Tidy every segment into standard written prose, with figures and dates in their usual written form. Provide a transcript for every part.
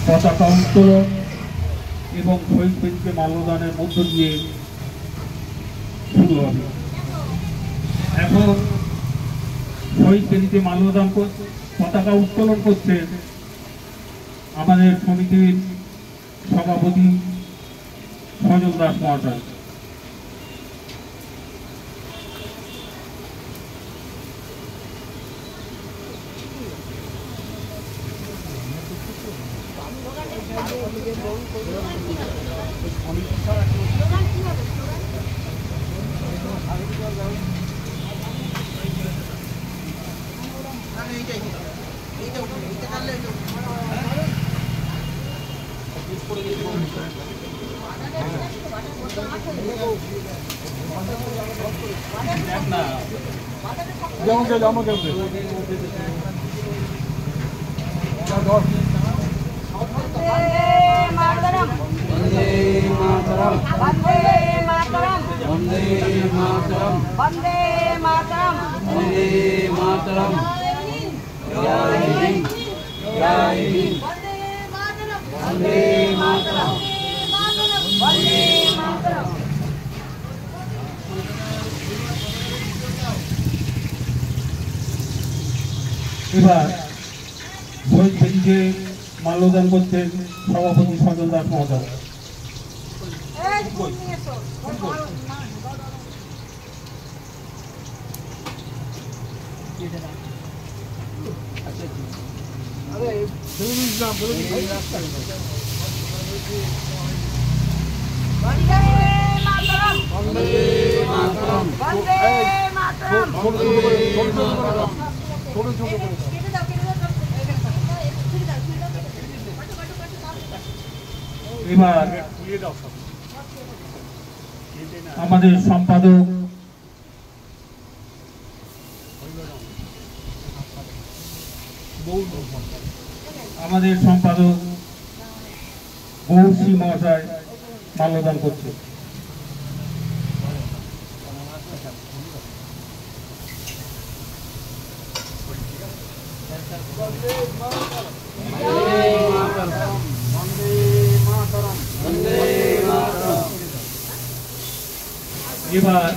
পতাকা উত্তোলন এবং শহীদ বেদিতে মাল্যদানের মধ্য দিয়ে শুরু হবে। এখন শহীদ বেদিতে মাল্যদান পতাকা উত্তোলন করছেন আমাদের সমিতির সভাপতি সজল দাস মহাশয়। এবার শহীদ বেদিতে মাল্যদান করছেন সভাপতি সজল দাস মহাশয়। এবার আমাদের সম্পাদক গৌরী মহাশয় মাল্যদান করছে। এবার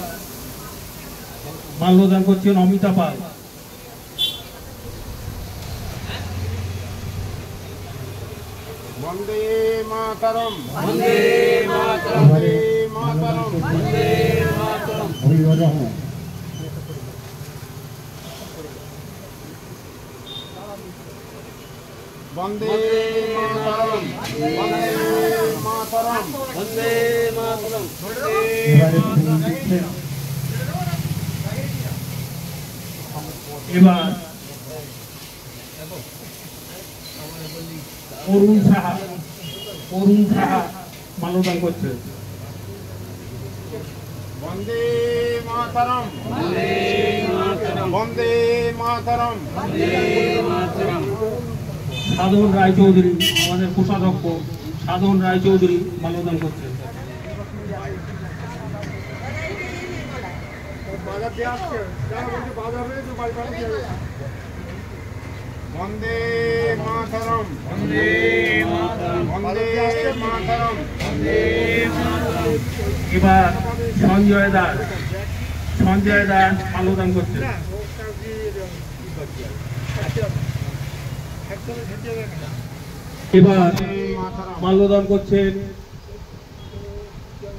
মাল্যদান করছেন অমিতা পাল। বন্দে মাতরম, বন্দে মাতরম, বন্দে মাতরম, বন্দে মাতরম। বন্দে মাতরম, বন্দে মাতরম, বন্দে মাতরম। এবার অরুণ সাহা মাল্যদান করছে। বন্দে মাতরম, বন্দে মাতরম, বন্দে মাতরম, বন্দে মাতরম। সাধন রায়চৌধুরী, আমাদের কোষাধ্যক্ষ সাধন রায়চৌধুরী মাল্যদান করছে। বন্দে মাতরম, বন্দে মাতরম, বন্দে মাতরম, বন্দে মাতরম। এবার সঞ্জয় দাস মাল্যদান করছে। এবার মাল্যদান করছেন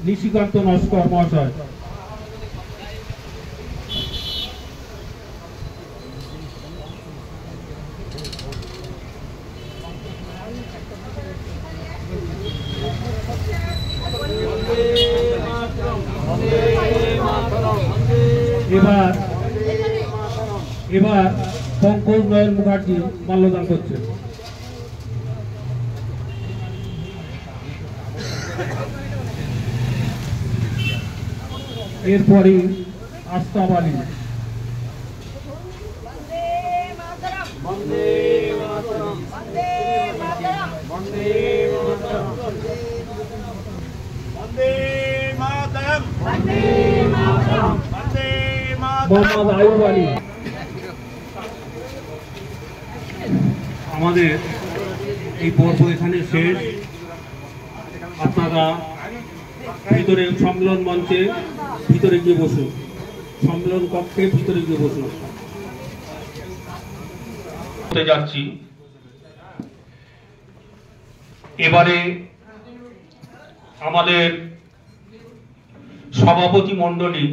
নিশিকান্ত নস্কর মহাশয়। এবার পঙ্কজ নয়ন মুখার্জি মাল্যদান করছে। এরপরে আস্তাব আলী। বন্দে মাতরম, বন্দে মাতরম, বন্দে মাতরম, বন্দে মাতরম, বন্দে মাতরম, বন্দে মাতরম। মোহাম্মদ আয়ুব আলী। আমাদের এই পর্ব এখানে শেষ। আপনারা ভিতরে সম্মেলন মঞ্চে ভিতরে গিয়ে বসুন, সম্মেলন কক্ষে ভিতরে গিয়ে বসুন। যাচ্ছি এবারে আমাদের সভাপতি মণ্ডলী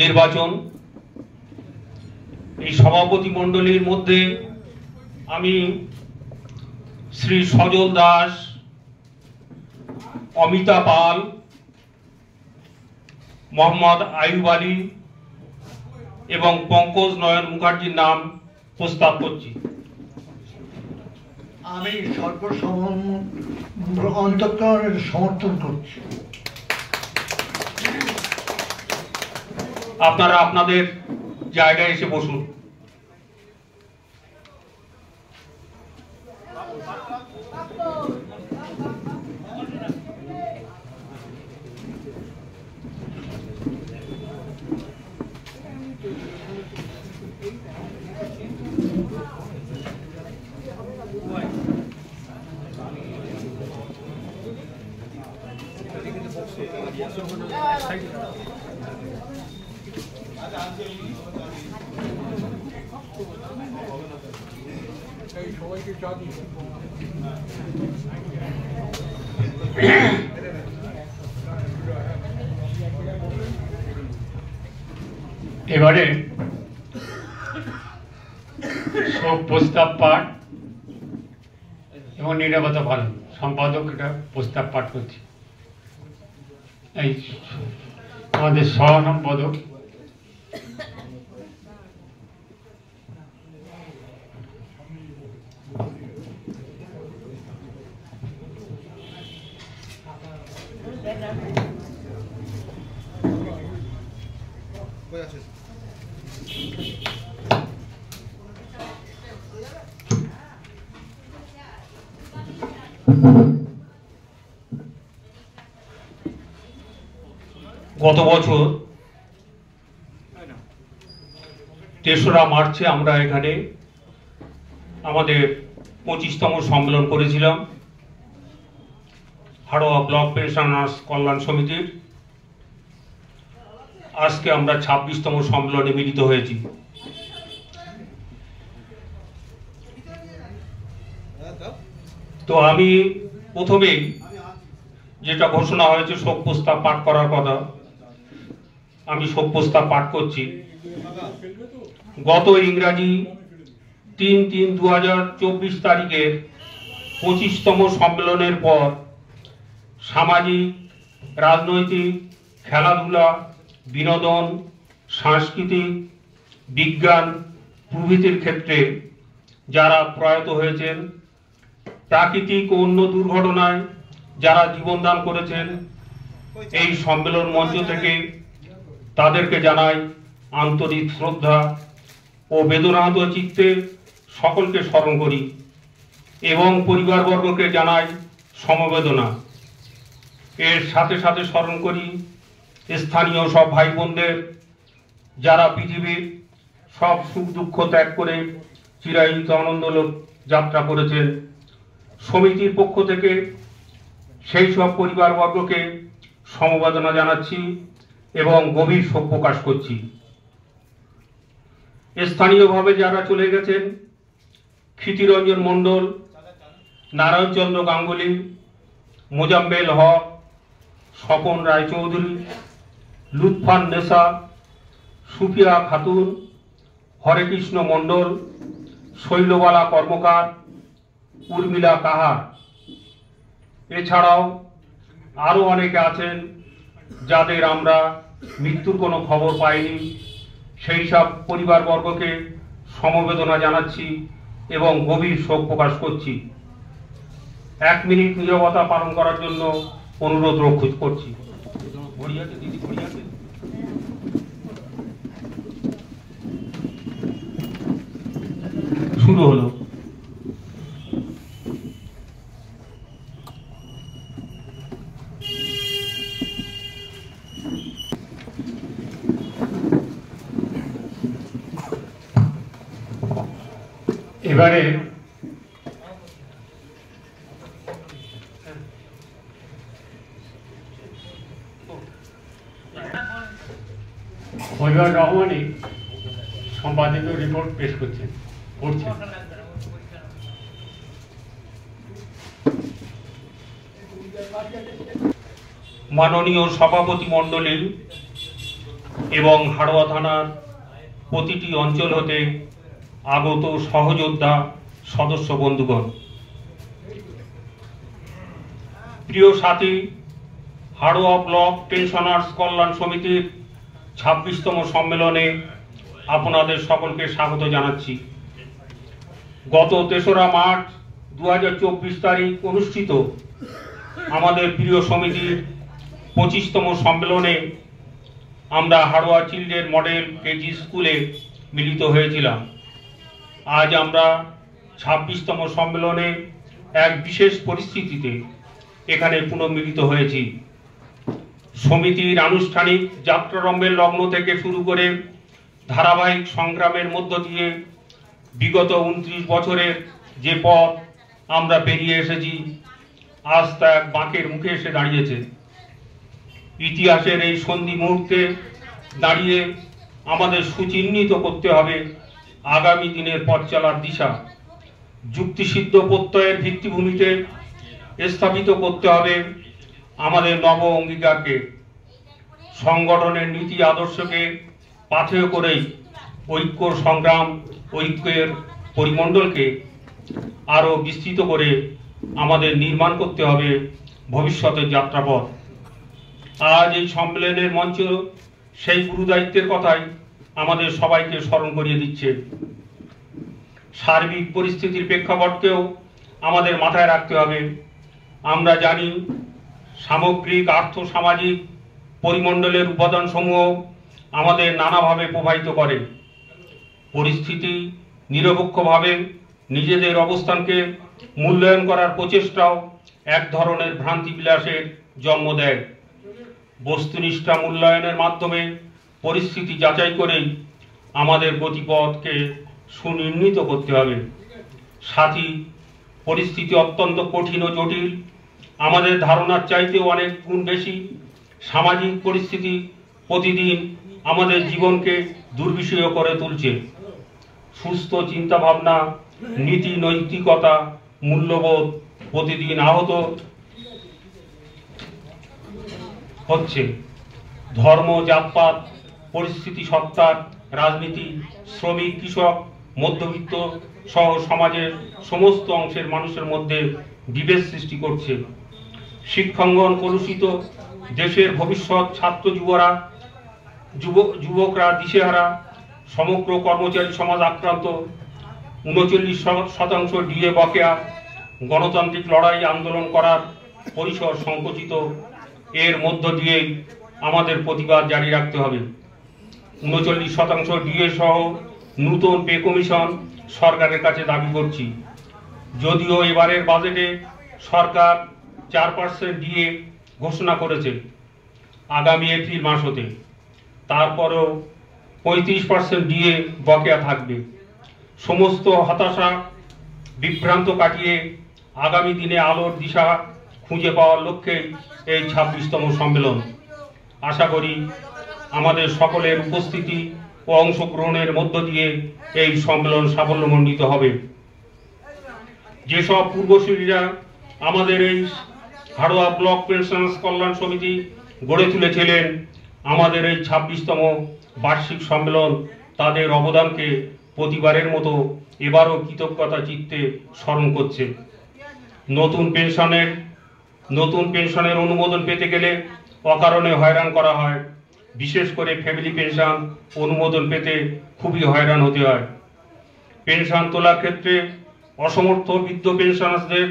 নির্বাচন। এই সভাপতি মণ্ডলীর মধ্যে আমি শ্রী সজল দাস, অমিতা পাল, মোহাম্মদ আয়ুব আলী এবং পঙ্কজ নয়ন মুখার্জির নাম প্রস্তাব করছি। আমি অন্তঃকরণের সমর্থন করছি। আপনারা আপনাদের জায়গায় এসে বসুন। এবারে শোক প্রস্তাব পাঠ এবং নিরাপত্তা পালন। সম্পাদক এটা প্রস্তাব পাঠ করছি। এই আমাদের সহ সম্পাদক গত বছর ৩রা মার্চে আমরা এখানে আমাদের 25তম সম্মেলন করেছিলাম হাড়োয়া ব্লক পেনশনার্স কল্যাণ সমিতির। আজকে আমরা 26তম সম্মেলনে মিলিত হয়েছি। তো আমি প্রথমেই যেটা ঘোষণা হয়েছে শোক প্রস্তাব পাঠ করার কথা, আমি শোক প্রস্তাব পাঠ করছি। গত ইংরাজি ৩/৩/২০২৪ তারিখের 25তম সম্মেলনের পর সামাজিক, রাজনৈতিক, খেলাধুলা, বিনোদন, সাংস্কৃতিক, বিজ্ঞান প্রভৃতির ক্ষেত্রে যারা প্রয়াত হয়েছেন, প্রাকৃতিক ও অন্য দুর্ঘটনায় যারা জীবনদান করেছেন, এই সম্মেলন মঞ্চ থেকে তাদেরকে জানাই আন্তরিক শ্রদ্ধা ও বেদনাহত চিত্তে সকলকে স্মরণ করি এবং পরিবারবর্গকে জানাই সমবেদনা। এর সাথে সাথে স্মরণ করি স্থানীয় সব ভাই বোনদের যারা পৃথিবীর সব সুখ দুঃখ ত্যাগ করে চিরায়িত আনন্দলোক যাত্রা করেছেন। সমিতির পক্ষ থেকে সেই সব পরিবারবর্গকে সমবেদনা জানাচ্ছি এবং গভীর শোক প্রকাশ করছি। স্থানীয়ভাবে যারা চলে গেছেন, ক্ষিতিরঞ্জন মণ্ডল, নারায়ণচন্দ্র গাঙ্গুলি, মোজাম্মেল হক, স্বপন রায়চৌধুরী, লুৎফান নেসা, সুফিয়া খাতুন, হরেকৃষ্ণ মণ্ডল, শৈলবালা কর্মকার, উর্মিলা কাহার, এছাড়াও আরো অনেকে আছেন যাদের আমরা মৃত্যুর কোনো খবর পাইনি। সেই সব পরিবারবর্গকে সমবেদনা জানাচ্ছি এবং গভীর শোক প্রকাশ করছি। 1 মিনিট নীরবতা পালন করার জন্য অনুরোধ করছি। শুরু হলো। এবারে ফজলুর রহমানই সম্পাদিত রিপোর্ট পেশ করছেন। মাননীয় সভাপতি মণ্ডলী এবং হাড়োয়া থানার প্রতিটি অঞ্চল হতে আগত সহযোদ্ধা সদস্য বন্ধুগণ, প্রিয় সাথী, হাড়োয়া ব্লক পেনশনার্স কল্যাণ সমিতির 26তম সম্মেলনে আপনাদের সকলকে স্বাগত জানাচ্ছি। গত 3রা মার্চ 2024 তারিখ অনুষ্ঠিত আমাদের প্রিয় সমিতির 25তম সম্মেলনে আমরা হাড়োয়া চিলড্রেন মডেল কেজি স্কুলে মিলিত হয়েছিলাম। আজ আমরা 26তম সম্মেলনে এক বিশেষ পরিস্থিতিতে এখানে পুনর্মিলিত হয়েছি। সমিতির আনুষ্ঠানিক যাত্রারম্ভের লগ্ন থেকে শুরু করে ধারাবাহিক সংগ্রামের মধ্য দিয়ে বিগত 29 বছরের যে পথ আমরা পেরিয়ে এসেছি, আজ তা এক বাঁকের মুখে এসে দাঁড়িয়েছে। ইতিহাসের এই সন্ধি মুহূর্তে দাঁড়িয়ে আমাদের সুচিহ্নিত করতে হবে আগামী দিনের পথ চলার দিশা। যুক্তিসিদ্ধ প্রত্যয়ের ভিত্তিভূমিতে স্থাপিত করতে হবে আমাদের নব অঙ্গীকারকে। সংগঠনের নীতি আদর্শকে পাথেয় করেই ঐক্য সংগ্রাম, ঐক্যের পরিমণ্ডলকে আরো বিস্তৃত করে আমাদের নির্মাণ করতে হবে ভবিষ্যতের যাত্রাপথ। আজ এই সম্মেলনের মঞ্চ সেই গুরুদায়িত্বের কথাই আমাদের সবাইকে স্মরণ করিয়ে দিচ্ছে। সার্বিক পরিস্থিতির প্রেক্ষাপটকেও আমাদের মাথায় রাখতে হবে। আমরা জানি সামগ্রিক আর্থ সামাজিক পরিমণ্ডলের উপাদানসমূহ আমাদের নানাভাবে প্রভাবিত করে। পরিস্থিতি নিরপেক্ষভাবে নিজেদের অবস্থানকে মূল্যায়ন করার প্রচেষ্টাও এক ধরনের ভ্রান্তি বিলাসের জন্ম দেয়। বস্তুনিষ্ঠা মূল্যায়নের মাধ্যমে পরিস্থিতি যাচাই করেই আমাদের গতিপথকে সুনির্ণীত করতে হবে। সাথী, পরিস্থিতি অত্যন্ত কঠিন ও জটিল, আমাদের ধারণার চাইতেও অনেক গুণ বেশি। সামাজিক পরিস্থিতি প্রতিদিন আমাদের জীবনকে দুর্বিষহ করে তুলছে। সুস্থ চিন্তা ভাবনা, নীতি নৈতিকতা, মূল্যবোধ প্রতিদিন আহত হচ্ছে। ধর্ম, জাতপাত, পরিস্থিতি সত্তার, রাজনীতি, শ্রমিক, কৃষক, মধ্যবিত্ত সহ সমাজের সমস্ত অংশের মানুষের মধ্যে বিভেদ সৃষ্টি করছে। শিক্ষাঙ্গন কলুষিত, দেশের ভবিষ্যৎ ছাত্র যুবকরা দিশেহারা, সমগ্র কর্মচারী সমাজ আক্রান্ত, 39% ডিএ বকেয়া, গণতান্ত্রিক লড়াই আন্দোলন করার পরিসর সংকুচিত। এর মধ্য দিয়ে আমাদের প্রতিবাদ জারি রাখতে হবে। 39% ডিএ সহ নতুন পে কমিশন সরকারের কাছে দাবি করছি। যদিও এবারের বাজেটে সরকার 4% ডিএ ঘোষণা করেছে আগামী এপ্রিল মাস হতে, তারপরেও 35% ডিএ বকেয়া থাকবে। সমস্ত হতাশা বিভ্রান্ত কাটিয়ে আগামী দিনে আলোর দিশা খুঁজে পাওয়ার লক্ষ্যে এই 26তম সম্মেলন। আশা করি আমাদের সকলের উপস্থিতি ও অংশগ্রহণের মধ্য দিয়ে এই সম্মেলন সাফল্যমণ্ডিত হবে। যেসব পূর্বসূরীরা আমাদের এই হাড়োয়া ব্লক পেনশনার্স কল্যাণ সমিতি গড়ে তুলেছিলেন, আমাদের এই 26তম বার্ষিক সম্মেলন তাদের অবদানকে প্রতিবারের মতো এবারও কৃতজ্ঞতা চিত্তে স্মরণ করছে। নতুন পেনশনের অনুমোদন পেতে গেলে অকারণে হয়রান করা হয়। বিশেষ করে ফ্যামিলি পেনশন অনুমোদন পেতে খুবই হয়রান হতে হয়। পেনশন তোলার ক্ষেত্রে অসমর্থ বৃদ্ধ পেনশনারদের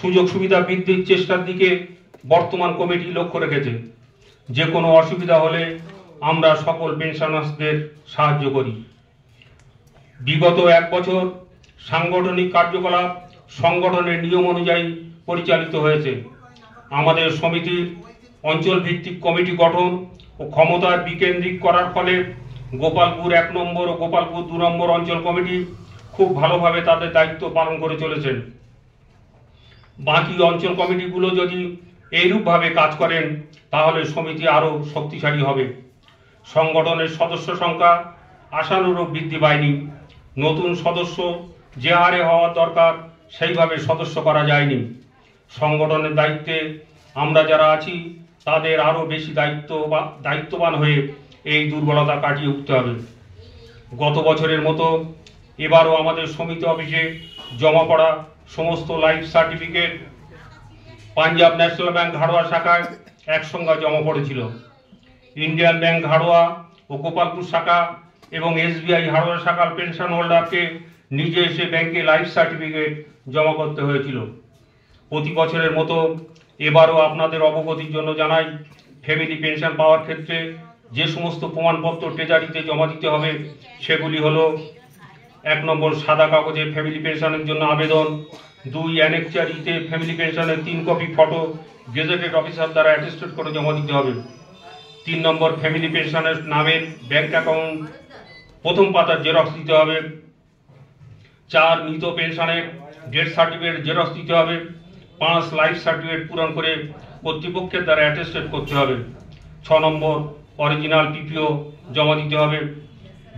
সুযোগ সুবিধা বৃদ্ধির চেষ্টার দিকে বর্তমান কমিটি লক্ষ্য রেখেছে। যে কোনো অসুবিধা হলে আমরা সকল পেনশনারদের সাহায্য করি। বিগত 1 বছর সাংগঠনিক কার্যকলাপ সংগঠনের নিয়ম অনুযায়ী পরিচালিত হয়েছে। আমাদের সমিতির অঞ্চল ভিত্তিক কমিটি গঠন ও ক্ষমতার বিকেন্দ্রিক করার ফলে গোপালপুর 1 নম্বর ও গোপালপুর 2 নম্বর অঞ্চল কমিটি খুব ভালোভাবে তাদের দায়িত্ব পালন করে চলেছেন। বাকি অঞ্চল কমিটিগুলো যদি এইরূপভাবে কাজ করেন তাহলে সমিতি আরো শক্তিশালী হবে। সংগঠনের সদস্য সংখ্যা আশানুরূপ বৃদ্ধি পায়নি। নতুন সদস্য যে হারে হওয়া দরকার সেইভাবে সদস্য করা যায়নি। সংগঠনের দায়িত্বে আমরা যারা আছি তাদের আরও বেশি দায়িত্ববান হয়ে এই দুর্বলতা কাটিয়ে উঠতে হবে। গত বছরের মতো এবারও আমাদের সমিতি অফিসে জমা পড়া সমস্ত life certificate Punjab national bank Haroa শাখায় একসঙ্গে জমা পড়েছিল। ইন্ডিয়ান ব্যাংক হাড়োয়া ও গোপালপুর শাখা এবং SBI হাড়োয়া শাখার পেনশন হোল্ডারকে নিজে এসে ব্যাংকে লাইফ সার্টিফিকেট জমা করতে হয়েছিল। প্রতি বছরের মতো এবারও আপনাদের অবগতির জন্য জানাই, ফ্যামিলি পেনশন পাওয়ার ক্ষেত্রে যে সমস্ত প্রমাণপত্র ট্রেজারিতে জমা দিতে হবে সেগুলি হলো: 1 নম্বর, সাদা কাগজে ফ্যামিলি পেনশনের জন্য আবেদন। 2, অ্যানেকচারিতে ফ্যামিলি পেনশনের 3 কপি ফটো গেজেটেড অফিসার দ্বারা অ্যাটেস্টেড করে জমা দিতে হবে। 3 নম্বর, ফ্যামিলি পেনশনের নামের ব্যাংক অ্যাকাউন্ট প্রথম পাতার জেরক্স দিতে হবে। 4, মৃত পেনশনের ডেথ সার্টিফিকেট জেরক্স দিতে হবে। 5, লাইফ সার্টিফিকেট পূরণ করে কর্তৃপক্ষের দ্বারা অ্যাটেস্টেড করতে হবে। 6 নম্বর, অরিজিনাল PPO জমা দিতে হবে।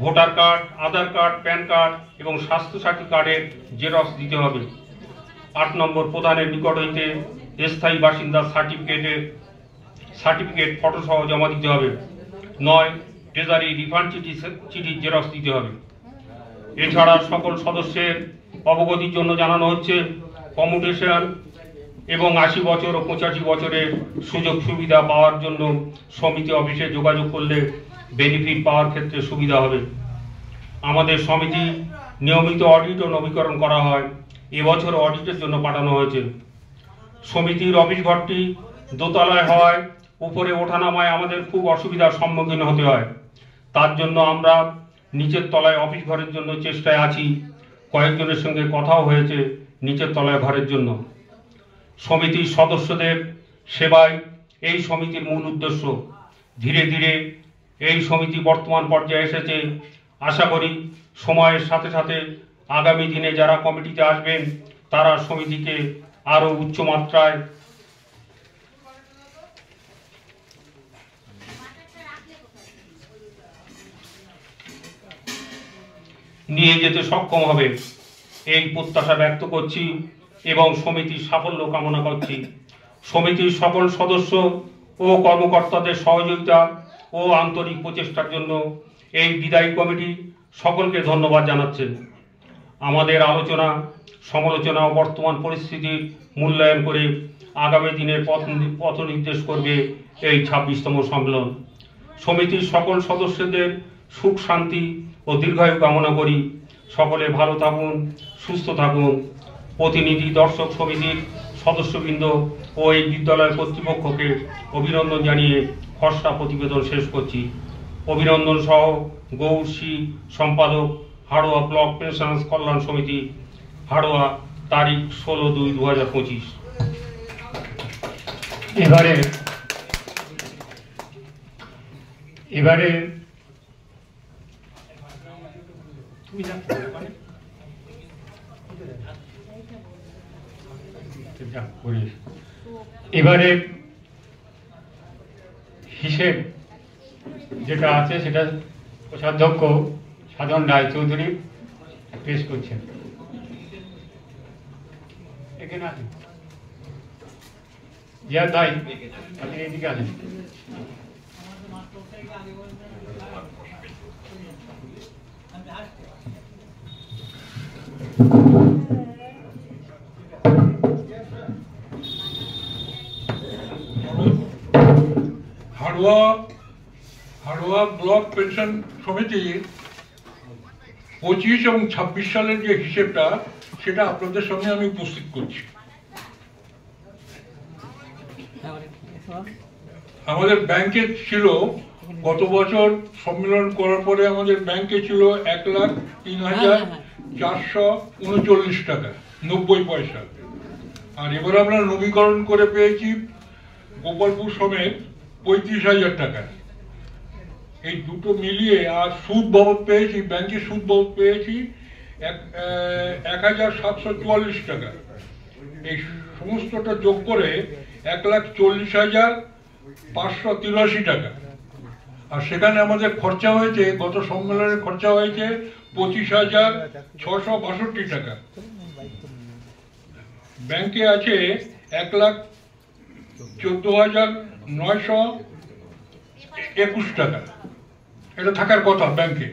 ভোটার কার্ড, আধার কার্ড, প্যান কার্ড এবং স্বাস্থ্যসাথী কার্ডের জেরক্স দিতে হবে। 8 নম্বর, প্রধানের নিকট হইতে স্থায়ী বাসিন্দার সার্টিফিকেট ফটো সহ জমা দিতে হবে। 9, ট্রেজারি রিফান্ড চিঠির জেরক্স দিতে হবে। এছাড়া সকল সদস্যের অবগতির জন্য জানানো হচ্ছে, কমিউটেশন এবং 80 বছর ও 85 বছরের সুযোগ সুবিধা পাওয়ার জন্য সমিতি অফিসে যোগাযোগ করলে বেনিফিট পাওয়ার ক্ষেত্রে সুবিধা হবে। আমাদের সমিতি নিয়মিত অডিট ও নবীকরণ করা হয়। এবছর অডিটের জন্য পাঠানো হয়েছে। সমিতির অফিস ঘরটি দোতলায় হওয়ায় উপরে ওঠানামায় আমাদের খুব অসুবিধার সম্মুখীন হতে হয়। তার জন্য আমরা নিচের তলায় অফিস ঘরের জন্য চেষ্টায় আছি। কয়েকজনের সঙ্গে কথাও হয়েছে নিচের তলায় ঘরের জন্য। সমিতির সদস্যদের সেবাই এই সমিতির মূল উদ্দেশ্য। ধীরে ধীরে এই সমিতি বর্তমান পর্যায়ে এসেছে। আশা করি সময়ের সাথে সাথে আগামী দিনে যারা কমিটিতে আসবেন তারা সমিতিকে আরো উচ্চ মাত্রায় নিয়ে যেতে সক্ষম হবে এই প্রত্যাশা ব্যক্ত করছি এবং সমিতির সাফল্য কামনা করছি। সমিতির সকল সদস্য ও কর্মকর্তাদের সহযোগিতা ও আন্তরিক প্রচেষ্টার জন্য এই বিদায়ী কমিটি সকলকে ধন্যবাদ জানাচ্ছেন। আমাদের আলোচনা, সমালোচনা ও বর্তমান পরিস্থিতির মূল্যায়ন করে আগামী দিনের পথ নির্দেশ করবে এই 26তম সম্মেলন। সমিতির সকল সদস্যদের সুখ শান্তি ও দীর্ঘায়ু কামনা করি। সকলে ভালো থাকুন, সুস্থ থাকুন। প্রতিনিধি দর্শক সমিতির সদস্যবৃন্দ ও এই বিদ্যালয়ের কর্তৃপক্ষকে অভিনন্দন জানিয়ে খসড়া প্রতিবেদন শেষ করছি। অভিনন্দন সহ গৌরী, সম্পাদক, হাড়োয়া ব্লক পেনশনার্স কল্যাণ সমিতি, হাড়োয়া, তারিখ 16/2/2025। এবারে এবারে হিসেব যেটা আছে সেটা কোষাধ্যক্ষ সাধন রায়চৌধুরী পেশ করছেন। এখানে আসেন জিয়াদ ভাই, আপনি এদিকে আসেন। হাড়োয়া ব্লক পেনশন সমিতির 25 এবং 26 সালের যে হিসেবটা সেটা আপনাদের সঙ্গে আমি উপস্থিত করছি। আমাদের ব্যাংকে ছিল গত বছর সম্মেলন করার পরে আমাদের ব্যাংকে ছিল 1,03,439 টাকা 90 পয়সা। আর এবার আমরা নবীকরণ করে পেয়েছি গোপালপুর সমেত 35,000 টাকা। এই দুটো মিলিয়ে আর সুদ বাবদ পেয়েছি, ব্যাংকে সুদ বাবদ পেয়েছি 1,744 টাকা। এই সমস্তটা যোগ করে 1,40,583 টাকা। আর সেখানে আমাদের খরচা হয়েছে, গত সম্মেলনের খরচা হয়েছে 25,662 টাকা। ব্যাংকে আছে 1,14,921 টাকা, এটা থাকার কথা ব্যাংকে,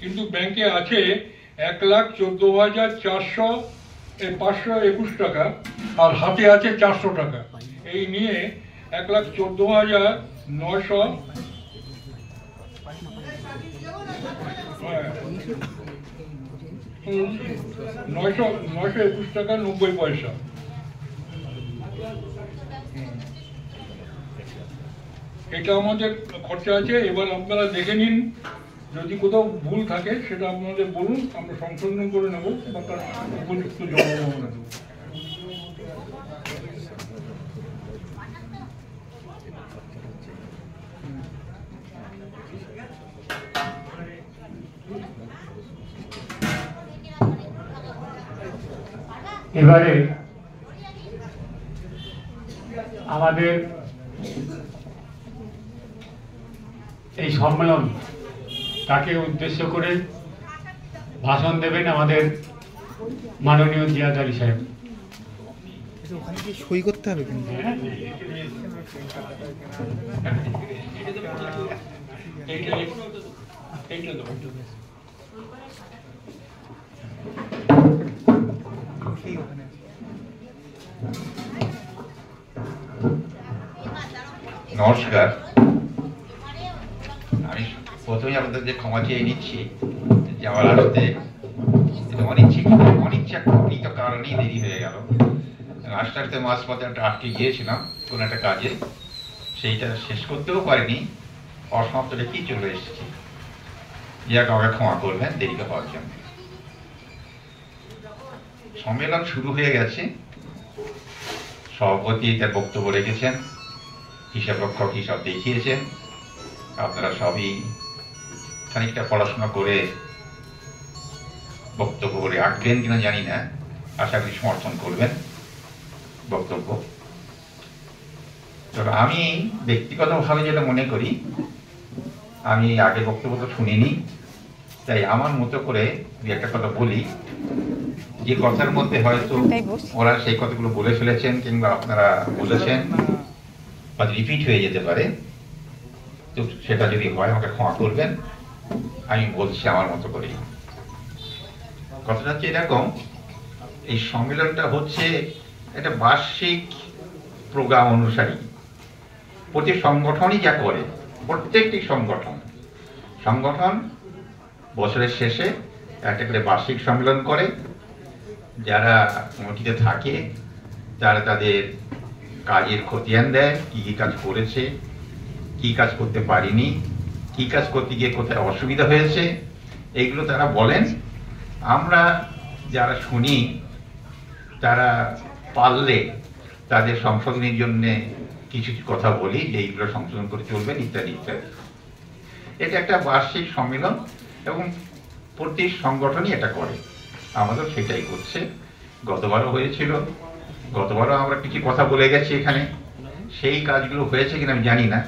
কিন্তু ব্যাংকে আছে 1,14,521 টাকা, আর হাতে আছে 400 টাকা। এই নিয়ে 1,14,921 টাকা 90 পয়সা। এটা আমাদের খরচা আছে। এবার আপনারা দেখে নিন, যদি কোথাও ভুল থাকে সেটা আপনাদের বলুন, আমরা সংশোধন করে নেব বা তার উপযুক্ত জবাব আমরা দেবো। এবারে আমাদের এই সম্মেলন তাকে উদ্দেশ্য করে ভাষণ দেবেন আমাদের মাননীয় জিয়াদ আলী সাহেব। ওখানে কি সই করতে হবে কিন্তু? নমস্কার, আমি প্রথমে আপনাদের ক্ষমা চেয়ে নিচ্ছি যে আমার আসতে অনিচ্ছাকৃত কারণেই দেরি হয়ে গেল। আস্তে আস্তে মাঝপথে একটা আটকে গিয়েছিলাম কোনো একটা কাজে, সেইটা শেষ করতেও পারিনি, অসমাপ্ত রেখেই চলে এসেছি। যাক, আমাকে ক্ষমা করবেন দেরিতে হওয়ার জন্য। সম্মেলন শুরু হয়ে গেছে, সভাপতি তার বক্তব্য রেখেছেন, হিসাব রক্ষক হিসাব দেখিয়েছেন। আপনারা সবই খানিকটা পড়াশোনা করে বক্তব্য করে আঁকবেন কিনা জানি না, আশা করি সমর্থন করবেন বক্তব্য। তবে আমি ব্যক্তিগতভাবে যেটা মনে করি, আমি আগে বক্তব্য তো শুনিনি, তাই আমার মতো করে দু একটা কথা বলি, যে কথার মধ্যে হয়তো ওরা সেই কথাগুলো বলে ফেলেছেন কিংবা আপনারা বলেছেন বা রিপিট হয়ে যেতে পারে, তো সেটা যদি হয় আমাকে ক্ষমা করবেন। আমি বলছি আমার মতো করে। কথাটা হচ্ছে এরকম, এই সম্মেলনটা হচ্ছে একটা বার্ষিক প্রোগ্রাম অনুসারী। প্রতি সংগঠনই যা করে, প্রত্যেকটি সংগঠন বছরের শেষে একটা করে বার্ষিক সম্মেলন করে। যারা কমিটিতে থাকে তারা তাদের কাজের খতিয়ান দেয়, কি কি কাজ করেছে, কি কাজ করতে পারিনি, কি কাজ করতে গিয়ে কোথায় অসুবিধা হয়েছে, এইগুলো তারা বলেন। আমরা যারা শুনি তারা পারলে তাদের সংশোধনের জন্য কিছু কথা বলি, যে এইগুলো সংশোধন করে চলবেন ইত্যাদি ইত্যাদি। এটা একটা বার্ষিক সম্মেলন এবং প্রতি সংগঠনই এটা করে, আমাদের সেটাই করছে। গতবারও হয়েছিল, গতবারও আমরা কিছু কথা বলে গেছি এখানে, সেই কাজগুলো হয়েছে কিনা আমি জানি না,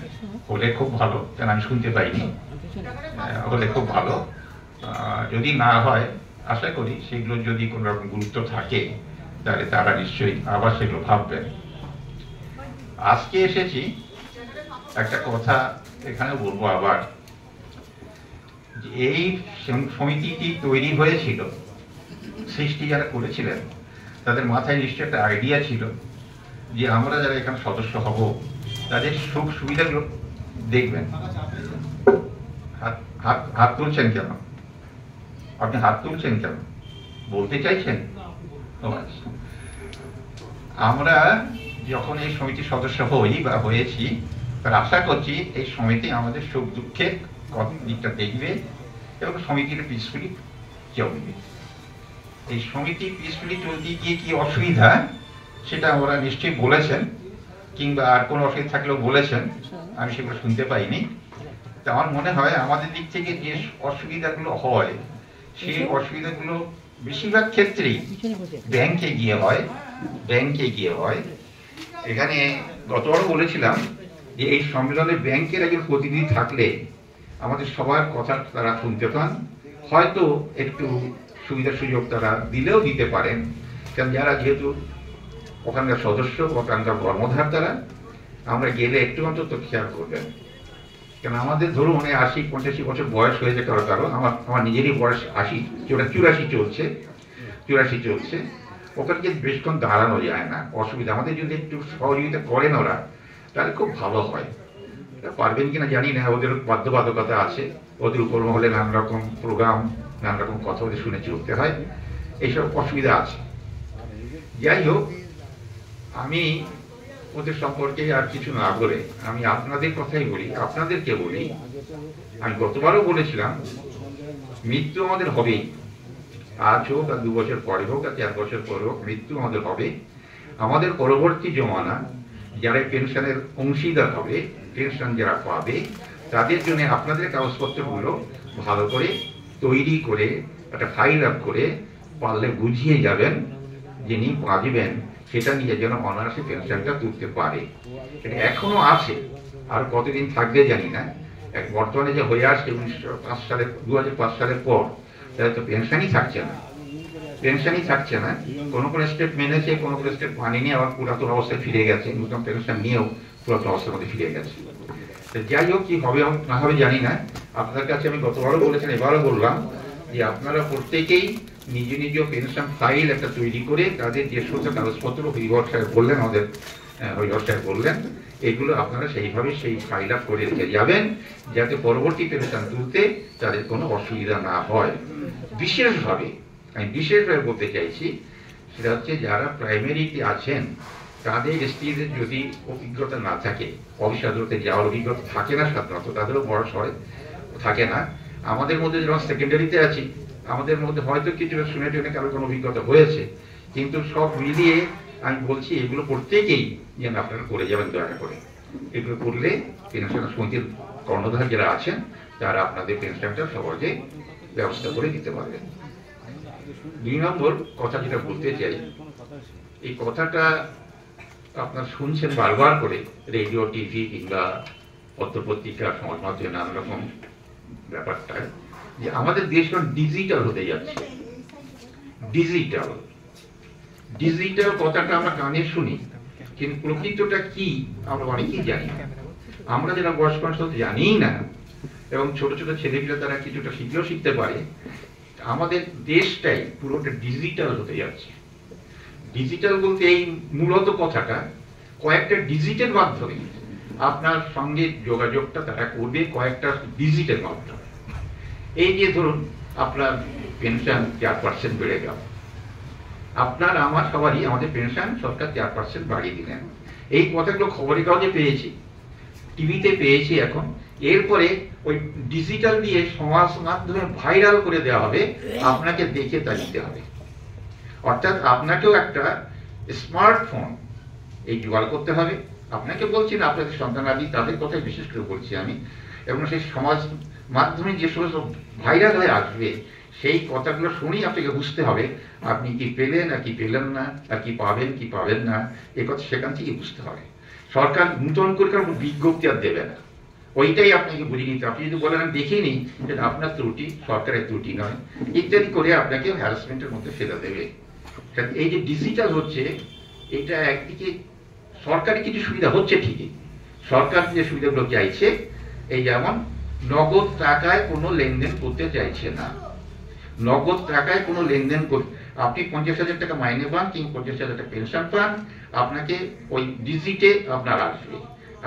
হলে খুব ভালো, কেন আমি শুনতে পাইনি, হলে খুব ভালো। যদি না হয় আশা করি সেগুলো যদি কোনো রকম গুরুত্ব থাকে তাহলে তারা নিশ্চয়ই আবার সেগুলো ভাববেন। আজকে এসেছি একটা কথা এখানে বলবো আবার, এই সমিতিটি তৈরি হয়েছিল, সৃষ্টি যারা করেছিলেন তাদের মাথায় নিশ্চয়ই একটা আইডিয়া ছিল যে আমরা যারা এখানে সদস্য হব তাদের সুখ সুবিধাগুলো দেখবেন। হাত তুলছেন কেন? আপনি হাত তুলছেন কেন? বলতে চাইছেন? আমরা যখন এই সমিতির সদস্য হই বা হয়েছি, তার আশা করছি এই সমিতি আমাদের সুখ দুঃখের কত দিকটা দেখবে এবং সমিতির পিসফুলি চলবে। এই সমিতি পিসফুলি চলতে গিয়ে কি অসুবিধা সেটা ওরা নিশ্চয়ই বলেছেন, কিংবা আর কোনো অসুবিধা থাকলেও বলেছেন, আমি সেগুলো শুনতে পাইনি। তো আমার মনে হয় আমাদের দিক থেকে যে অসুবিধাগুলো হয়, সেই অসুবিধাগুলো বেশিরভাগ ক্ষেত্রেই ব্যাংকে গিয়ে হয়। এখানে গতবারও বলেছিলাম যে এই সম্মেলনে ব্যাংকের একজন প্রতিনিধি থাকলে আমাদের সবার কথা তারা শুনতে পান, হয়তো একটু সুবিধা সুযোগ তারা দিলেও দিতে পারেন, কারণ যারা যেহেতু ওখানকার সদস্য, ওখানকার কর্মধার, তারা আমরা গেলে একটু অন্তত খেয়াল করবেন। কারণ আমাদের ধরুন 80-85 বছর বয়স হয়েছে কারো কারো, আমার নিজেরই বয়স 80, 84 চলছে। ওখানে যে বেশক্ষণ দাঁড়ানো যায় না, অসুবিধা। আমাদের যদি একটু সহযোগিতা করেন ওরা, তাহলে খুব ভালো হয়। পারবেন কিনা জানি না, ওদের বাধ্যবাধকতা আছে, ওদের উপর মহলে নানা রকম প্রোগ্রাম, নানা রকম কথা ওদের শুনে চলতে হয়, এইসব অসুবিধা আছে। যাই হোক, আমি ওদের সম্পর্কে আর কিছু না বলে আমি আপনাদের কথাই বলি, আপনাদেরকে বলি। আমি গতবারও বলেছিলাম, মৃত্যু আমাদের হবেই, আজ হোক আর 2 বছর পরে হোক আর 4 বছর পরে হোক, মৃত্যু আমাদের হবে। আমাদের পরবর্তী জমানা যারা পেনশনের অংশীদার হবে, পেনশন যারা পাবে, তাদের জন্য আপনাদের কাগজপত্রগুলো ভালো করে তৈরি করে একটা ফাইল আপ করে পারলে বুঝিয়ে যাবেন, যিনি বাঁচবেন সেটা নিয়ে যেন অনায়াসে পেনশনটা তুলতে পারে। এটা এখনো আছে, আর কতদিন থাকবে জানি না। বর্তমানে যে হয়ে আসছে 2005 সালের পর, তাহলে তো পেনশনই থাকছে না। কোনো স্টেপ মেনেছে, কোনো স্টেপ মানেনি, আবার পুরাতন অবস্থায় ফিরে গেছে, নতুন পেনশন নিয়েও পুরাতন অবস্থার মধ্যে ফিরে গেছে। যাই হোক, কি হবে না হবে জানি না। আপনার কাছে আমি গতবারও বলেছেন, এবারও বললাম যে আপনারা প্রত্যেকেই নিজ নিজ পেনশন ফাইল একটা তৈরি করে তাদের যে সমস্ত কাগজপত্র হরিহর সাহেব বললেন, এগুলো আপনারা সেইভাবে সেই ফাইল আপ করে রেখে যাবেন, যাতে পরবর্তী পেনশন তুলতে তাদের কোনো অসুবিধা না হয়। আমি বিশেষভাবে বলতে চাইছি, সেটা হচ্ছে যারা প্রাইমারিতে আছেন, তাদের স্ত্রীদের যদি অভিজ্ঞতা না থাকে, অফিস আদালতে যাওয়ার অভিজ্ঞতা থাকে না, সাধারণত তাদেরও বয়স হয় থাকে না। আমাদের মধ্যে যখন সেকেন্ডারিতে আছি, আমাদের মধ্যে হয়তো কিছু শুনে টেনে কারো কোনো অভিজ্ঞতা হয়েছে, কিন্তু সব মিলিয়ে আমি বলছি এগুলো প্রত্যেকেই যেন আপনারা করে যাবেন দয়া করে। এগুলো করলে পেনশন সমিতির কর্ণধার যারা আছেন, তারা আপনাদের পেনশনটা সহজে ব্যবস্থা করে দিতে পারবেন। 2 নম্বর কথা যেটা বলতে চাই, এই কথাটা আপনারা শুনছেন বারবার করে রেডিও, টিভি কিংবা পত্রপত্রিকা, সমাজ মাধ্যমে নানা রকম ব্যাপারটা, যে আমাদের দেশ ডিজিটাল হতে যাচ্ছে। ডিজিটাল কথাটা আমরা কানে শুনি, কিন্তু প্রকৃতটা কি আমরা অনেকেই জানি না। আমরা যারা বয়স্ক মানুষ জানি না, এবং ছোট ছোট ছেলেপিলা তারা কিছুটা শিখতে পারে। আমাদের দেশটাই পুরোটা ডিজিটাল হতে যাচ্ছে। ডিজিটাল বলতে এই মূলত কথাটা কয়েকটা ডিজিটের মাধ্যমে আপনার সঙ্গে যোগাযোগটা তারা করবে, কয়েকটা ডিজিটের মাধ্যমে। এই যে ধরুন আপনার পেনশন 4% বেড়ে গেল, আপনার আমার সবারই আমাদের পেনশন সরকার 4% বাড়িয়ে দিলেন, এই কথাগুলো খবরের কাগজে পেয়েছি, টিভিতে পেয়েছি। এখন এরপরে ওই ডিজিটাল দিয়ে সমাজ মাধ্যমে ভাইরাল করে দেওয়া হবে, আপনাকে দেখে তা দিতে হবে। অর্থাৎ আপনাকেও একটা স্মার্টফোন এই জোগাড় করতে হবে। আপনাকে বলছি না, আপনাদের সন্তানাদি তাদের কথাই বিশেষ করে বলছি আমি। এবং সেই সমাজ মাধ্যমে যে সমস্ত ভাইরাল হয়ে আসবে, সেই কথাগুলো শুনেই আপনাকে বুঝতে হবে আপনি কি পেলেন আর কি পেলেন না, আর কি পাবেন না, এ কথা সেখান থেকে বুঝতে হবে। সরকার নূতন করে কারণ বিজ্ঞপ্তি আর দেবে না, ওইটাই আপনাকে বুঝে নিতে। আপনি যদি বলেন আমি দেখিনি, সেটা আপনার ত্রুটি, সরকারের ত্রুটি নয়, ইত্যাদি করে আপনাকে হ্যারাসমেন্টের মধ্যে ফেলে দেবে। এই যে ডিজিটাল হচ্ছে, এটা একদিকে সরকারি কিছু সুবিধা হচ্ছে ঠিকই, সরকার যে সুবিধাগুলো চাইছে, এই যেমন নগদ টাকায় কোনো লেনদেন করতে চাইছে না। নগদ টাকায় কোনো লেনদেন আপনি 50,000 টাকা মাইনে পান কিংবা 50,000 টাকা পেনশন পান, আপনাকে ওই ডিজিটে আপনার আসবে।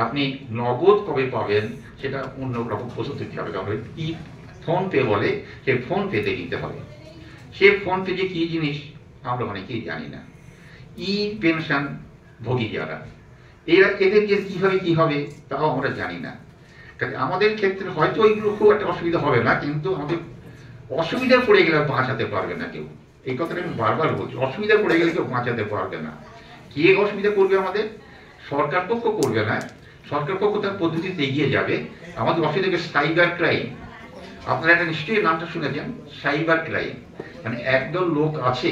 আপনি নগদ কবে পাবেন সেটা অন্য রকম পদ্ধতি হবে, কি ফোন পে বলে, সেই ফোন পেতে দিতে হবে। সে ফোন পে যে কি জিনিস আমরা অনেকেই জানি না। ই পেনশন ভোগী যারা, এদের যে কিভাবে কি হবে তাও আমরা জানি না। আমাদের ক্ষেত্রে হয়তো ওইগুলো খুব একটা অসুবিধা হবে না, কিন্তু আমাদের অসুবিধা পড়ে গেলে বাঁচাতে পারবে না কেউ। এই কথাটা আমি বারবার বলছি, অসুবিধা পড়ে গেলে কেউ বাঁচাতে পারবে না। কে অসুবিধা করবে? আমাদের সরকার পক্ষ করবে না, সরকার পক্ষ তার পদ্ধতিতে এগিয়ে যাবে। আমাদের অসুবিধা সাইবার ক্রাইম, আপনারা এটা নিশ্চয়ই নামটা শুনেছেন, সাইবার ক্রাইম। মানে একদল লোক আছে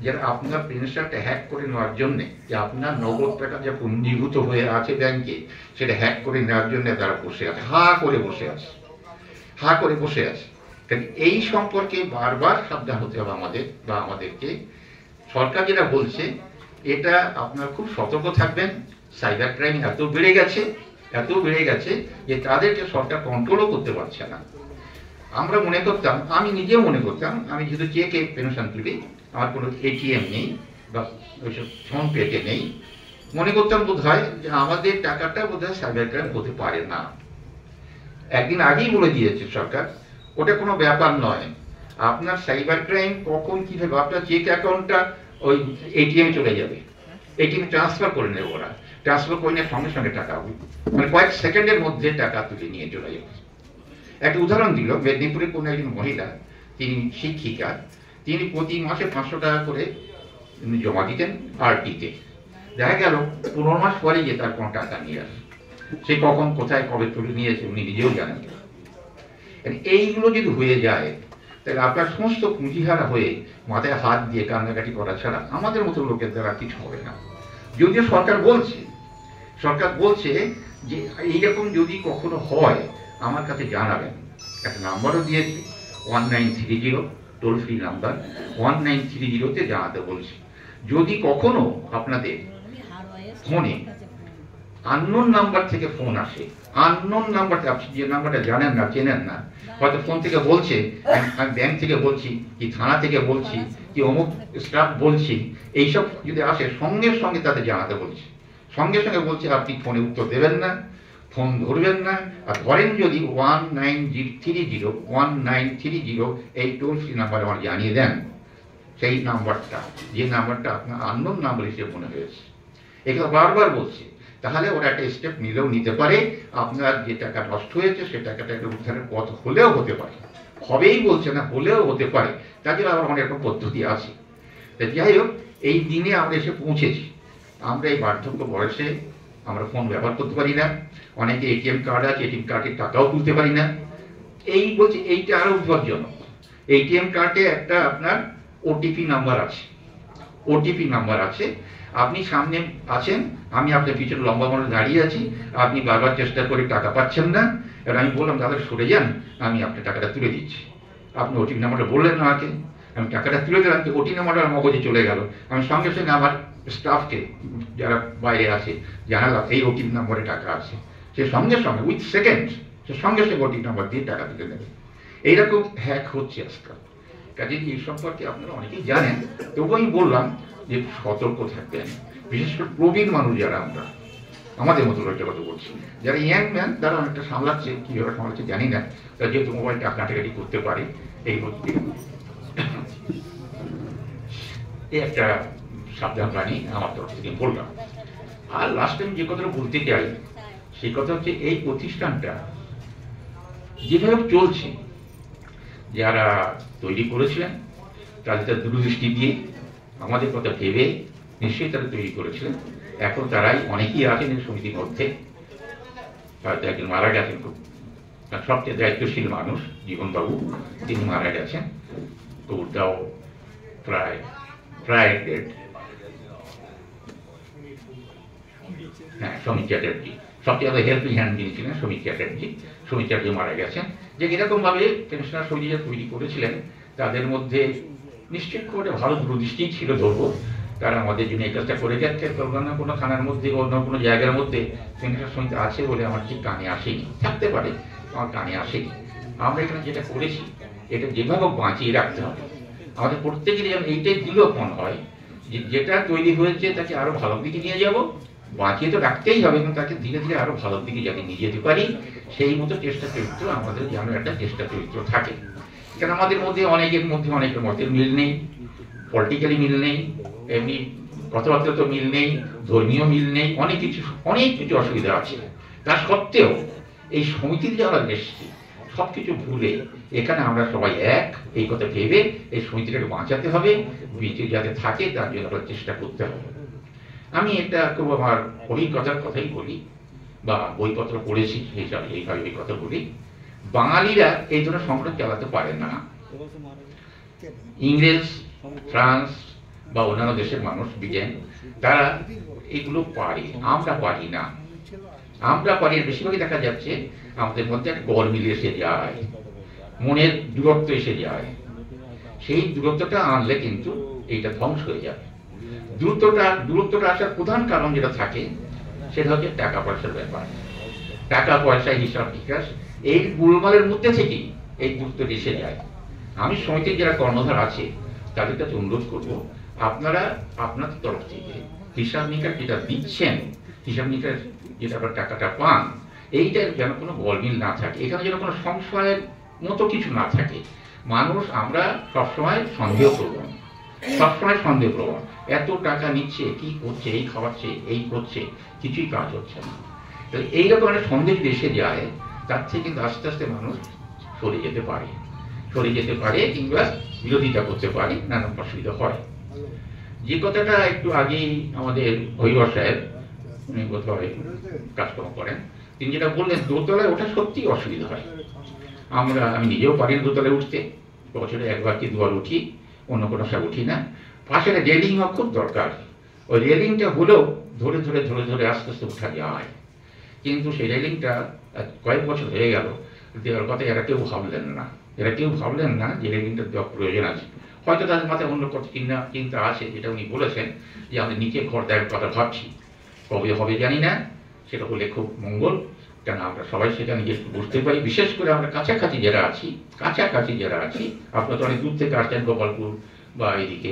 যারা আপনার পেনশনটা হ্যাক করে নেওয়ার জন্য, যে আপনার নগদ টাকা যা পুঞ্জীভূত হয়ে আছে ব্যাংকে, সেটা হ্যাক করে নেওয়ার জন্য তারা বসে আছে, হা করে বসে আছে। হা করে বসে আছে। কারণ এই সম্পর্কে বারবার সাবধান হতে হবে আমাদেরকে। সরকার যেটা বলছে এটা আপনারা খুব সতর্ক থাকবেন। সাইবার ক্রাইম এত বেড়ে গেছে যে তাদেরকে সরকার কন্ট্রোলও করতে পারছে না। আমরা মনে করতাম, আমি নিজেও মনে করতাম, আমি যেহেতু চেকে পেনশন তুলি, আমার কোনো এটিএম নেই বা ওইসব ফোন পেতে নেই, মনে করতাম বোধ হয় যে আমাদের টাকাটা বোধ হয় সাইবার ক্রাইম হতে পারে না। একদিন আগেই বলে দিয়েছে সরকার, ওটা কোনো ব্যাপার নয়। আপনার সাইবার ক্রাইম কখন কিভাবে, আপনার চেক অ্যাকাউন্টটা ওই এটিএম চলে যাবে, এটিএম ট্রান্সফার করে নেবে ওরা, ট্রান্সফার করে নিয়ে সঙ্গে সঙ্গে টাকা হবে, মানে কয়েক সেকেন্ডের মধ্যে টাকা তুলে নিয়ে চলে যাবে। একটা উদাহরণ দিল, মেদিনীপুরের কোনো একজন মহিলা, তিনি শিক্ষিকা, তিনি প্রতি মাসে 500 টাকা করে জমা দিতেন আরটিতে। দেখা গেল 15 মাস পরে গিয়ে তার কোনো টাকা নিয়ে আসে, সে কখন কোথায় কবে তুলে নিয়েছে উনি নিজেও জানেন। এইগুলো যদি হয়ে যায় তাহলে আপনার সমস্ত পুঁজিহারা হয়ে মাথায় হাত দিয়ে কান্নাকাটি করা ছাড়া আমাদের মতো লোকের দ্বারা কিছু হবে না। যদিও সরকার বলছে যে এইরকম যদি কখনো হয় আমার কাছে জানাবেন। একটা নাম্বারও দিয়েছে 1930, টোল ফ্রি নাম্বার 1930-তে জানাতে বলছে। যদি কখনো আপনাদের ফোনে আননোন নাম্বার থেকে ফোন আসে, আননোন নাম্বারটা, আপনি যে নাম্বারটা জানেন না, চেনেন না, হয়তো ফোন থেকে বলছে আমি ব্যাংক থেকে বলছি, কি থানা থেকে বলছি, কি অমুক স্টাফ বলছি, এইসব যদি আসে সঙ্গে সঙ্গে তাদের জানাতে বলছে। সঙ্গে সঙ্গে বলছে আপনি ফোনে উত্তর দেবেন না, ফোন ধরবেন না। আর ধরেন যদি 1930 এই টোল ফ্রি নাম্বার আমার জানিয়ে দেন, সেই নাম্বারটা, যে নাম্বারটা আপনার আননোন নাম্বার হিসেবে মনে হয়েছে, এগুলো বারবার বলছে, তাহলে ওরা একটা স্টেপ নিলেও নিতে পারে। আপনার যে টাকা নষ্ট হয়েছে সে টাকাটা একটা উদ্ধারের পথ হলেও হতে পারে, হবেই বলছে না, হলেও হতে পারে। তার জন্য আবার অনেক রকম পদ্ধতি আছে। যাই হোক, এই দিনে আমরা এসে পৌঁছেছি। আমরা এই বার্ধক্য বয়সে আমরা ফোন ব্যবহার করতে পারি না, অনেকে এটিএম কার্ড আছে, এটিএম কার্ডের টাকাও তুলতে পারি না। এই বলছি এইটা আরো উদ্ভবজনক। এটিএম কার্ডে একটা আপনার ওটিপি নাম্বার আছে, আপনি সামনে আছেন, আমি আপনার পিছনে লম্বা মনে দাঁড়িয়ে আছি, আপনি বারবার চেষ্টা করে টাকা পাচ্ছেন না। এবার আমি বললাম দাদা সরে যান, আমি আপনার টাকাটা তুলে দিচ্ছি। আপনি ওটিপি নাম্বারটা বললেন না আমাকে, আমি টাকাটা তুলে দিলাম, ওটিপি নাম্বারটা মগজে চলে গেল। আমি সঙ্গে সঙ্গে আমার স্টাফকে যারা বাইরে আছে জানালাম এই ওটিপি নাম্বারে টাকা আছে, সে সঙ্গে সঙ্গে উইথ সেকেন্ড সে সঙ্গে সঙ্গে ওটিপি নাম্বার দিয়ে টাকা তুলে নেবে। এইরকম হ্যাক হচ্ছে আজকাল। কাজে এই সম্পর্কে আপনারা অনেকেই জানেন, তবুও আমি বললাম যে সতর্ক থাকবেন। বিশেষ করে প্রবীণ মানুষ যারা, আমরা আমাদের মতো লোকটা কথা বলছি, যারা ইয়াং ম্যান তারা অনেকটা সামলাচ্ছে, কীভাবে সামলাচ্ছে জানি না, তারা যেহেতু মোবাইলটা ঘাটাঘাটি করতে পারে, এই হচ্ছে এই একটা সাবধান প্রাণী আমার তরফ থেকে বললাম। আর লাস্ট টাইম যে কথাটা বলতে চাই সেই কথা হচ্ছে এই প্রতিষ্ঠানটা যেভাবে চলছে, যারা তৈরি করেছিলেন তাদের দূরদৃষ্টি দিয়ে আমাদের কথা ভেবে নিশ্চয়ই তারা তৈরি করেছিলেন। এখন তারাই অনেকেই আছেন এই সমিতির মধ্যে, হয়তো একজন মারা গেছেন, খুব সবচেয়ে দায়িত্বশীল মানুষ জীবনবাবু, তিনি মারা গেছেন। তো ওটাও প্রায় ডেট। হ্যাঁ, সমীর চ্যাটার্জি সবচেয়ে হেল্পিং হ্যান্ড যিনি ছিলেন, সমীর চ্যাটার্জি মারা গেছেন। যে এরকম ভাবে পেনশনার সমিতি তৈরি করেছিলেন তাদের মধ্যে নিশ্চয়ই করে ভালো দূরদৃষ্টি ছিল, ধরবো তারা আমাদের জন্য এই কাজটা করে যাচ্ছে। অন্য কোনো থানার মধ্যে, অন্য কোনো জায়গার মধ্যে পেনশনার সমিতি আছে বলে আমার ঠিক কানে আসেনি, থাকতে পারে, আমার কানে আসেনি। আমরা এখানে যেটা করেছি এটা যেভাবে বাঁচিয়ে রাখতে হবে। আমাদের প্রত্যেকেরই যেন এইটাই দৃঢ়পণ হয় যে যেটা তৈরি হয়েছে তাকে আরো ভালো দিকে নিয়ে যাব, বাঁচিয়ে তো রাখতেই হবে, এবং তাকে ধীরে ধীরে আরো ভালো দিকে যাতে নিয়ে যেতে পারি সেই মতো চেষ্টা চরিত্র আমাদের যেন একটা চেষ্টা চরিত্র থাকে। কারণ আমাদের মধ্যে অনেকের মতের মিল নেই, পলিটিক্যালি মিল নেই, এমনি কথাবার্তা তো মিল নেই, ধর্মীয় মিল নেই, অনেক কিছু অসুবিধা আছে। তা সত্ত্বেও এই সমিতিতে যারা এসেছি সবকিছু ভুলে এখানে আমরা সবাই এক, এই কথা ভেবে এই সমিতিটাকে বাঁচাতে হবে, যাতে থাকে তার জন্য আমরা চেষ্টা করতে হবে। আমি এটা খুব আমার অভিজ্ঞতার কথাই বলি, বা বইপত্র পড়েছি এইভাবে এই কথা বলি। বাঙালিরা এই ধরনের সংকট চালাতে পারে না। ইংরেজ, ফ্রান্স বা অন্যান্য দেশের মানুষ, ব্রিটেন, তারা এগুলো পারে, আমরা পারি না। আমরা পারি, বেশিরভাগই দেখা যাচ্ছে আমাদের মধ্যে একটা গরমিল এসে যায়। মনের দূরত্ব এসে যায়। সেই দূরত্বটা আনলে কিন্তু এইটা ধ্বংস হয়ে যাবে। দূরত্বটা আসার প্রধান কারণ যেটা থাকে সেটা হচ্ছে টাকা পয়সার ব্যাপার। টাকা পয়সা, হিসাব নিকাশ, এই গোলমালের মধ্যে থেকেই এই দূরত্বটা এসে যায়। আমি সমিতির যারা কর্ণধার আছে তাদের কাছে অনুরোধ করব, আপনারা আপনাদের তরফ থেকে হিসাব নিকাশ যেটা দিচ্ছেন, হিসাব নিকাশ যেটা আপনার টাকাটা পান, এইটার যেন কোনো গলমিল না থাকে, এখানে যেন কোনো সংশয়ের মতো কিছু না থাকে। মানুষ আমরা সবসময় সন্দেহপ্রবণ, এত টাকা নিচ্ছে, কি করছে, এই খাওয়াচ্ছে, এই করছে, কিছুই কাজ হচ্ছে না। তো এইরকম একটা সন্দেহ এসে যায়, তার থেকে কিন্তু আস্তে আস্তে মানুষ সরে যেতে পারে কিংবা বিরোধিতা করতে পারে, নানান অসুবিধা হয়। যে কথাটা একটু আগেই আমাদের হরিহর সাহেব, উনি বোধহয় কাজকর্ম করেন, তিনি যেটা বললেন দোতলায় ওঠা সত্যি অসুবিধা হয়। আমি নিজেও পারি না দোতলায় উঠতে, বছরে একবার কি দুবার উঠি, অন্য কোনো সব উঠি না। পাশে রেলিং হওয়া খুব দরকার, ওই রেলিংটা হলেও ধরে ধরে ধরে ধরে আস্তে আস্তে উঠা যায়। কিন্তু সেই রেলিংটা কয়েক বছর হয়ে গেল দেওয়ার কথা এরা কেউ ভাবলেন না যে রেলিংটা দেওয়ার প্রয়োজন আছে। হয়তো তাদের মাথায় অন্য কথা চিন্তা আছে, যেটা উনি বলেছেন যে আমাদের নিচে ঘর দেওয়ার কথা ভাবছি, কবে হবে জানি না, সেটা হলে খুব মঙ্গল। কেন আমরা সবাই সেটা নিজে বুঝতে পারি, বিশেষ করে আমরা কাছাকাছি যারা আছি, আপনারা তো অনেক দূর থেকে আসছেন, গোপালপুর বা এইদিকে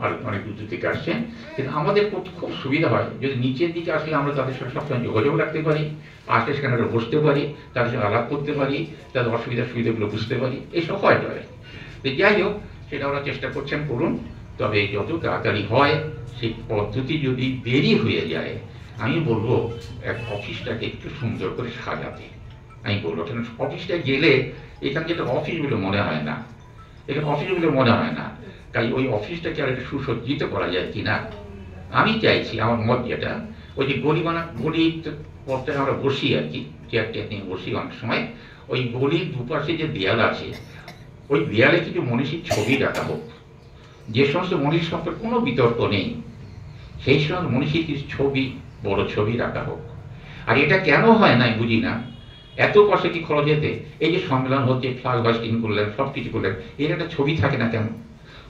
আর অনেক দূর থেকে আসছেন, কিন্তু আমাদের খুব সুবিধা হয় যদি নিচের দিকে আসলে আমরা তাদের সাথে সবসময় যোগাযোগ রাখতে পারি, আসলে সেখানে আমরা বসতে পারি, তাদের সাথে আলাপ করতে পারি, তাদের সুবিধাগুলো বুঝতে পারি, এইসব হয়। তো যাই হোক, সেটা ওরা চেষ্টা করুন। তবে যত তাড়াতাড়ি হয়, সেই পদ্ধতি যদি দেরি হয়ে যায়, আমি বলবো এক অফিসটাকে একটু সুন্দর করে সাজাতে। আমি বলবো কেন, অফিসটা গেলে এখান থেকে অফিস বলে মনে হয় না, তাই ওই অফিসটাকে আর একটু সুসজ্জিত করা যায় কিনা আমি চাইছি। আমার মত যেটা, ওই যে গলির পথে আমরা বসি আর কি, চেয়ার নিয়ে বসি অনেক সময়, ওই গলির দুপাশে যে দেয়াল আছে, ওই দেয়ালে কিছু মনীষীর ছবি রাখা হোক। যে সমস্ত মনীষীর সম্পর্কে কোনো বিতর্ক নেই, সেই সমস্ত মনীষীর কিছু ছবি, বড় ছবি রাখা হোক। আর এটা কেন হয় না বুঝি না, এত পয়সা কি খরচ যেতে, এই যে সম্মেলন হচ্ছে, ফ্লাগ হোয়েস্টিং করলেন, সবকিছু করলেন, এর একটা ছবি থাকে না কেন?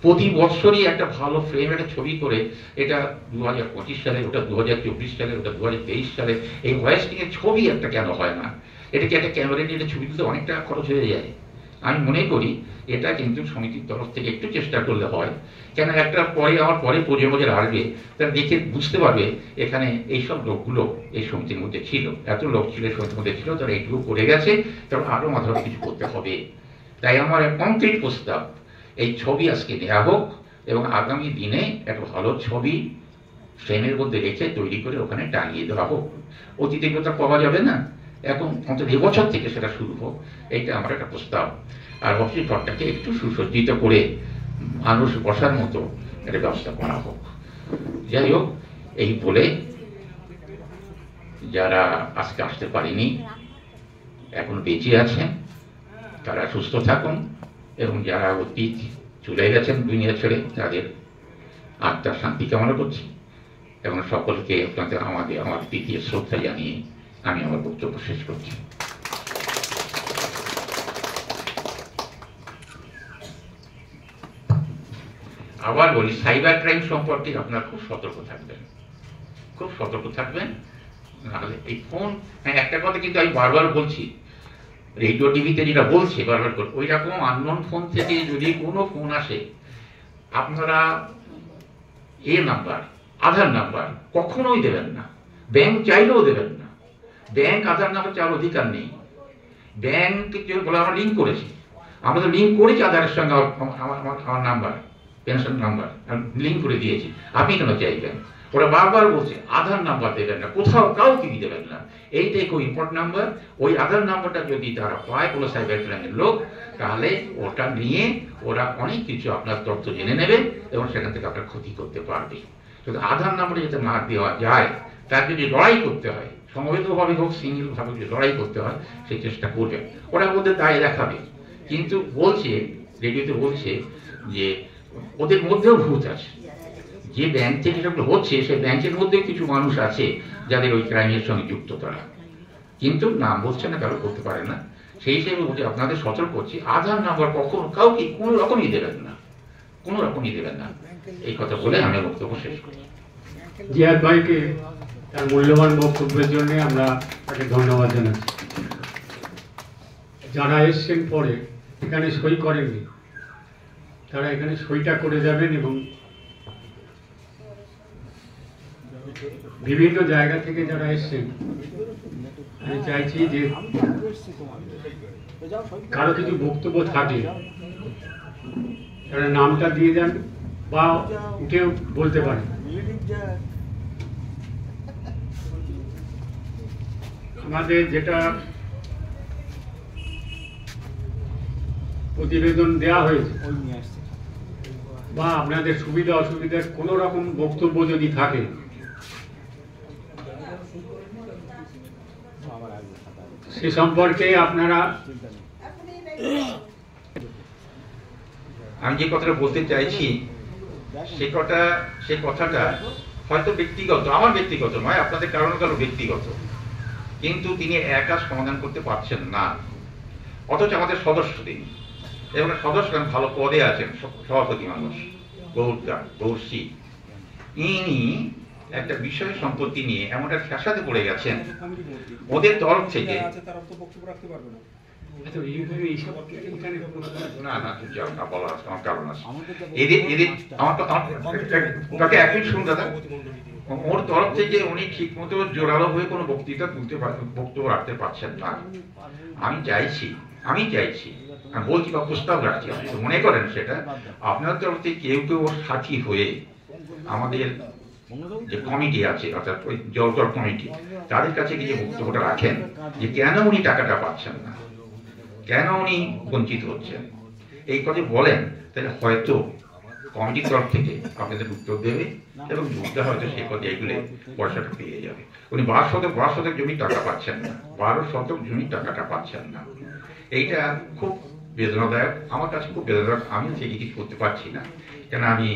প্রতি বছরই একটা ভালো ফ্রেম একটা ছবি করে, এটা 2025 সালে, ওটা 2024 সালে, ওটা 2023 সালে, এই হোয়েস্টিং এর ছবি একটা কেন হয় না? এটাকে একটা ক্যামেরা নিয়ে ছবি তুলতে অনেক টাকা খরচ হয়ে যায়। আমি মনে করি এটা কিন্তু সমিতির তরফ থেকে একটু চেষ্টা করলে হয়। কেন একটা পরে প্রজন্ম যারা আসবে তারা দেখে বুঝতে পারবে এখানে এইসব লোকগুলো এই সমিতির মধ্যে ছিল, এত লোক ছিল সমিতির মধ্যে ছিল, তারা এইটুকু করে গেছে, তারপর আরো মাথায় কিছু করতে হবে। তাই আমার কমপ্লিট প্রস্তাব, এই ছবি আজকে নেওয়া হোক এবং আগামী দিনে একটা ভালো ছবি ফ্রেমের মধ্যে রেখে তৈরি করে ওখানে টাঙিয়ে দেওয়া হোক। অতীতে কথা পাওয়া যাবে না, এখন অন্তত এবছর থেকে সেটা শুরু হোক, এইটা আমার একটা প্রস্তাব। আর অফিস ঘরটাকে একটু সুসজ্জিত করে মানুষ বসার মতো একটা ব্যবস্থা করা হোক। যাই হোক, এই বলে যারা আজকে আসতে পারেনি, এখন বেঁচে আছেন, তারা সুস্থ থাকুন, এবং যারা অতীত চলে গেছেন দুনিয়া ছেড়ে, তাদের আত্মার শান্তি কামনা করছি, এবং সকলকে আপনাদের আমার প্রীতি শ্রদ্ধা জানিয়ে আমি আমার বক্তব্য শেষ করছি। আবার বলি, সাইবার ক্রাইম সম্পর্কে আপনারা খুব সতর্ক থাকবেন, নাহলে এই ফোন, একটা কথা কিন্তু আমি বারবার বলছি, রেডিও টিভিতে যেটা বলছে বারবার করে, ওই রকম আননোন ফোন থেকে যদি কোনো ফোন আসে, আপনারা নাম্বার, আধার নাম্বার কখনোই দেবেন না, ব্যাংক চাইলেও দেবেন না। ব্যাংক আধার নাম্বার চাওয়ার অধিকার নেই। ব্যাংক বলে আমরা লিঙ্ক করেছি, আমরা তো লিঙ্ক করেছি আধারের সঙ্গে, আমার নাম্বার, পেনশন নাম্বার লিঙ্ক করে দিয়েছি, আপনি কেন চাইবেন? ওরা বারবার বলছে আধার নাম্বার দেবেন না, কোথাও কাউকে দেবেন না, এইটাই খুব ইম্পর্টেন্ট নাম্বার। ওই আধার নাম্বারটা যদি তারা পায় কোনো সাইবার ক্রাইমের লোক, তাহলে ওটা নিয়ে ওরা অনেক কিছু আপনার তথ্য জেনে নেবে এবং সেখান থেকে আপনার ক্ষতি করতে পারবে। কিন্তু আধার নাম্বারে যাতে না দেওয়া যায়, তার যদি লড়াই করতে হয়, সমবেতভাবে হোক, সিঙ্গেলভাবে যদি লড়াই করতে হয়, সেই চেষ্টা করবে। ওরা ওদের দায় দেখাবে, কিন্তু বলছে, রেডিওতে বলছে যে ওদের মধ্যেও ভূত আছে। যে ব্যাংক থেকে যেগুলো হচ্ছে, সেই ব্যাংকের মধ্যে কিছু মানুষ আছে যাদের ওই ক্রাইমের সঙ্গে যুক্ত, তারা কিন্তু নাম বলছে না, কারো করতে পারে না, সেই হিসেবে বলছি, আপনাদের সতর্ক করছি, আধার নাম্বার কখনো কাউকে কোনো রকমই দেবেন না, কোনো রকমই দেবেন না। এই কথা বলে আমি বক্তব্য শেষ করি। জিয়াদ ভাইকে তার মূল্যবান বক্তব্যের জন্য আমরা তাকে ধন্যবাদ জানাচ্ছি। যারা এসছেন পরে এখানে সই করেননি, তারা এখানে সইটা করে যাবেন এবং বিভিন্ন জায়গা থেকে যারা এসছেন, আমি চাইছি যে কারো কিছু বক্তব্য থাকলে তারা নামটা দিয়ে যান বা উঠেও বলতে পারেন। আমাদের যেটা প্রতিবেদন দেওয়া হয়েছে বা আপনাদের সুবিধা অসুবিধার কোনো রকম বক্তব্য যদি থাকে, সে সম্পর্কে আপনারা, আমি যে কথাটা বলতে চাইছি সেই কথাটা হয়তো ব্যক্তিগত, আমার ব্যক্তিগত নয়, আপনাদের কারণ কারো ব্যক্তিগত, কিন্তু তিনি একা সমাধান করতে পারছেন না। অথচ আমাদের সদস্য তিনি, এবং সদস্য ভালো পদে আছেন, সভাপতি মানুষ গৌরশী, ইনি একটা বিষয় সম্পত্তি নিয়ে এমন একটা ফ্যাসাদে পড়ে গেছেন ওদের তরফ থেকে। না না, বলা আছে আমার কারণ আছে, এদের আমাকে এক মিনিট শুনুন দাদা। ওর তরফ থেকে উনি ঠিক মতো জোরালো হয়ে কোনো বক্তব্য রাখতে পারছেন না। আমি চাইছি, আমি বলছি বা প্রস্তাব রাখছি, আপনি মনে করেন সেটা আপনার তরফ থেকে কেউ ওর সাথী হয়ে আমাদের যে কমিটি আছে, অর্থাৎ ওই জলকর কমিটি, তাদের কাছে গিয়ে বক্তব্যটা রাখেন যে কেন উনি টাকাটা পাচ্ছেন না, কেন উনি বঞ্চিত হচ্ছেন, এই কথা বলেন, তাহলে হয়তো কমিটির তরফ থেকে আপনাদের উত্তর দেবে এবং বুঝতে হয়তো সেই কথা এগুলো পয়সাটা পেয়ে যাবে। উনি 12 শতক জমি টাকা পাচ্ছেন না, 12 শতক জমি টাকাটা পাচ্ছেন না। এইটা খুব বেদনাদায়ক, আমার কাছে খুব বেদনাদায়ক। আমি থেকে কিছু করতে পারছি না, কেন আমি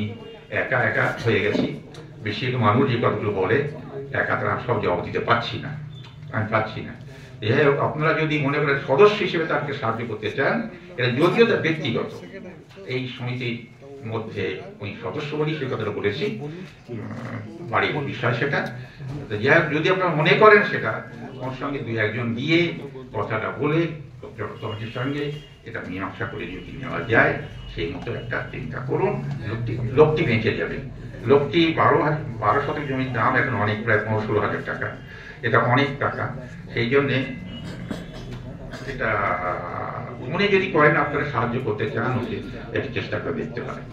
একা হয়ে গেছি। বেশি মানুষ যে কথাগুলো বলে একা তারা সব জবাব দিতে পারছি না, আমি পাচ্ছি না। যাই হোক, আপনারা যদি মনে করেন সদস্য হিসেবে তাকে সাহায্য করতে চান, এটা যদিও তার ব্যক্তিগত, এই সমিতির মধ্যে উনি সদস্য বলি সে কথাটা বলেছি, বাড়ির বিষয় সেটা। যাই হোক, যদি আপনারা মনে করেন সেটা ওর সঙ্গে 2-1 গিয়ে কথাটা বলে কমিটির সঙ্গে এটা মীমাংসা করে যদি নেওয়া যায়, সেই মতো একটা চিন্তা করুন। লোকটি বেঁচে যাবে। লোকটি 12 শতক জমির দাম এখন অনেক, প্রায় 15-16 হাজার টাকা, এটা অনেক টাকা। সেই জন্যে এটা উনি যদি করেন, আপনারা সাহায্য করতে চান, ওকে একটু চেষ্টা করে দেখতে পারেন।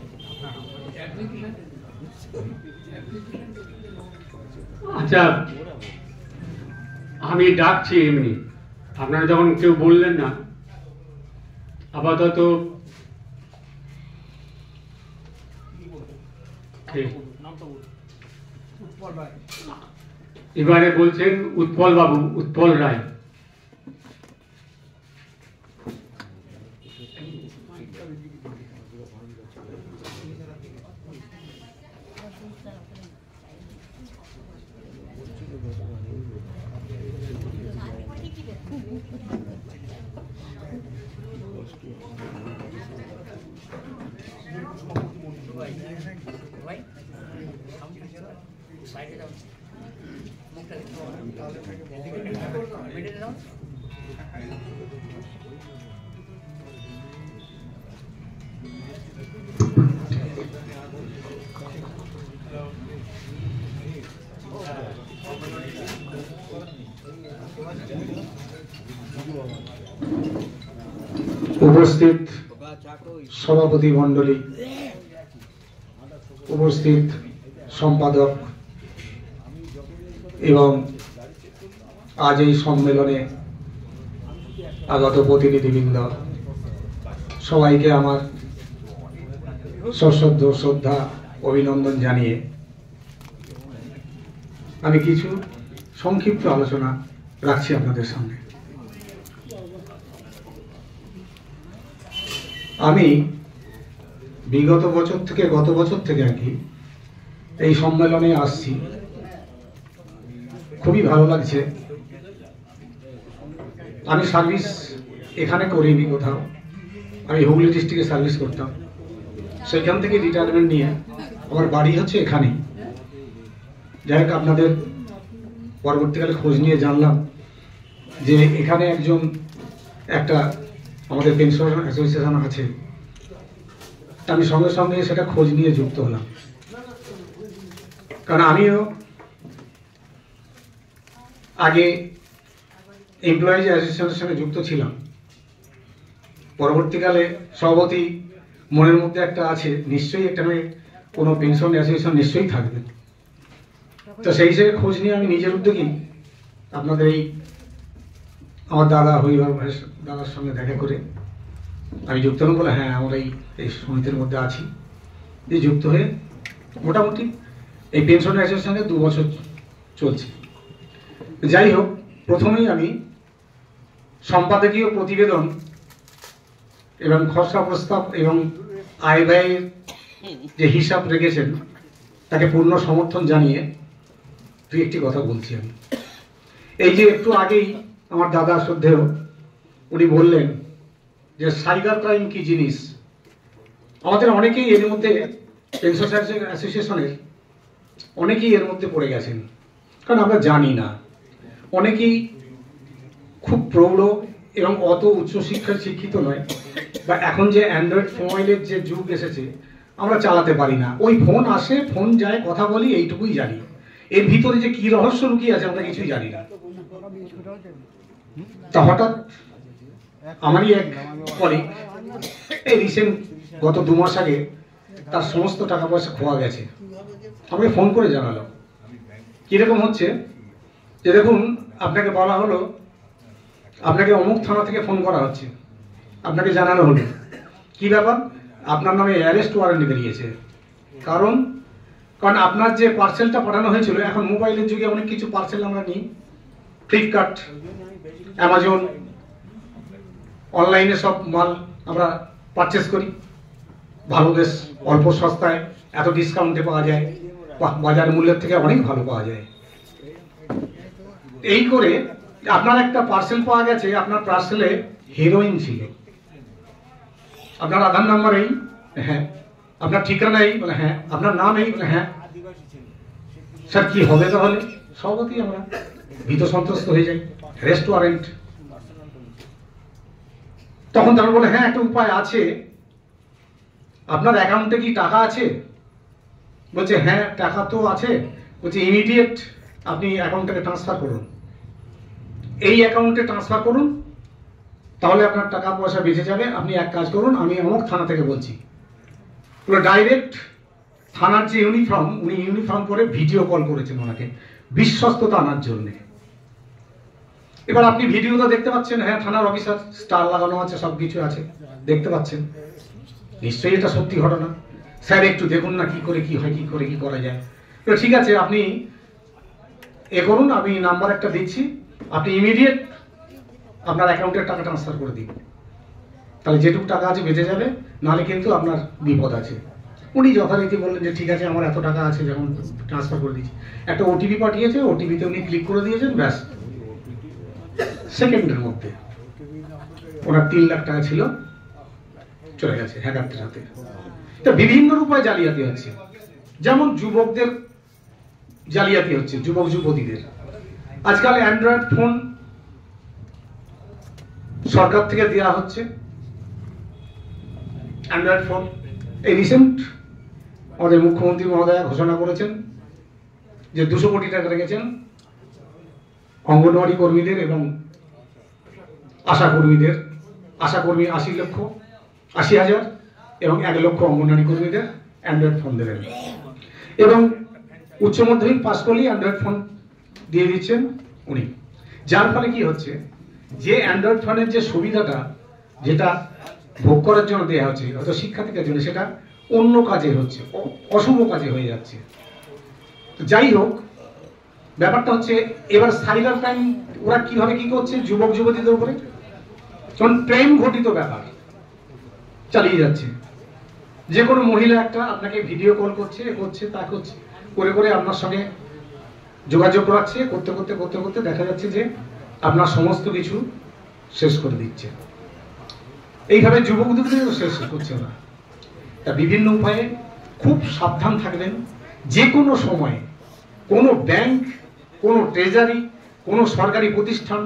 আচ্ছা, আমি ডাকছি এমনি, আপনারা যখন কেউ বললেন না, আপাতত এবারে বলছেন উৎপল বাবু, উৎপল রায়। উপস্থিত সভাপতি মণ্ডলী, উপস্থিত সম্পাদক এবং আজ এই সম্মেলনে আগত প্রতিনিধিবৃন্দ, সবাইকে আমার সশ্রদ্ধ শ্রদ্ধা অভিনন্দন জানিয়ে আমি কিছু সংক্ষিপ্ত আলোচনা রাখছি আপনাদের সামনে। আমি বিগত বছর থেকে, গত বছর থেকে আর কি এই সম্মেলনে আসছি, খুবই ভালো লাগছে। আমি সার্ভিস এখানে করিনি কোথাও, আমি হুগলি ডিস্ট্রিক্টে সার্ভিস করতাম, সেখান থেকে রিটায়ারমেন্ট নিয়ে আমার বাড়ি হচ্ছে এখানেই। যাই হোক, আপনাদের পরবর্তীকালে খোঁজ নিয়ে জানলাম যে এখানে একটা আমাদের পেনশন অ্যাসোসিয়েশন আছে। আমি সঙ্গে সঙ্গে সেটা খোঁজ নিয়ে যুক্ত হলাম, কারণ আমিও আগে এমপ্লয়িজ অ্যাসোসিয়েশনের সঙ্গে যুক্ত ছিলাম। পরবর্তীকালে সভাপতি মনের মধ্যে একটা আছে, নিশ্চয়ই একটা কোনো পেনশন অ্যাসোসিয়েশন নিশ্চয়ই থাকবে। তো সেই হিসেবে খোঁজ নিয়ে আমি নিজের উদ্যোগেই আপনাদের আমার দাদা হরিবার দাদার সঙ্গে দেখা করে আমি যুক্ত হলাম। বলে হ্যাঁ, আমরা এই সমিতির মধ্যে আছি। দিয়ে যুক্ত হয়ে মোটামুটি এই পেনশন অ্যাসোসিয়েশনে 2 বছর চলছে। যাই হোক, প্রথমেই আমি সম্পাদকীয় প্রতিবেদন এবং খসড়া প্রস্তাব এবং আয় ব্যয়ের যে হিসাব রেখেছেন তাকে পূর্ণ সমর্থন জানিয়ে একটি কথা বলছি। আমি এই যে একটু আগেই আমার দাদা শ্রদ্ধেয় উনি বললেন যে সাইবার ক্রাইম কি জিনিস, আমাদের অনেকেই এর মধ্যে পেনশন অ্যাসোসিয়েশনের অনেকেই এর মধ্যে পড়ে গেছেন, কারণ আমরা জানি না। অনেকেই খুব প্রৌঢ় এবং অত উচ্চশিক্ষায় শিক্ষিত নয়, বা এখন যে অ্যান্ড্রয়েড মোবাইলের যে যুগ এসেছে আমরা চালাতে পারি না। ওই ফোন আসে, ফোন যায়, কথা বলি, এইটুকুই জানি। এর ভিতরে যে কি রহস্য লুকিয়ে আছে আমরা কিছুই জানি না। তা হঠাৎ আমারই এক কলিগ এই রিসেন্ট গত 2 মাস আগে তার সমস্ত টাকা পয়সা খোয়া গেছে। আমাকে ফোন করে জানালো কিরকম হচ্ছে, যে দেখুন আপনাকে বলা হলো আপনাকে অমুক থানা থেকে ফোন করা হচ্ছে, আপনাকে জানানো হলো কি ব্যাপার, আপনার নামে অ্যারেস্ট ওয়ারেন্ট বেরিয়েছে। কারণ আপনার যে পার্সেলটা পাঠানো হয়েছিল, এখন মোবাইলের যুগে অনেক কিছু পার্সেল আমরা নিই, ফ্লিপকার্ট, অ্যামাজন, অনলাইনে সব মাল আমরা পারচেস করি, ভালো বেশ অল্প সস্তায় এত ডিসকাউন্টে পাওয়া যায়, বাজার মূল্যের থেকে অনেক ভালো পাওয়া যায়। এই করে আপনার একটা পার্সেল পাওয়া গেছে, আপনার পার্সেলে হেরোইন ছিল। আপনার আধার নাম্বার এই, হ্যাঁ। আপনার ঠিকানা এই, বলে হ্যাঁ। আপনার নাম এই, বলে হ্যাঁ। স্যার কি হবে তাহলে? সবই আমরা ভীত সন্ত্রস্ত হয়ে যাই, অ্যারেস্ট ওয়ারেন্ট। তখন তারা বলে হ্যাঁ, একটা উপায় আছে, আপনার অ্যাকাউন্টে কি টাকা আছে? বলছে হ্যাঁ, টাকা তো আছে। বলছে ইমিডিয়েট আপনি অ্যাকাউন্টটাকে ট্রান্সফার করুন, এই অ্যাকাউন্টে ট্রান্সফার করুন, তাহলে আপনার টাকা পয়সা বেঁচে যাবে। আপনি এক কাজ করুন, আমি অমুক থানা থেকে বলছি। পুরো ডাইরেক্ট থানার যে ইউনিফর্ম, উনি ইউনিফর্ম পরে ভিডিও কল করেছেন ওনাকে বিশ্বস্ততা আনার জন্য। এবার আপনি ভিডিওটা দেখতে পাচ্ছেন, হ্যাঁ থানার অফিসার, স্টার লাগানো আছে, সব কিছু আছে, দেখতে পাচ্ছেন। নিশ্চয়ই এটা সত্যি ঘটনা। স্যার একটু দেখুন না কি করে কি হয়, কি করে কি করা যায়। তো ঠিক আছে, আপনি এ করুন, আমি নাম্বার একটা দিচ্ছি, আপনি ইমিডিয়েট আপনার অ্যাকাউন্টের টাকা ট্রান্সফার করে দিন, তাহলে যেটুকু টাকা আছে বেঁচে যাবে, নাহলে কিন্তু আপনার বিপদ আছে। উনি যথারীতি বললেন যে ঠিক আছে, আমার এত টাকা আছে, যখন ট্রান্সফার করে দিচ্ছি। একটা ওটিপি পাঠিয়েছে, ওটিপিতে উনি ক্লিক করে দিয়েছেন, ব্যাস সেকেন্ডের মধ্যে ওনার 3 লাখ টাকা ছিল, চলে গেছে হ্যাকারদের হাতে। তো বিভিন্ন উপায়ে জালিয়াতি হচ্ছে, যেমন যুবকদের জালিয়াতি হচ্ছে, যুবক যুবতীদের। আজকাল অ্যান্ড্রয়েড ফোন সরকার থেকে দেওয়া হচ্ছে, অ্যান্ড্রয়েড ফোন। এই রিসেন্ট আমাদের মুখ্যমন্ত্রী মহোদয়া ঘোষণা করেছেন যে 200 কোটি টাকা রেখেছেন অঙ্গনওয়াড়ি কর্মীদের এবং আশা কর্মীদের। আশা কর্মী 80,000 এবং 1 লক্ষ অঙ্গনওয়াড়ি কর্মীদের অ্যান্ড্রয়েড ফোন দেবেন, এবং উচ্চ মাধ্যমিক পাস করলেই অ্যান্ড্রয়েড ফোন দিয়ে দিচ্ছেন উনি। যার ফলে কি হচ্ছে, যে অ্যান্ড্রয়েড ফোনের যে সুবিধাটা যেটা ভোগ করার জন্য দেওয়া হচ্ছে, হয়তো শিক্ষার্থীদের জন্য, সেটা অন্য কাজে হচ্ছে, অশুভ কাজে হয়ে যাচ্ছে। তো যাই হোক, ব্যাপারটা হচ্ছে এবার সাইবার ক্রাইম ওরা কিভাবে কি করছে যুবক যুবতীদের উপরে, কারণ প্রেম ঘটিত ব্যাপার চালিয়ে যাচ্ছে। যে কোনো মহিলা একটা আপনাকে ভিডিও কল করছে, তা করছে, করে করে আপনার সঙ্গে যোগাযোগ রাখছে, করতে করতে দেখা যাচ্ছে যে আপনার সমস্ত কিছু শেষ করে দিচ্ছে। এইভাবে যুবক উদ্যোগীদেরও শেষ করছে না। তা বিভিন্ন উপায়ে খুব সাবধান থাকবেন। যে কোনো সময়ে কোনো ব্যাংক, কোনো ট্রেজারি, কোনো সরকারি প্রতিষ্ঠান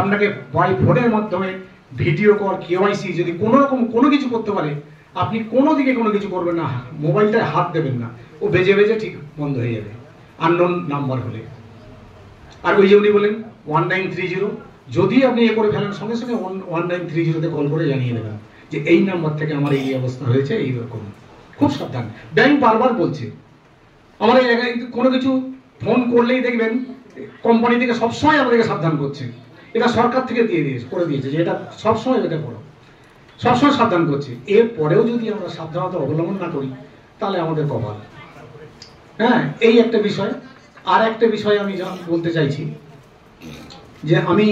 আপনাকে বাই ফোনের মাধ্যমে ভিডিও কল, কেওয়াইসি যদি কোনো রকম কোনো কিছু করতে পারে, আপনি কোনো দিকে কোনো কিছু করবেন না, মোবাইলটায় হাত দেবেন না, ও বেজে বেজে ঠিক বন্ধ হয়ে যাবে আননোন নাম্বার হলে। আর ওই যে উনি বলেন 1930, যদি আপনি এ করে ফেলেন সঙ্গে সঙ্গে 1930-তে কল করে জানিয়ে দেবেন যে এই নাম্বার থেকে আমার এই অবস্থা হয়েছে, এইরকম। খুব সাবধান। ব্যাংক বারবার বলছে, আমার এই জায়গায় কোনো কিছু ফোন করলেই দেখবেন কোম্পানি থেকে সবসময় আমাদেরকে সাবধান করছে। এটা সরকার থেকে করে দিয়েছে যে এটা সবসময় এটা করো, সবসময় সাবধান করছে। এরপরেও যদি আমরা সাবধানতা অবলম্বন না করি তাহলে আমাদের কপাল। হ্যাঁ, এই একটা বিষয়। আর একটা বিষয় আমি বলতে চাইছি যে আমি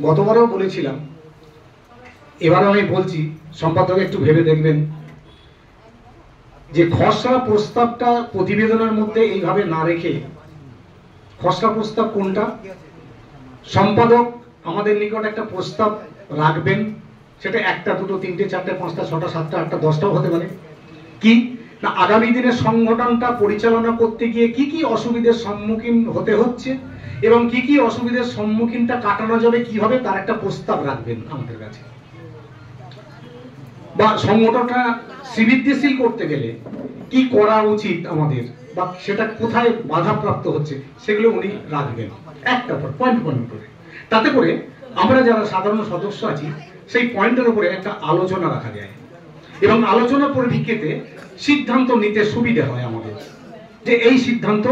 গতবারও বলেছিলাম, এবারও আমি বলছি, সম্পাদক একটু ভেবে দেখবেন যে খসড়া প্রস্তাবটা প্রতিবেদনের মধ্যে এইভাবে না রেখে, খসড়া প্রস্তাব কোনটা, সম্পাদক আমাদের নিকট একটা প্রস্তাব রাখবেন, সেটা 1টা 2টো 3টে 4টে 5টা 6টা 7টা 8টা 10টাও হতে পারে। কি না, আগামী দিনের সংগঠনটা পরিচালনা করতে গিয়ে কি কি অসুবিধার সম্মুখীন হতে হচ্ছে এবং কি কি অসুবিধার সম্মুখীনটা কাটানো যাবে কিভাবে, তার একটা প্রস্তাব রাখবেন আমাদের কাছে। বা সংগঠনটা শ্রীবৃদ্ধিশীল করতে গেলে কি করা উচিত আমাদের, বা সেটা কোথায় বাধাপ্রাপ্ত হচ্ছে, সেগুলো উনি রাখবেন একটা পয়েন্ট করে। তাতে করে আমরা যারা সাধারণ সদস্য আছি সেই পয়েন্টের উপরে একটা আলোচনা রাখা যায় এবং আলোচনার পরিপ্রেক্ষিতে সিদ্ধান্ত নিতে সুবিধা হয় আমাদের, যে এই সিদ্ধান্ত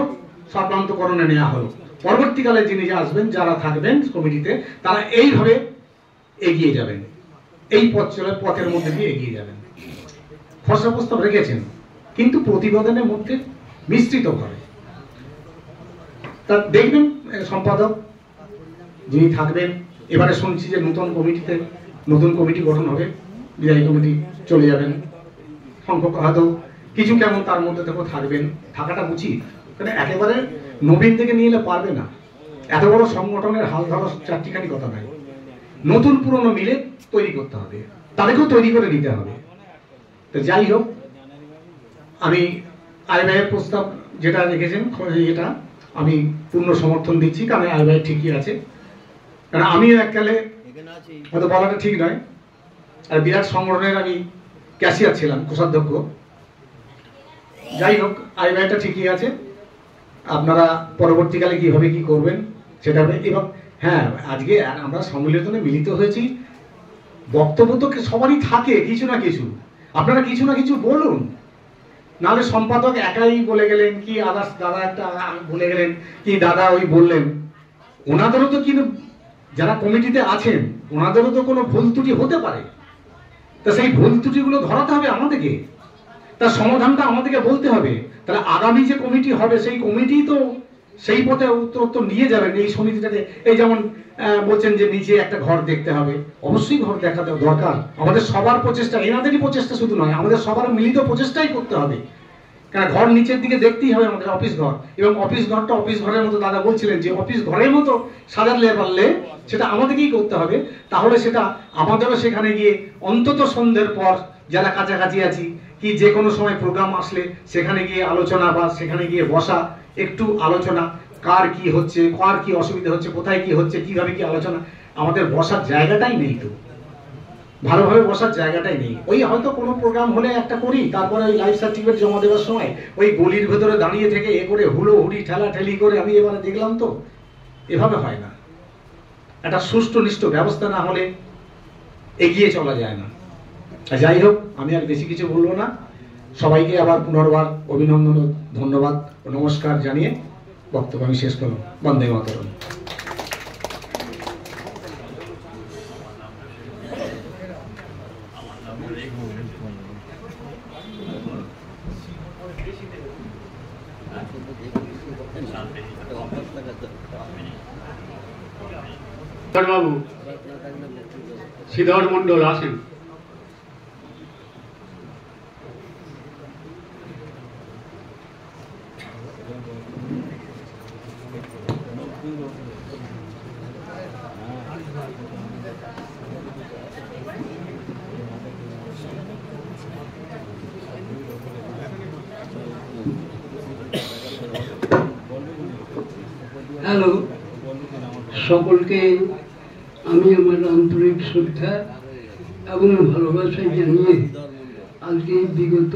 সর্বান্তকরণে নেওয়া হলো। পরবর্তীকালে যিনি আসবেন, যারা থাকবেন কমিটিতে, তারা এইভাবে এগিয়ে যাবেন, এই পথের মধ্যে দিয়ে এগিয়ে যাবেন। খসড়া প্রস্তাব রেখেছেন কিন্তু প্রতিবেদনের মধ্যে মিশ্রিত ভাবে। তা দেখবেন সম্পাদক যিনি থাকবেন, এবারে শুনছি যে নতুন কমিটি গঠন হবে, বিদায়ী কমিটি চলে যাবেন, সংখ্যক হয়তো কিছু কেমন তার মধ্যে থেকেও থাকবেন, থাকাটা উচিত। কারণ একেবারে নবীন থেকে নিয়ে এলে পারবে না, এত বড় সংগঠনের হাল ধরা চারটিখানি কথা নাই। নতুন পুরনো মিলে তৈরি করতে হবে, তাদেরকেও তৈরি করে নিতে হবে। তো যাই হোক, আমি আয় ব্যয়ের প্রস্তাব যেটা রেখেছেন এটা আমি পূর্ণ সমর্থন দিচ্ছি, কারণ আয় ব্যয় ঠিকই আছে। কারণ আমিও এককালে, হয়তো বলাটা ঠিক নয়, আর বিরাট সংগঠনের আমি ক্যাশিয়ার ছিলাম, কোষাধ্যক্ষ। যাই হোক, আয় ব্যয়টা ঠিকই আছে। আপনারা পরবর্তীকালে কিভাবে কি করবেন সেটা। এবং হ্যাঁ, আজকে আমরা সম্মিলিতনে মিলিত হয়েছি, বক্তব্য তো সবারই থাকে কিছু না কিছু, আপনারা কিছু না কিছু বলুন, নাহলে সম্পাদক একাই বলে গেলেন, কি আদার্স দাদা একটা বলে গেলেন, কি দাদা ওই বললেন। ওনাদেরও তো কিন্তু যারা কমিটিতে আছেন ওনাদেরও তো কোনো ভুল ত্রুটি হতে পারে। তা সেই ভুল ত্রুটিগুলো ধরাতে হবে আমাদেরকে, তার সমাধানটা আমাদেরকে বলতে হবে। তাহলে আগামী যে কমিটি হবে সেই কমিটি তো সেই পথে উত্তর নিয়ে যাবেন এই সমিতিটাকে। এই যেমন বলছেন যে নিচে একটা ঘর দেখতে হবে, অবশ্যই ঘর দেখা দরকার। আমাদের সবার প্রচেষ্টা, এনাদেরই প্রচেষ্টা শুধু নয়, আমাদের সবার মিলিত প্রচেষ্টাই করতে হবে। কারণ ঘর নিচের দিকে দেখতেই হবে আমাদের, অফিস ঘর, এবং অফিস ঘরটা অফিস ঘরের মতো দাদা বলছিলেন যে অফিস ঘরের মতো সাজালে পারলে সেটা আমাদেরকেই করতে হবে। তাহলে সেটা আমাদেরও সেখানে গিয়ে অন্তত সন্ধ্যের পর যারা কাছাকাছি আছি, কি যে কোনো সময় প্রোগ্রাম আসলে সেখানে গিয়ে আলোচনা, বা সেখানে গিয়ে বসা, একটু আলোচনা, কার কি হচ্ছে, কার কি অসুবিধা হচ্ছে, কোথায় কি হচ্ছে, কিভাবে কি আলোচনা। আমাদের বসার জায়গাটাই নেই, তো ভালোভাবে বসার জায়গাটাই নেই। ওই হয়তো কোনো প্রোগ্রাম হলে একটা করি, তারপরে ওই লাইফ সার্টিফিকেট জমা দেওয়ার সময় ওই গলির ভেতরে দাঁড়িয়ে থেকে এ করে হুড়োহুড়ি ঠেলাঠেলি করে আমি এবারে দেখলাম, তো এভাবে হয় না। একটা সুষ্ঠু নিষ্ঠ ব্যবস্থা না হলে এগিয়ে চলা যায় না। যাই হোক, আমি আর বেশি কিছু বলবো না। সবাইকে আবার পুনর্বার অভিনন্দন, ধন্যবাদ ও নমস্কার জানিয়ে বক্তব্য আমি শেষ করলাম। বন্দে মাতরম। বাবু শ্রীধর মন্ডল আসেন। হ্যালো, সকলকে আমি আমার আন্তরিক শ্রদ্ধা এবং ভালোবাসা জানিয়ে আজকে বিগত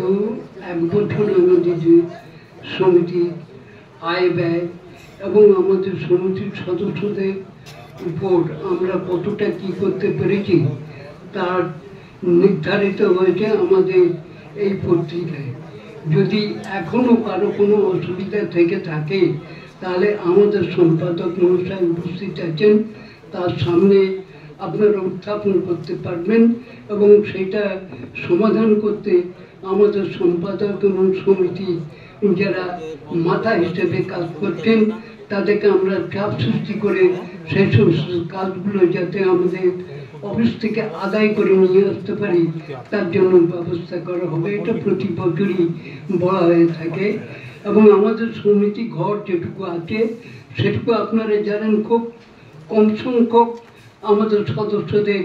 1 বছর আমাদের যে সমিতি আয় ব্যয় এবং আমাদের সমিতির সদস্যদের উপর আমরা কতটা কি করতে পেরেছি তার নির্ধারিত হয়েছে আমাদের এই পত্রিকায়। যদি এখনো কারো কোনো অসুবিধা থেকে থাকে তাহলে আমাদের সম্পাদক মহাশয় উপস্থিত আছেন, তার সামনে আপনারা উত্থাপন করতে পারবেন এবং সেটা সমাধান করতে আমাদের সম্পাদক এবং সমিতি যারা মাথা হিসেবে কাজ করছেন তাদেরকে আমরা চাপ সৃষ্টি করে সেই সমস্ত কাজগুলো যাতে আমাদের অফিস থেকে আদায় করে নিয়ে আসতে পারি তার জন্য ব্যবস্থা করা হবে। এটা প্রতি বছরই বলা হয়ে থাকে এবং আমাদের সমিতি ঘর যেটুকু আছে সেটুকু আপনারা জানেন খুব কম সংখ্যক আমাদের সদস্যদের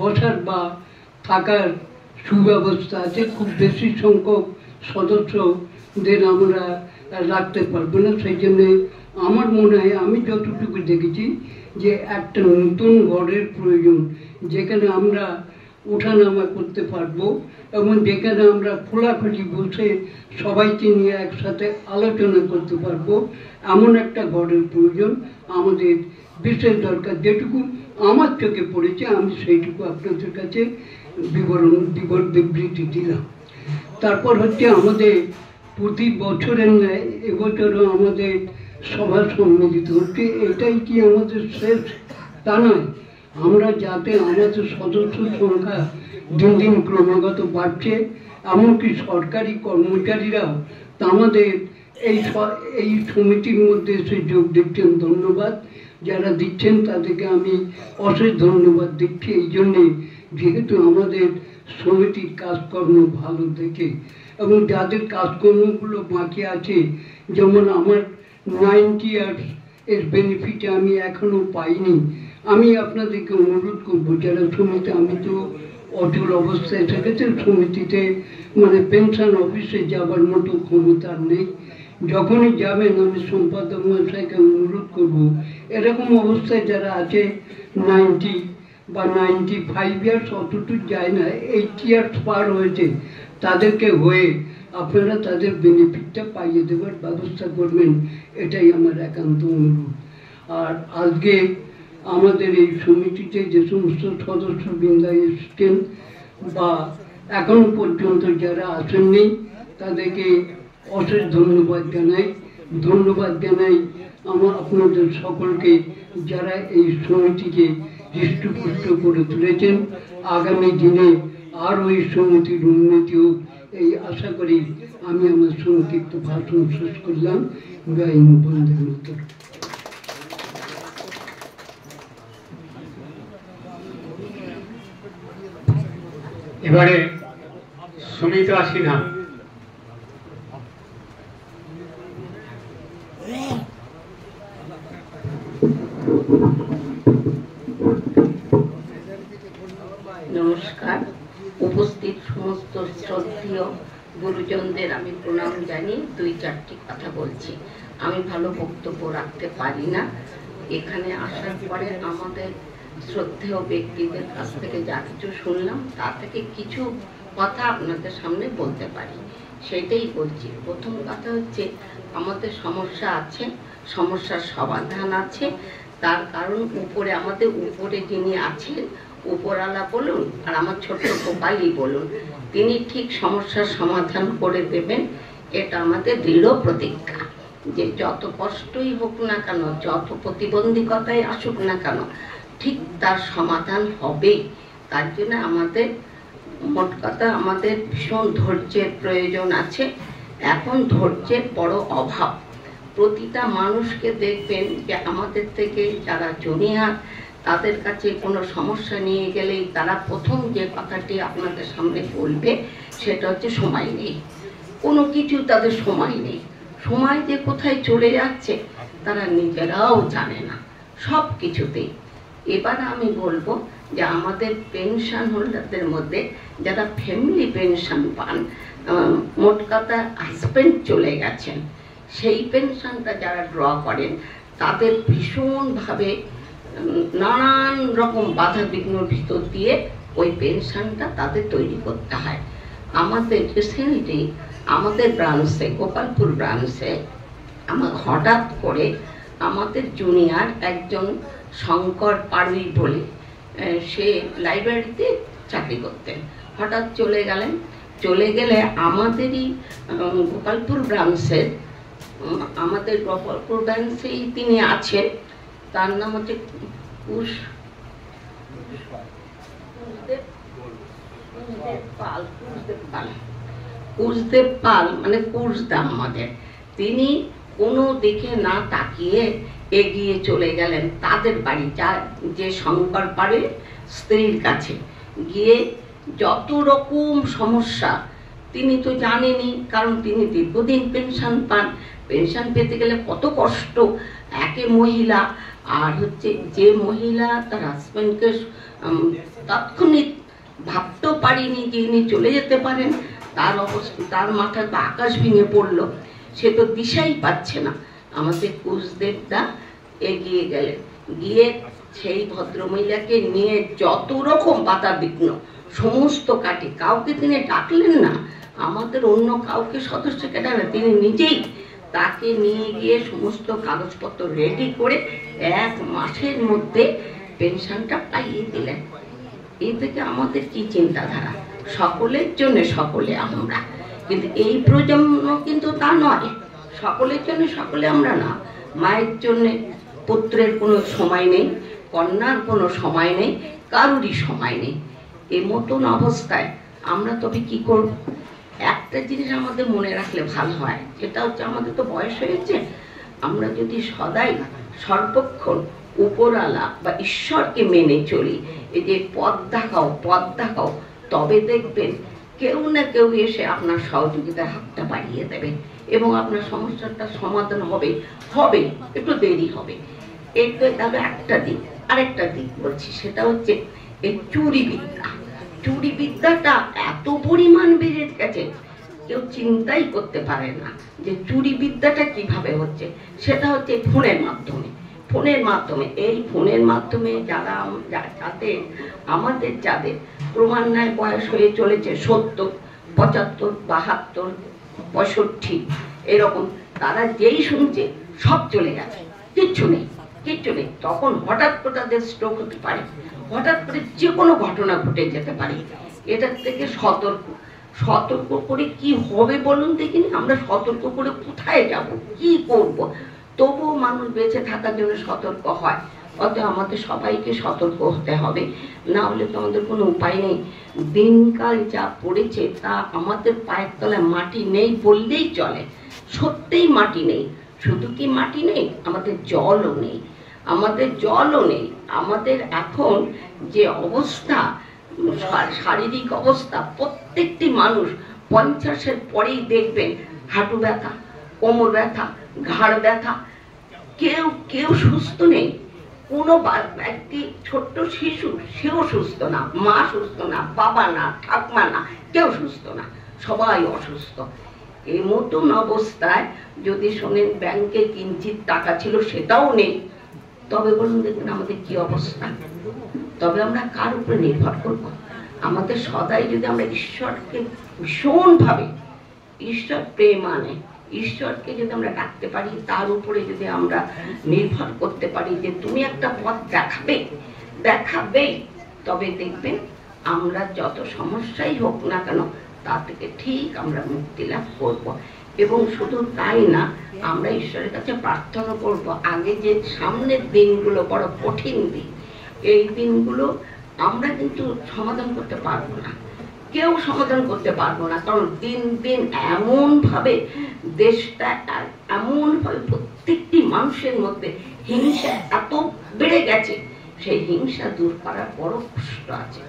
বসার বা থাকার সুব্যবস্থা আছে। খুব বেশি সংখ্যক সদস্যদের আমরা রাখতে পারবো না। সেই জন্যে আমার মনে হয়, আমি যতটুকু দেখেছি, যে একটা নতুন ঘরের প্রয়োজন যেখানে আমরা ওঠানামা করতে পারবো এবং যেখানে আমরা খোলাখুলি বসে সবাইকে নিয়ে একসাথে আলোচনা করতে পারবো এমন একটা ঘরের প্রয়োজন আমাদের বিশেষ দরকার। যেটুকু আমার চোখে পড়েছে আমি সেইটুকু আপনাদের কাছে বিবৃতি দিলাম। তারপর হচ্ছে আমাদের প্রতি বছরের ন্যায় এবছরও আমাদের সভা সম্মিলিত হচ্ছে। এটাই কি আমাদের শেষ তা নয়, আমরা যাতে আমাদের সদস্য সংখ্যা দিন দিন ক্রমাগত বাড়ছে, এমনকি সরকারি কর্মচারীরাও আমাদের এই সমিতির মধ্যে এসে যোগ দিচ্ছেন। ধন্যবাদ যারা দিচ্ছেন তাদেরকে আমি অশেষ ধন্যবাদ দিচ্ছি এই জন্যে, যেহেতু আমাদের সমিতির কাজকর্ম ভালো দেখে এবং যাদের কাজকর্মগুলো বাকি আছে, যেমন আমার 90 ইয়ার্স এর বেনিফিটে আমি এখনো পাইনি, আমি আপনাদেরকে অনুরোধ করবো যারা সমিতি, আমি তো অচল অবস্থায় থেকেছে সমিতিতে, মানে পেনশন অফিসে যাবার মতো ক্ষমতা নেই। যখনই যাবেন আমি সম্পাদক মহাশয়কে অনুরোধ করবো এরকম অবস্থায় যারা আছে 90 বা 95 ইয়ার্স, অতটুকু যায় না, 80 ইয়ার্স পার হয়েছে, তাদেরকে হয়ে আপনারা তাদের বেনিফিটটা পাইয়ে দেওয়ার ব্যবস্থা করবেন, এটাই আমার একান্ত অনুরোধ। আর আজকে আমাদের এই সমিতিতে যে সমস্ত সদস্যবৃন্দ এসেছেন বা এখনো পর্যন্ত যারা আসেননি তাদেরকে অশেষ ধন্যবাদ জানাই আপনাদের সকলকে যারা এই সমিতিকে হৃষ্টপুষ্ট করে তুলেছেন। আগামী দিনে আরও এই সমিতির উন্নতি হোক এই আশা করি আমি আমার সংক্ষিপ্ত ভাষণ শেষ করলাম। জয় হিন্দ, বন্দে মাতরম। এবারে সুমিত্রা সিনহা। নমস্কার, উপস্থিত সমস্ত শ্রদ্ধেয় গুরুজনদের আমি প্রণাম জানিয়ে 2-4টি কথা বলছি। আমি ভালো বক্তব্য রাখতে পারি না, এখানে আসার পরে আমাদের শ্রদ্ধেয় ব্যক্তিদের কাছ থেকে যা কিছু শুনলাম তা থেকে কিছু কথা আপনাদের সামনে বলতে পারি, সেটাই বলছি। প্রথম কথা হচ্ছে আমাদের সমস্যা আছে, সমস্যার সমাধান আছে। তার কারণ উপরে আমাদের উপরে যিনি আছেন, উপরওয়ালা বলুন আর আমার ছোট্ট গোপালই বলুন, তিনি ঠিক সমস্যার সমাধান করে দেবেন, এটা আমাদের দৃঢ় প্রতিজ্ঞা। যে যত কষ্টই হোক না কেন, যত প্রতিবন্ধকতাই আসুক না কেন, ঠিক তার সমাধান হবেই। তার জন্য আমাদের মোট কথা আমাদের ভীষণ ধৈর্যের প্রয়োজন আছে। এখন ধৈর্যের বড় অভাব। প্রতিটা মানুষকে দেখবেন যে আমাদের থেকে যারা জুনিয়র, তাদের কাছে কোনো সমস্যা নিয়ে গেলেই তারা প্রথম যে কথাটি আপনাদের সামনে বলবে সেটা হচ্ছে সময় নেই, কোনো কিছু তাদের সময় নেই। সময় যে কোথায় চলে যাচ্ছে তারা নিজেরাও জানে না সব কিছুতেই। এবার আমি বলবো যে আমাদের পেনশন হোল্ডারদের মধ্যে যারা ফ্যামিলি পেনশন পান, মোট কথা হাজবেন্ড চলে গেছেন, সেই পেনশনটা যারা ড্র করেন তাদের ভীষণভাবে নানান রকম বাধা বিঘ্নর ভিতর দিয়ে ওই পেনশনটা তাদের তৈরি করতে হয়। আমাদের রিসেন্টলি আমাদের ব্রাঞ্চে, গোপালপুর ব্রাঞ্চে আমার হঠাৎ করে আমাদের জুনিয়র একজন শঙ্কর পাড়ুই বলে, সে লাইব্রেরিতে চাকরি করতেন, হঠাৎ চলে গেলেন। চলে গেলে আমাদেরই গোপালপুর ব্রাঞ্চের, আমাদের গোপালপুর ব্রাঞ্চেই তিনি আছেন, তার নাম হচ্ছে কুশদেব পাল, মানে কুশদা আমাদের। তিনি কোনো দিকে না তাকিয়ে এগিয়ে চলে গেলেন তাদের বাড়ি, যে শঙ্কর পাড়ের স্ত্রীর কাছে গিয়ে যত রকম সমস্যা তিনি তো জানেনই, কারণ তিনি দীর্ঘদিন পেনশন পান। পেনশন পেতে গেলে কত কষ্ট, একে মহিলা, আর হচ্ছে যে মহিলা তার হাজব্যান্ডকে তাৎক্ষণিক ভাবতেও পারিনি যে ইনি চলে যেতে পারেন, তার অবস্থা, তার মাথায় তো আকাশ ভেঙে পড়লো, সে তো দিশাই পাচ্ছে না। আমাদের কুশদেবদা এগিয়ে গেলেন, গিয়ে সেই ভদ্রমহিলাকে নিয়ে যত রকম বাধা বিঘ্ন সমস্ত কাটে। কাউকে তিনি ডাকলেন না, আমাদের অন্য কাউকে সদস্যকে ডাকলেন, তিনি নিজেই তাকে নিয়ে গিয়ে সমস্ত কাগজপত্র রেডি করে 1 মাসের মধ্যে পেনশনটা পাইয়ে দিলেন। এই থেকে আমাদের কি চিন্তাধারা, সকলের জন্য সকলে আমরা, কিন্তু এই প্রজন্ম কিন্তু তা নয়, সকলের জন্য সকলে আমরা না। মায়ের জন্য পুত্রের কোনো সময় নেই, কন্যার কোনো সময় নেই, কারুরই সময় নেই। এই মতন অবস্থায় আমরা তবে কি করব? একটা জিনিস আমাদের মনে রাখলে ভালো হয়, সেটা হচ্ছে আমাদের তো বয়স হয়েছে, আমরা যদি সদাই সর্বক্ষণ উপরওয়ালা বা ঈশ্বরকে মেনে চলি, এই যে পথ দেখাও পথ দেখাও, তবে দেখবেন কেউ না কেউ এসে আপনার সহযোগিতার হাতটা বাড়িয়ে দেবে এবং আপনার সমস্যাটা সমাধান হবে, একটু দেরি হবে। এটা তবে একটা দিক। আরেকটা দিক বলছি, সেটা হচ্ছে এই চুরি বিদ্যা। চুরি বিদ্যাটা এত পরিমাণ বেড়ে গেছে, কেউ চিন্তাই করতে পারে না যে চুরি বিদ্যাটা কিভাবে হচ্ছে। সেটা হচ্ছে ফোনের মাধ্যমে। এই ফোনের মাধ্যমে যাদের ক্রমান্বয়ে বয়স হয়ে চলেছে 70, 75, 72, 65 এরকম, তারা যেই শুনছে সব চলে গেছে, কিচ্ছু নেই। তখন হঠাৎ করে তাদের স্ট্রোক হতে পারে, হঠাৎ করে যে কোনো ঘটনা ঘটে যেতে পারে। এটার থেকে সতর্ক করে কি হবে বলুন দেখিনি? আমরা সতর্ক করে কোথায় যাব, কি করব? তবুও মানুষ বেঁচে থাকার জন্য সতর্ক হয়। অতএব আমাদের সবাইকে সতর্ক হতে হবে, না হলে তো আমাদের কোনো উপায় নেই। দিনকাল যা পড়েছে তা আমাদের পায়ের তলায় মাটি নেই বললেই চলে। সত্যিই মাটি নেই। শুধু কি মাটি নেই, আমাদের জলও নেই। আমাদের এখন যে অবস্থা, শারীরিক অবস্থা, প্রত্যেকটি মানুষ 50-এর পরেই দেখবেন হাঁটু ব্যথা, কোমর ব্যথা, ঘাড় ব্যথা, কেউ সুস্থ নেই। কোনো একটি ছোট্ট শিশু, সেও সুস্থ না, মা সুস্থ না, বাবা না, ঠাকুমা না, কেউ সুস্থ না, সবাই অসুস্থ। এই মতন অবস্থায় যদি শোনেন ব্যাংকে কিঞ্চিত টাকা ছিল সেটাও নেই, তবে বলুন দেখবেন আমাদের কি অবস্থা। তবে আমরা কার উপরে নির্ভর করব? আমাদের সদাই যদি আমরা ঈশ্বরকে ভীষণভাবে, ঈশ্বর প্রেম মানে ঈশ্বরকে যদি আমরা ডাকতে পারি, তার উপরে যদি আমরা নির্ভর করতে পারি যে তুমি একটা পথ দেখাবে, তবে দেখবেন আমরা যত সমস্যাই হোক না কেন তা থেকে ঠিক আমরা মুক্তি লাভ করব। এবং শুধু তাই না, আমরা ঈশ্বরের কাছে প্রার্থনা করব, আগে যে সামনের দিনগুলো বড় কঠিন দিন, এই দিনগুলো আমরা কিন্তু সমাধান করতে পারবো না, কেউ সমাধান করতে পারবো না। কারণ দিন দিন এমনভাবে দেশটা, এমনভাবে প্রত্যেকটি মানুষের মধ্যে হিংসা এত বেড়ে গেছে, সেই হিংসা দূর করার বড় কষ্ট আছে,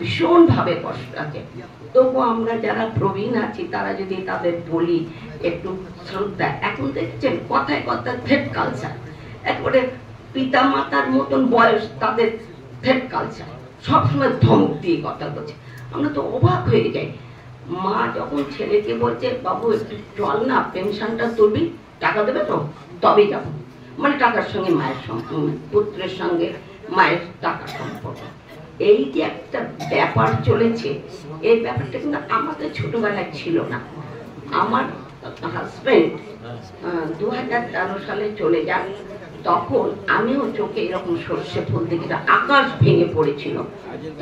ভীষণভাবে কষ্ট আছে। তবু আমরা যারা প্রবীণ আছি তারা যদি তাদের বলি একটু শ্রদ্ধা। এখন দেখছেন কথায় কথায় থ্রেট কালচার, একবারে পিতা মাতার মতন বয়স, তাদের থ্রেট কালচার, সবসময় ধমক দিয়ে কথা বলছে। আমরা তো অবাক হয়ে যাই। মা যখন ছেলেকে বলছে বাবু একটু চল না, পেনশনটা তুলবি, টাকা দেবে তো, তবেই যাবো। মানে টাকার সঙ্গে মায়ের পুত্রের সঙ্গে মায়ের টাকা সম্পর্ক। এই যে একটা ব্যাপার চলেছে, এই ব্যাপারটা কিন্তু আমাদের ছোটবেলায় ছিল না। আমার হাজবেন্ড 2013 সালে চলে যান, তখন আমিও চোখে এরকম সর্ষে ফুল দেখে আকাশ ভেঙে পড়েছিল।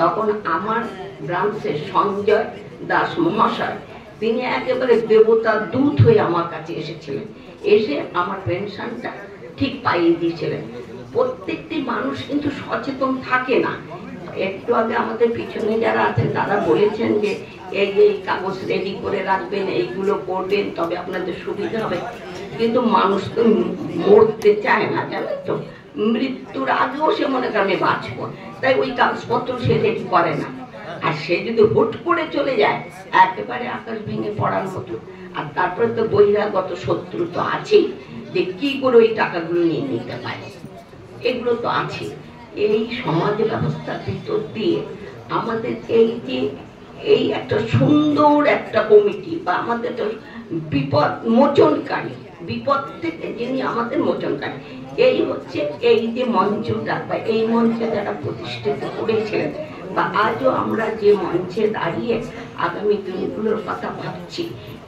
তখন আমার ব্রাঞ্চের সঞ্জয় দাস মহাশয়, তিনি একেবারে দেবতার দূত হয়ে আমার কাছে এসেছিলেন, এসে আমার পেনশনটা ঠিক পাইয়ে দিয়েছিলেন। প্রত্যেকটি মানুষ কিন্তু সচেতন থাকে না। একটু আগে আমাদের পিছনে যারা আছেন তারা বলেছেন যে এই কাগজ রেডি করে রাখবেন, এইগুলো করবেন, তবে আপনাদের সুবিধা হবে। কিন্তু মানুষ তো মরতে চায় না, জানেন তো, মৃত্যুর আগেও সে মনে করে আমি বাঁচবো, তাই ওই কাগজপত্র সে রেডি করে না। আর সে যদি হুট করে চলে যায়, একেবারে আকাশ ভেঙে পড়ার মতো। আর তারপরে তো বহিরাগত শত্রু তো আছেই, যে কি করে ওই টাকাগুলো নিয়ে নিতে পারে, এগুলো তো আছে। এই সমাজ ব্যবস্থার ভিতর দিয়ে আমাদের এই যে এই একটা সুন্দর একটা কমিটি বা আমাদের বিপদ মোচনকারী, বিপদ থেকে যিনি আমাদের মোচনকারী, এই হচ্ছে এই যে মঞ্চটা বা এই মঞ্চে যারা প্রতিষ্ঠিত করেছিলেন, বা আজও আমরা যে মঞ্চে দাঁড়িয়ে আগামী দিনগুলোর কথা ভাবছি,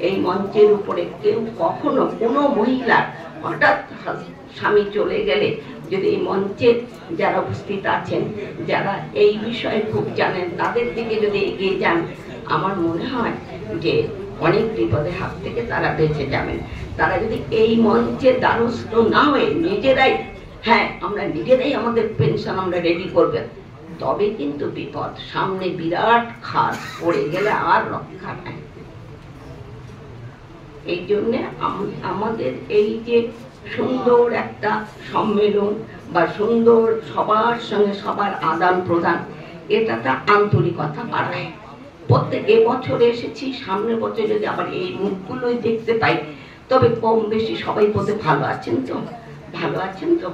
এই মঞ্চের উপরে কেউ কখনো কোনো মহিলার হঠাৎ স্বামী চলে গেলে যদি এই মঞ্চে যারা উপস্থিত আছেন, যারা এই বিষয়ে খুব জানেন, তাদের দিকে যদি এগিয়ে যান, আমার মনে হয় যে অনেক বিপদের হাত থেকে তারা বেঁচে যাবেন। তারা যদি এই মঞ্চে দ্বারস্থ না হয়ে নিজেরাই, হ্যাঁ আমরা নিজেরাই আমাদের পেনশন আমরা রেডি করবেন, তবে কিন্তু বিপদ সামনে বিরাট খাদ পড়ে গেলে আর রক্ষা নাই। এই জন্যে আমাদের এই যে সুন্দর একটা সম্মেলন বা সুন্দর সবার সঙ্গে সবার আদান প্রদান, এটা আন্তরিকতা বাড়ায়। প্রত্যেক এবছর এসেছি, সামনের বছর যদি আবার এই মুখগুলোই দেখতে পাই, তবে কম বেশি সবাই বলতে ভালো আছেন তো, ভালো আছেন তো,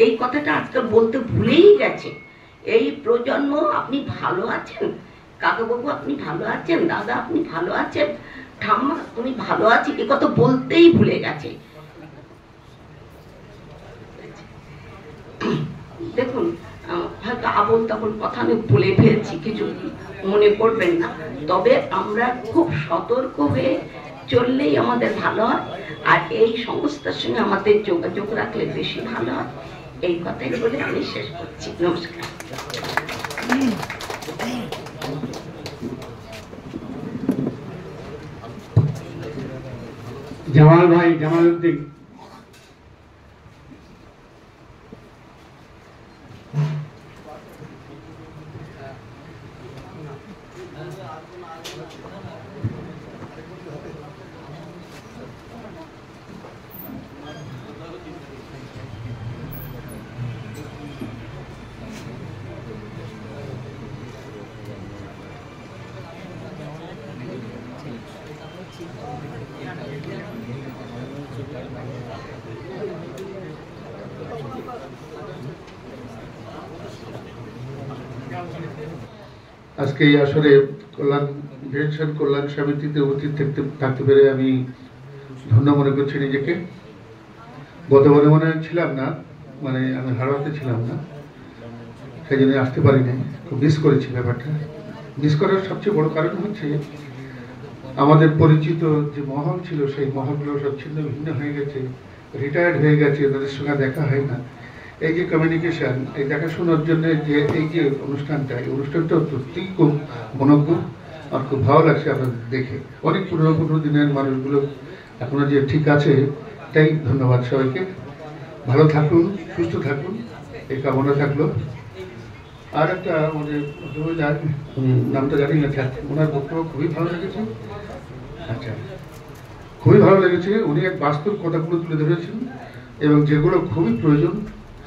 এই কথাটা আজকাল বলতে ভুলেই গেছে। এই প্রজন্ম আপনি ভালো আছেন, কাকাবাবু আপনি ভালো আছেন, দাদা আপনি ভালো আছেন, ঠাম্মা তুমি ভালো আছি, এ কথা বলতেই ভুলে গেছে। দেখুন হয়তো আবল তাবল কথা আমি বলে ফেলছি, কিছু মনে করবেন না, তবে আমরা খুব সতর্ক হয়ে চললেই আমাদের ভালো হয়, আর এই সংস্থার সঙ্গে আমাদের যোগাযোগ রাখলে বেশি ভালো হয়। এই কথাই বলে আমি শেষ করছি। নমস্কার। জামাল ভাই, জামালউদ্দিন। আজকে এই আসরে পেনশন কল্যাণ সমিতিতে উপস্থিত থাকতে পেরে আমি ধন্য মনে করছি নিজেকে। গতবারে মনে ছিলাম না, মানে আমি হাওড়াতে ছিলাম না, সেই জন্য আসতে পারিনি, খুব মিস করেছি ব্যাপারটা। মিস করার সবচেয়ে বড় কারণ হচ্ছে আমাদের পরিচিত যে মহল ছিল, সেই মহলগুলো সব ছিন্ন ভিন্ন হয়ে গেছে, রিটায়ার্ড হয়ে গেছে, তাদের সঙ্গে দেখা হয় না। এই যে কমিউনিকেশন, এই দেখাশোনার জন্য যে এই যে অনুষ্ঠানটা, এই অনুষ্ঠানটা সত্যিই খুব মনোজ্ঞ আর খুব ভালো লাগছে আপনাদের দেখে। অনেক পুরনো দিনের মানুষগুলো এখনো যে ঠিক আছে, তাই ধন্যবাদ সবাইকে। ভালো থাকুন, সুস্থ থাকুন, এই কামনা থাকলো। আর একটা আমাদের নামটা জানি না, ওনার বক্তব্য খুবই ভালো লেগেছে। আচ্ছা, খুবই ভালো লেগেছে। উনি এক বাস্তব কথাগুলো তুলে ধরেছেন এবং যেগুলো খুবই প্রয়োজন।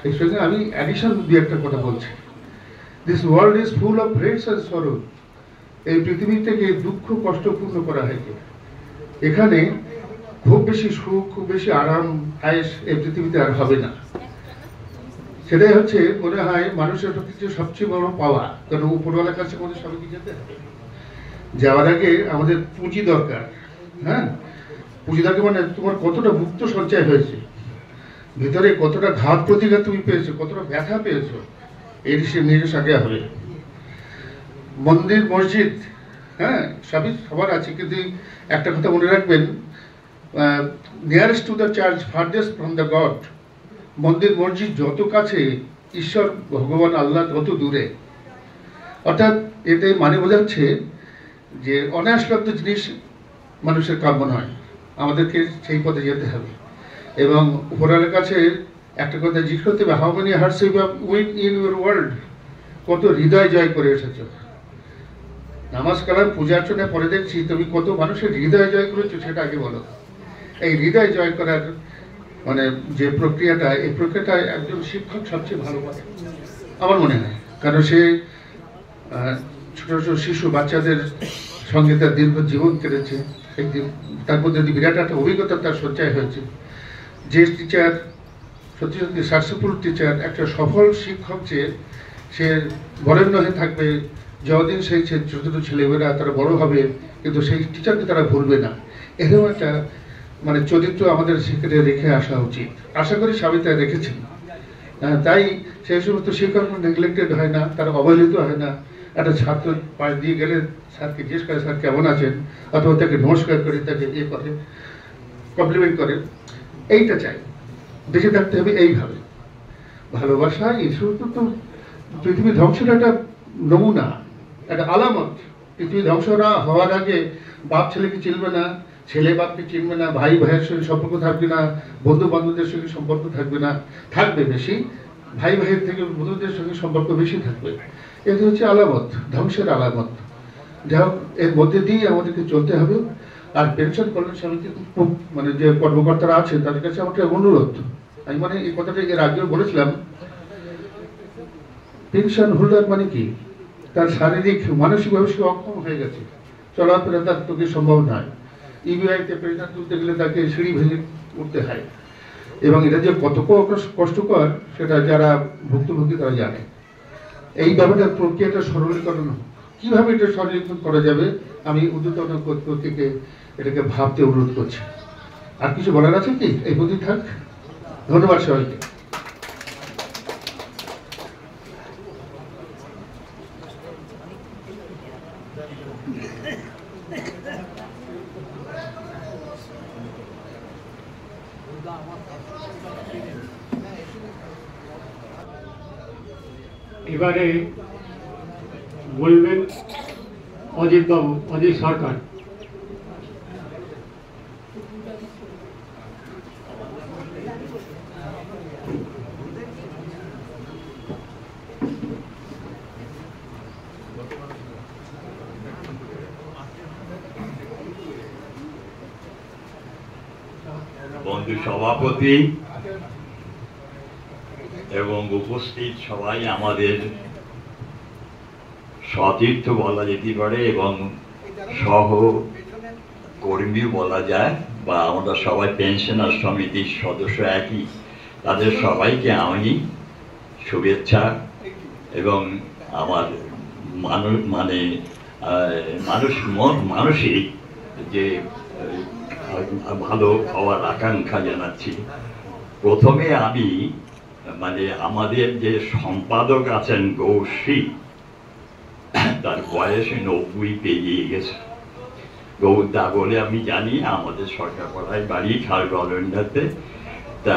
সেই সঙ্গে আমি অ্যাডিশন দিয়ে একটা কথা বলছি। This world is full of hates and সরো। এই পৃথিবী থেকে দুঃখ কষ্টপূর্ণ করা হয়েছে। এখানে খুব বেশি সুখ, খুব বেশি আরাম আয়েস এই পৃথিবীতে আর হবে না। সেটাই হচ্ছে মনে হয় মানুষের প্রকৃতির সবচেয়ে বড় পাওয়া। কারণ উপরওয়ালার কাছে আমাদের সবাইকে যেতে হবে। যাওয়ার আগে আমাদের পুঁজি দরকার। হ্যাঁ, পুঁজি দরকার, মানে তোমার কতটা মুক্ত সঞ্চয় হয়েছে। ভিতরে কতটা ঘাত প্রতিঘাত তুমি পেয়েছো, কতটা ব্যথা পেয়েছো, এই নির্দেশ আগে হবে। মন্দির মসজিদ, হ্যাঁ, সবই সবার আছে, কিন্তু একটা কথা মনে রাখবেন, nearest to the church, farthest from the god. মন্দির মসজিদ যত কাছে, ঈশ্বর ভগবান আল্লাহ তত দূরে। অর্থাৎ এতে মানে বোঝাচ্ছে যে অনায়াসলব্ধ জিনিস মানুষের কাম্য নয়, আমাদেরকে সেই পথে যেতে হবে। এবং উপরালের কাছে একটা কথা জিজ্ঞেস করতে হবে, how many hearts you have win in your world, কত হৃদয় জয় করে এসেছো। নামাজ কালাম পূজা অর্চনা পরে দেখছি তুমি কত মানুষের হৃদয় জয় করেছো, সেটা আগে বলো। এই হৃদয় জয় করার মানে যে প্রক্রিয়াটা, এই প্রক্রিয়াটা একজন শিক্ষক সবচেয়ে ভালো পারে আমার মনে হয়। কারণ সে ছোট ছোট শিশু বাচ্চাদের সঙ্গে তার দীর্ঘ জীবন কেটেছে, তার মধ্যে বিরাট একটা অভিজ্ঞতা তার সঞ্চয় হয়েছে। যে টিচার সত্যি সত্যি সাকসেসফুল টিচার, একটা সফল শিক্ষক, সে বরেণ্য হয়ে থাকবে যতদিন সেই ছোট ছোট ছেলেমেয়েরা তারা বড় হবে, কিন্তু সেই টিচারকে তারা ভুলবে না। এরকম একটা মানে চরিত্র আমাদের সেখানে রেখে আসা উচিত। আশা করি সবাই তাই রেখেছেন। তাই সেই সমস্ত শিক্ষক নেগলেক্টেড হয় না, তারা অবহেলিত হয় না। একটা ছাত্র পাশ দিয়ে গেলে স্যারকে জিজ্ঞেস করে স্যার কেমন আছেন, অথবা তাকে নমস্কার করে, তাকে ইয়ে করে, কমপ্লিমেন্ট করে। এইটা চাই, বেঁচে থাকতে হবে এইভাবে। ভালোবাসা ঈশ্বর তো পৃথিবী ধ্বংসের একটা নমুনা, একটা আলামত। পৃথিবী ধ্বংস হওয়ার আগে বাপ ছেলেকে চিনবে না, ছেলে বাপকে চিনবে না, ভাই ভাইয়ের সঙ্গে সম্পর্ক থাকবে না, বন্ধু বান্ধবদের সঙ্গে সম্পর্ক থাকবে না, থাকবে বেশি ভাই ভাইয়ের থেকে বন্ধুদের সঙ্গে সম্পর্ক বেশি থাকবে। এটা হচ্ছে আলামত, ধ্বংসের আলামত। যাই হোক, এর মধ্যে দিয়ে আমাদেরকে চলতে হবে। আর পেনশন কল্যাণ সমিতির মানে যে কর্মকর্তারা আছে তাদের কাছে আমার একটা অনুরোধ, আমি মানে এই কথাটা এর আগেও বলেছিলাম, পেনশন হোল্ডার মানে কি, তার শারীরিক মানসিকভাবে সে অক্ষম হয়ে গেছে, চলাফেরা তার পক্ষে সম্ভব নয়। ইবিআইতে পেনশন তুলতে গেলে তাকে সিঁড়ি ভেঙে উঠতে হয়, এবং এটা যে কত কষ্টকর সেটা যারা ভুক্তভোগী তারা জানে। এই ব্যাপারটা প্রক্রিয়াটা সরলীকরণ, কিভাবে এটা সরলীকরণ করা যাবে, আমি ঊর্ধ্বতন কর্তৃপক্ষকে এটাকে ভাবতে অনুরোধ করছি। আর কিছু বলার আছে কি? এই প্রতি থাক। ধন্যবাদ সবাইকে। এবারে বলবেন অজিতবাবু, অজিত সরকার। বন্ধু সভাপতি এবং উপস্থিত সবাই আমাদের সতীর্থ বলা যেতে পারে এবং সহকর্মীও বলা যায়, বা আমরা সবাই পেনশনার সমিতির সদস্য একই, তাদের সবাইকে আমি শুভেচ্ছা এবং আমার মানসিক যে ভালো হওয়ার আকাঙ্ক্ষা জানাচ্ছি। প্রথমে আমি আমাদের যে সম্পাদক আছেন গৌশ্রী, তার বয়স 90 পেরিয়ে গেছে। গৌরদা বলে আমি জানি, আমাদের সরকার পাড়ায় বাড়ি খালগলন্ডাতে। তা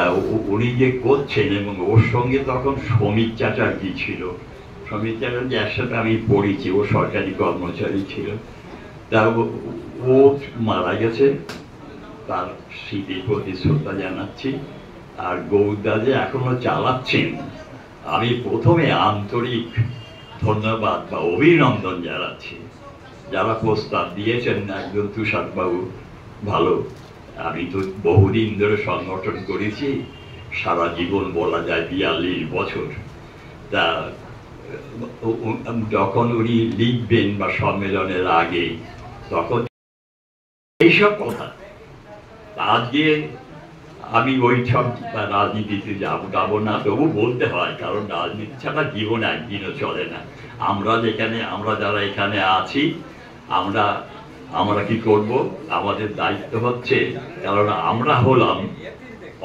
উনি যে করছেন, এবং ওর সঙ্গে তখন সমীর চ্যাটার্জি ছিল। সমীর চ্যাটার্জি একসাথে আমি পড়েছি, ও সরকারি কর্মচারী ছিল। তা ও মারা গেছে, তার স্মৃতির প্রতি শ্রদ্ধা জানাচ্ছি। আর গৌরদা যে এখনো চালাচ্ছেন, আমি প্রথমে আন্তরিক ধন্যবাদ বা অভিনন্দন জানাচ্ছি। যারা প্রস্তাব দিয়েছেন, একজন তুষারবাবু ভালো, আমি তো বহুদিন ধরে সংগঠন করেছি, সারা জীবন বলা যায় 42 বছর। তা যখন উনি লিখবেন বা সম্মেলনের আগে, তখন এইসব কথা, আজকে আমি ওই সব রাজনীতিতে যাবো না, তবু বলতে হয়, কারণ রাজনীতি ছাড়া জীবন একদিনও চলে না। আমরা যারা এখানে আছি, আমরা কি করব, আমাদের দায়িত্ব হচ্ছে, কারণ আমরা হলাম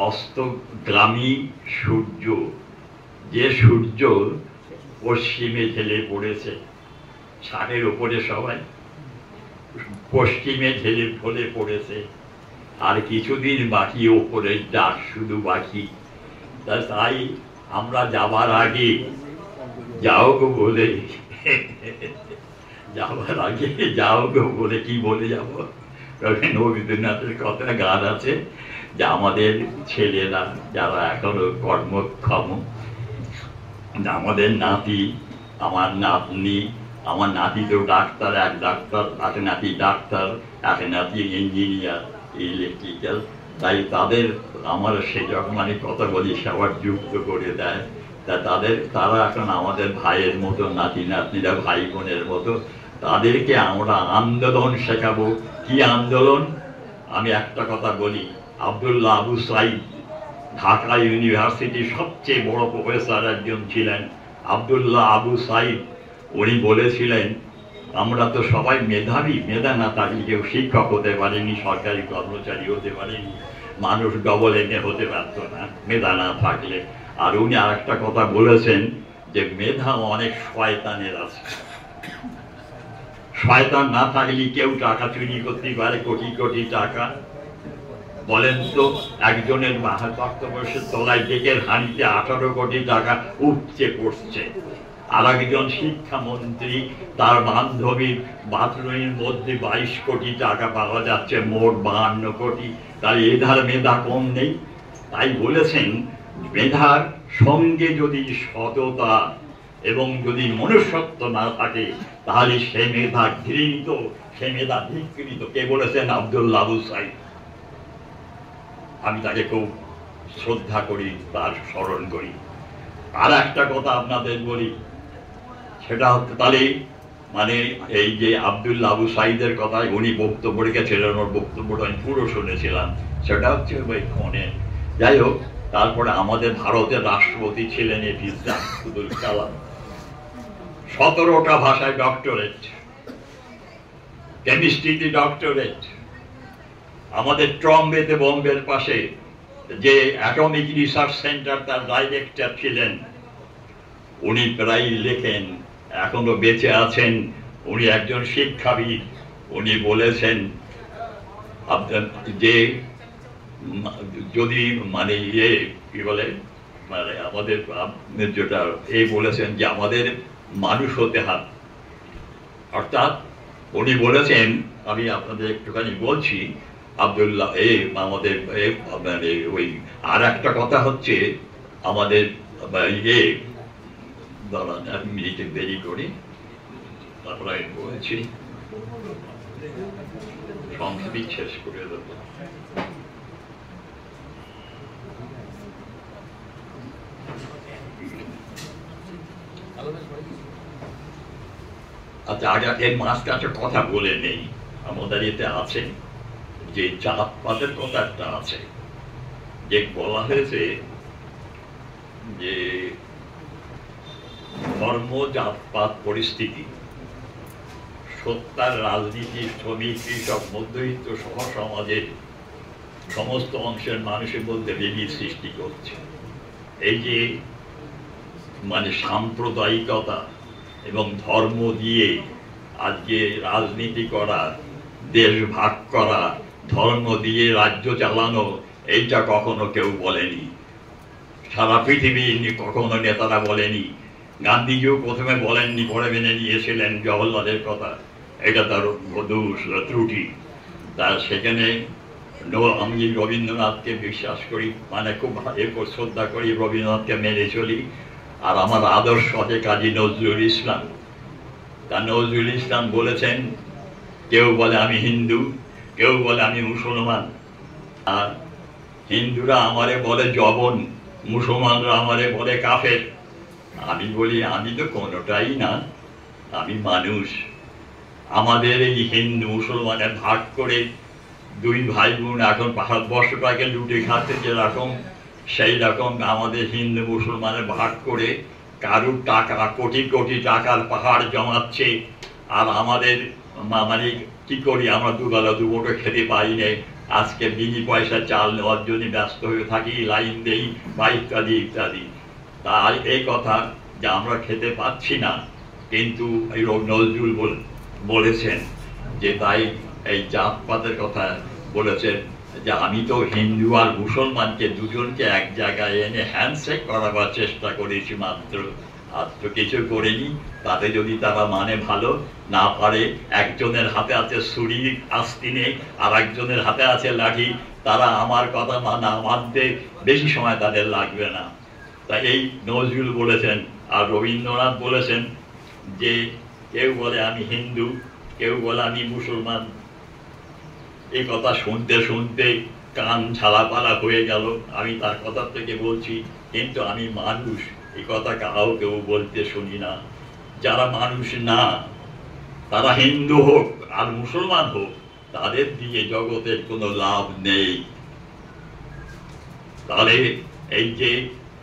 অস্তগামী সূর্য, যে সূর্য পশ্চিমে ঢেলে পড়েছে, ছাদের উপরে সবাই পশ্চিমে ঢলে পড়েছে, আর কিছুদিন বাকি ওপরের ডাক শুধু বাকি। তাই আমরা যাবার আগে যাও গো বলে, যাবার আগে যাও গো বলে কি বলে যাব? রবীন্দ্রনাথের কথা গান আছে যে আমাদের ছেলেরা যারা এখনো কর্মক্ষম, আমাদের নাতি, আমার নাতনি, আমার নাতি তো ডাক্তার, এক ডাক্তার, এক নাতি ডাক্তার, এক নাতি ইঞ্জিনিয়ার ইলেকট্রিক্যাল, তাই তাদের আমার সে যখন আমি কথা বলি সবার যুক্ত করে দেয়। তা তারা এখন আমাদের ভাইয়ের মতো, নাতি নাতনিরা ভাই বোনের মতো, তাদেরকে আমরা আন্দোলন শেখাবো। কি আন্দোলন? আমি একটা কথা বলি, আব্দুল্লাহ আবু সাইদ ঢাকা ইউনিভার্সিটির সবচেয়ে বড় প্রফেসর একজন ছিলেন, আব্দুল্লাহ আবু সাইদ। উনি বলেছিলেন আমরা তো সবাই মেধাবী, মেধা না থাকলে কেউ শিক্ষক হতে পারেনি, সরকারি কর্মচারী হতে পারেনি, মানুষ ডবল এমএ হতে পারত না মেধা না থাকলে। আর উনি আর একটা কথা বলেছেন যে মেধা অনেক শয়তানের আছে, শয়তান না থাকলে কেউ টাকা চুরি করতে পারে, কোটি কোটি টাকা। বলেন তো, একজনের তক্তপোষের তলায় ডেকের হাঁড়িতে 18 কোটি টাকা উপচে পড়ছে, আর একজন শিক্ষামন্ত্রী তার বান্ধবীর বাথরুমের মধ্যে 22 কোটি টাকা পাওয়া যাচ্ছে, মোট 52 কোটি। তাই এধার মেধা কম নেই। তাই বলেছেন মেধার সঙ্গে যদি সততা এবং যদি মনুষ্যত্ব না থাকে তাহলে সে মেধা ঘৃণিত, সে মেধা ধিক্কৃত। কে বলেছেন? আব্দুল্লাহ আবু সাইদ। আমি তাকে খুব শ্রদ্ধা করি, তার স্মরণ করি। আর একটা কথা আপনাদের বলি, সেটা হচ্ছে তাহলে মানে এই যে আব্দুল্লাহ আবু সাইদের কথায় উনি বক্তব্য রেখেছিলেন, ওর বক্তব্যটা আমি পুরো শুনেছিলাম, সেটা হচ্ছে ওই ফোনে। যাই হোক, তারপরে আমাদের ভারতের রাষ্ট্রপতি ছিলেন এপিজে আব্দুল কালাম, 17টা ভাষায় ডক্টরেট, কেমিস্ট্রিতে ডক্টরেট। আমাদের ট্রম্বেতে বোম্বের পাশে যে অ্যাটমিক রিসার্চ সেন্টার, তার ডাইরেক্টর ছিলেন। উনি প্রায় লেখেন, এখনো বেঁচে আছেন, উনি একজন শিক্ষাবিদ। উনি বলেছেন যে যদি মানে কি বলে মানে আমাদের যেটা বলেছেন যে আমাদের মানুষ হতে হবে, অর্থাৎ উনি বলেছেন, আমি আপনাদের একটুখানি বলছি, আব্দুল্লাহ আমাদের মানে ওই আর একটা কথা হচ্ছে আমাদের দাঁড়ান এক মিনিটে দেরি করি, তারপরে আমি বলছি, সংস্কৃত শেষ করে দেবো। আচ্ছা, আগে এর মাঝখানে কথা বলে নেই, আমাদের এতে আছে যে জাতপাতের কথা একটা আছে, যে বলা হয়েছে যে ধর্ম, জাতপাত, পরিস্থিতি, সত্তার, রাজনীতি, শ্রমিক, কৃষক, মধ্যবিত্ত সহ সমাজের সমস্ত অংশের মানুষের মধ্যে বিভেদ সৃষ্টি করছে। এই যে মানে সাম্প্রদায়িকতা এবং ধর্ম দিয়ে আজকে রাজনীতি করা, দেশ ভাগ করা, ধর্ম দিয়ে রাজ্য চালানো, এইটা কখনো কেউ বলেনি, সারা পৃথিবী কখনো নেতারা বলেনি। গান্ধীজিও প্রথমে বলেননি, পরে মেনে নিয়েছিলেন জওহরলালের কথা, এটা তার দোষ, ত্রুটি। তার সেখানে আমি রবীন্দ্রনাথকে বিশ্বাস করি, মানে খুব শ্রদ্ধা করি, রবীন্দ্রনাথকে মেনে চলি। আর আমার আদর্শ আছে কাজী নজরুল ইসলাম। তা নজরুল ইসলাম বলেছেন, কেউ বলে আমি হিন্দু, কেউ বলে আমি মুসলমান, আর হিন্দুরা আমারে বলে জবন, মুসলমানরা আমারে বলে কাফের। আমি বলি আমি তো কোনোটাই না, আমি মানুষ। আমাদের এই হিন্দু মুসলমানের ভাগ করে দুই ভাই বোন এখন ভারতবর্ষটাকে লুটে খাচ্ছে যেরকম, সেই রকম আমাদের হিন্দু মুসলমানের ভাগ করে কারুর টাকা, কোটি কোটি টাকার পাহাড় জমাচ্ছে। আর আমাদের মানে কি করি, আমরা দুবেলা দুপুরো খেতে পাই না, আজকে বিনি পয়সা চাল নেওয়ার জন্য ব্যস্ত হয়ে থাকি, লাইন দেই বা ইত্যাদি ইত্যাদি। তাই এই কথা যে আমরা খেতে পাচ্ছি না, কিন্তু এই নজরুল বলেছেন যে তাই এই জাতপাতের কথা বলেছেন যে আমি তো হিন্দু আর মুসলমানকে দুজনকে এক জায়গায় এনে হ্যান্ডশেক করাবার চেষ্টা করেছি মাত্র, আর তো কিছু করিনি। তাতে যদি তারা মানে ভালো, না পারে একজনের হাতে আছে ছুরি আস্তিনে আর একজনের হাতে আছে লাঠি, তারা আমার কথা মানতে বেশি সময় তাদের লাগবে না। তাই এই নজরুল বলেছেন। আর রবীন্দ্রনাথ বলেছেন যে কেউ বলে আমি হিন্দু, কেউ বলে আমি মুসলমান। এই কথা শুনতে শুনতে কান ঝালাপালা হয়ে গেল। আমি তার কথা থেকে বলছি, কিন্তু আমি মানুষ, এই কথা কাউ কেউ বলতে শুনি না। যারা মানুষ না, তারা হিন্দু হোক আর মুসলমান হোক, তাদের দিয়ে জগতের কোনো লাভ নেই। তাহলে এই যে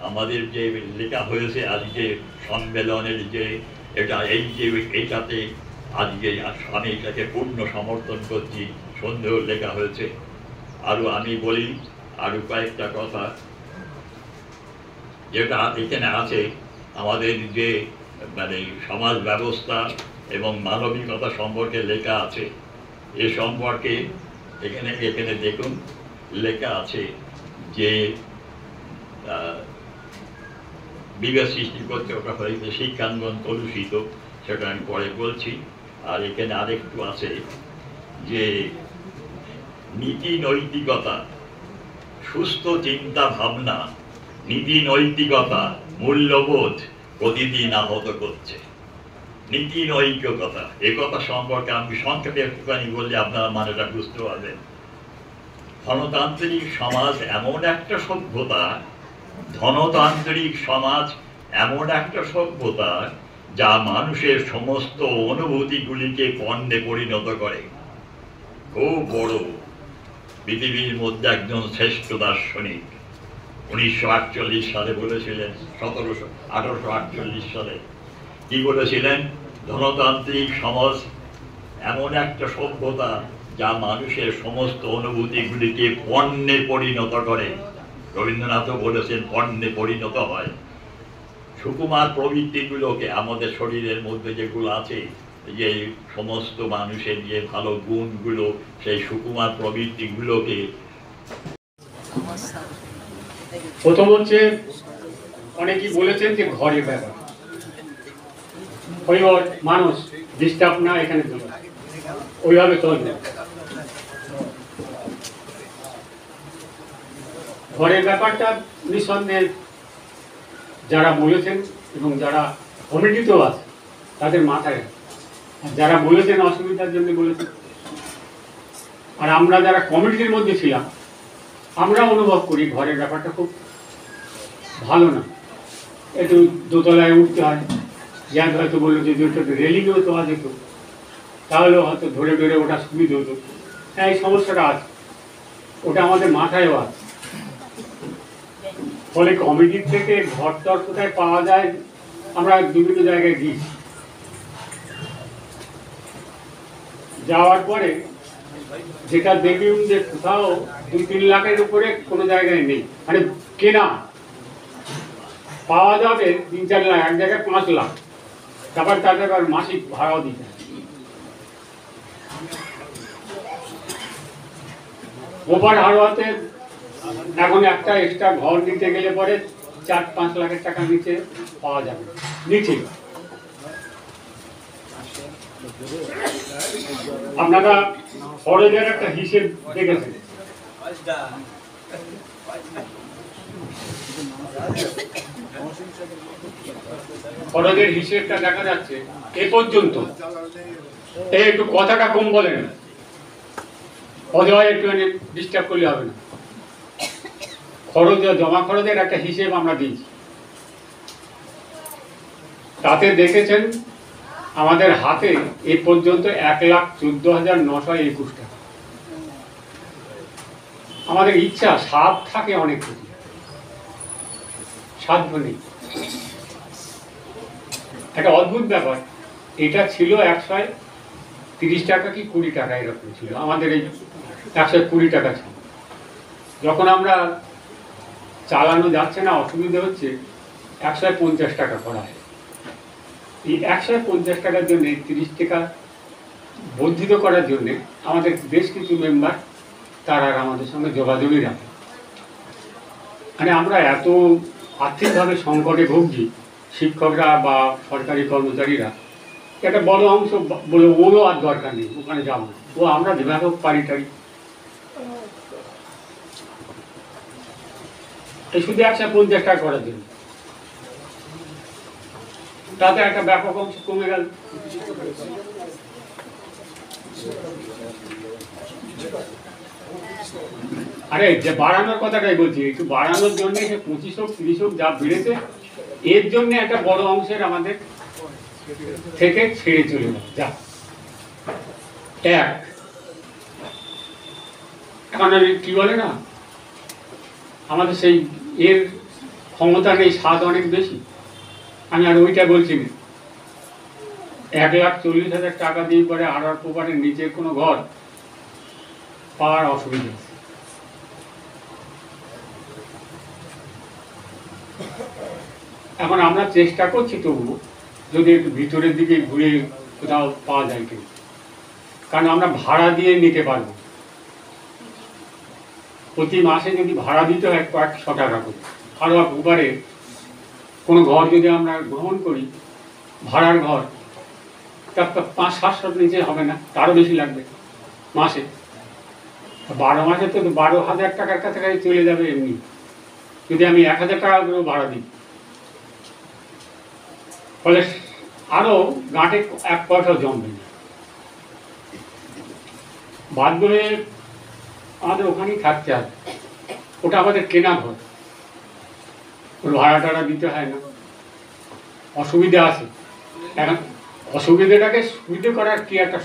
আমাদের যে লেখা হয়েছে আজকে সম্মেলনের যে এটা, এই যে এইটাতে আজকে আমি এটাকে পূর্ণ সমর্থন করছি। সন্দেহ লেখা হয়েছে। আরো আমি বলি আরো কয়েকটা কথা, যেটা এখানে আছে আমাদের যে মানে সমাজ ব্যবস্থা এবং মানবিকতা সম্পর্কে লেখা আছে। এ সম্পর্কে এখানে দেখুন লেখা আছে যে বিবেক সৃষ্টি করতে ওটা হয়েছে শিক্ষাঙ্গন কলুষিত, সেটা আমি পরে বলছি। আর এখানে আরেকটু আছে যে নীতি নৈতিকতা, সুস্থ চিন্তা ভাবনা, নীতি নৈতিকতা, মূল্যবোধ প্রতিদিন আহত করছে। নীতি নৈতিকতা এ কথা সম্পর্কে আমি সংক্ষেপে একটুখানি বললে আপনারা মানেটা বুঝতে পারবেন। ধনতান্ত্রিক সমাজ এমন একটা সভ্যতা, ধনতান্ত্রিক সমাজ এমন একটা সভ্যতা যা মানুষের সমস্ত অনুভূতিগুলিকে পণ্যে পরিণত করে। খুব বড় পৃথিবীর মধ্যে একজন শ্রেষ্ঠ দার্শনিক 1948 সালে বলেছিলেন, 1848 সালে কি বলেছিলেন? ধনতান্ত্রিক সমাজ এমন একটা সভ্যতা যা মানুষের সমস্ত অনুভূতিগুলিকে পণ্যে পরিণত করে। রবীন্দ্রনাথও বলেছেন পণ্যে পরিণত হয়। সুকুমার প্রবৃত্তিগুলোকে, আমাদের শরীরের মধ্যে যেগুলো আছে, যে সমস্ত মানুষের যে ভালো গুণগুলো, সেই সুকুমার প্রবৃত্তিগুলোকে প্রথম হচ্ছে অনেকেই বলেছেন যে ঘরের ব্যাপার, পরিবার মানুষ ডিস্টার্ব না এখানে ওইভাবে চলবে। ঘরের ব্যাপারটা নিঃসন্দেহে যারা বলেছেন এবং যারা কমিটিতেও আছে তাদের মাথায়, যারা বলেছেন অসুবিধার জন্য বলেছেন। আর আমরা যারা কমিটির মধ্যে ছিলাম আমরা অনুভব করি ঘরের ব্যাপারটা খুব ভালো না। একটু দোতলায় উঠতে হয়, যার হয়তো বললো যে রেলিংও তো যেত, তাহলেও হয়তো ধরে ধরে ওটা সুবিধা হতো। হ্যাঁ, এই সমস্যাটা আছে, ওটা আমাদের মাথায়ও আছে। ফলে কমিটির থেকে ঘর টর কোথায় পাওয়া যায়, আমরা বিভিন্ন জায়গায় গিয়েছি, যাওয়ার পরে যেটা দেখুন যে কোথাও 2-3 লাখের উপরে কোনো জায়গায় নেই, মানে কেনা পাওয়া যাবে 3-4 লাখ, এক জায়গায় 5 লাখ, তারপর তাদের আবার মাসিক ভাড়াও দিতে হয়। ওপার হারোয়াতে এখন একটা এক্সট্রা ঘর নিতে গেলে পরে 4-5 লাখের টাকা নিচে পাওয়া যাবে, নিচে। আপনারা খরচের একটা হিসেব দেখেছেন, খরচের হিসেবটা দেখা যাচ্ছে এ পর্যন্ত। একটু কথাটা কম বলেন, অজয় একটু ডিস্টার্ব করলে হবে না। খরচ, জমা খরচের একটা হিসেব আমরা দিয়েছি, তাতে দেখেছেন আমাদের হাতে এ পর্যন্ত 1,14,921 টাকা। আমাদের ইচ্ছা, সাধ থাকে অনেক কিছু, সাধ্য নেই। একটা অদ্ভুত ব্যাপার, এটা ছিল 30 টাকা কি 20 টাকা এরকম ছিল, আমাদের এই 120 টাকা ছিল। যখন আমরা চালানো যাচ্ছে না, অসুবিধা হচ্ছে, 150 টাকা করা হয়। এই 150 টাকার জন্য 30 টাকা বর্ধিত করার জন্য আমাদের বেশ কিছু মেম্বার তারা আর আমাদের সঙ্গে যোগাযোগই রাখে। মানে আমরা এত আর্থিকভাবে সংকটে ভুগছি, শিক্ষকরা বা সরকারি কর্মচারীরা, একটা বড় অংশ বলে ওরও আর দরকার নেই, ওখানে যাবো, ও আমরা যেভাবে পারি টারি, এই শুধু 150 টাকা করার জন্য, তাতে একটা ব্যাপক অংশ কমে গেল। আরে যে বাড়ানোর কথাটাই বলছি, একটু বাড়ানোর জন্য 25 হোক 30 হোক যা বেড়েছে, এর জন্য একটা বড় অংশের আমাদের থেকে ছেড়ে চলে গেল। যা এক এখন কি বলে না, আমাদের সেই এর ক্ষমতা নেই, স্বাদ অনেক বেশি। আমি আর ওইটা বলছি না, 1,40,000 টাকা দিয়ে পরে আড়ার পোপারের নিচে কোনো ঘর পাওয়ার অসুবিধা। এখন আমরা চেষ্টা করছি তবু যদি একটু ভিতরের দিকে ঘুরে কোথাও পাওয়া যায় কিনা, কারণ আমরা ভাড়া দিয়ে নিতে পারবো। প্রতি মাসে যদি ভাড়া দিতে হয় কয়েকশো টাকা করে, আরো উপরে কোনো ঘর যদি আমরা গ্রহণ করি, ভাড়ার ঘর, তার তো 500-700 নিচে হবে না, তারও বেশি লাগবে মাসে। 12 মাসে তো 12,000 টাকার কাছাকাছি চলে যাবে এমনি, যদি আমি 1,000 টাকা করেও ভাড়া দিই। ফলে আরো গাঁটে 1 পয়সাও জমবে না, বাধ্য হয়ে আমাদের ওখানেই থাকতে হবে। ওটা আমাদের কেনা ঘর, ওর ভাড়া টাড়া দিতে হয় না, অসুবিধা আছে। এখন অসুবিধাটাকে সুবিধে করার কি একটা,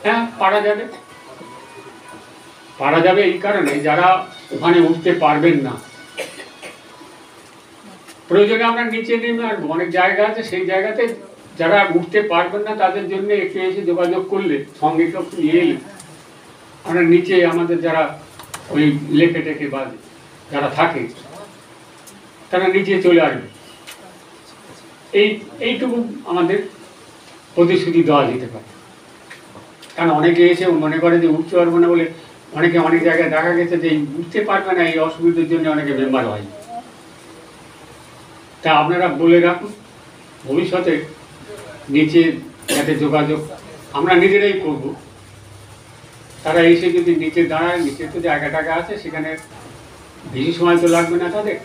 হ্যাঁ পারা যাবে এই কারণে যারা ওখানে উঠতে পারবেন না, প্রয়োজনে আমরা নিচে নেমে আসবো। অনেক জায়গা আছে, সেই জায়গাতে যারা উঠতে পারবেন না তাদের জন্য একটু এসে যোগাযোগ করলে, সঙ্গে কেউ নিয়ে এলে আমরা নিচে আমাদের যারা ওই লেখে টেকে বা যারা থাকে তারা নিচে চলে আসবে। এইটুকু আমাদের প্রতিশ্রুতি দেওয়া যেতে পারে। কারণ অনেকে এসে মনে করে যে উঠতে পারবো না বলে, অনেকে অনেক জায়গায় দেখা গেছে যে উঠতে পারবে না, এই অসুবিধার জন্য অনেকে মেম্বার হয়। তা আপনারা বলে রাখুন, ভবিষ্যতে নিচে যাতে যোগাযোগ আমরা নিজেরাই করব। তারা এসে যদি নিচে দাঁড়ায়, নিচে তো জায়গা টাকা আছে, সেখানে বেশি সময় তো লাগবে না তাদের,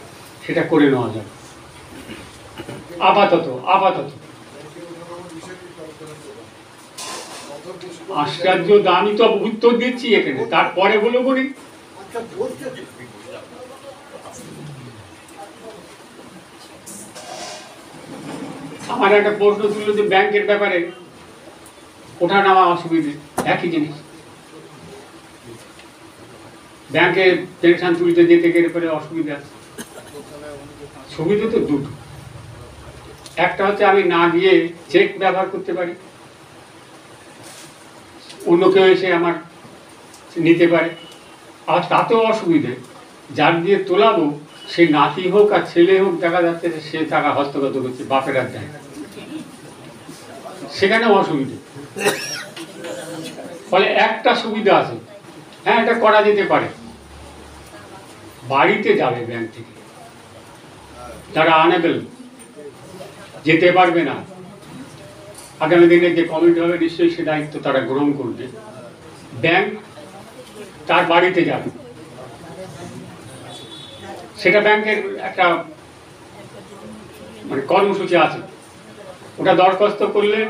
সেটা করে নেওয়া যাবে আপাতত। আশ্চর্য দামই তো উত্তর দিচ্ছি এখানে, তারপরে বলো বলি। আমার একটা প্রশ্ন ছিল যে ব্যাংকের ব্যাপারে, ওঠা নামা অসুবিধে একই জিনিস। ব্যাংকে পেনশন তুলতে যেতে গেলে পরে অসুবিধা আছে। সুবিধা তো দুটো, একটা হচ্ছে আমি না গিয়ে চেক ব্যবহার করতে পারি, অন্য কেউ এসে আমার নিতে পারে। আর তাতেও অসুবিধে, যার দিয়ে তোলাবো সে নাতি হোক আর ছেলে হোক, দেখা যাচ্ছে যে সে টাকা হস্তগত করছে, বাপের আর দেয়, সেখানেও অসুবিধে। ফলে একটা সুবিধা আছে, হ্যাঁ এটা করা যেতে পারে, বাড়িতে যাবে ব্যাংক থেকে যারা আনেবেল, যেতে পারবে না, আগামী দিনে যে কমিটি হবে নিশ্চয়ই সে দায়িত্ব তারা গ্রহণ করবে। ব্যাংক তার বাড়িতে যাবে, সেটা ব্যাংকের একটা মানে কর্মসূচি আছে, ওটা দরখাস্ত করলে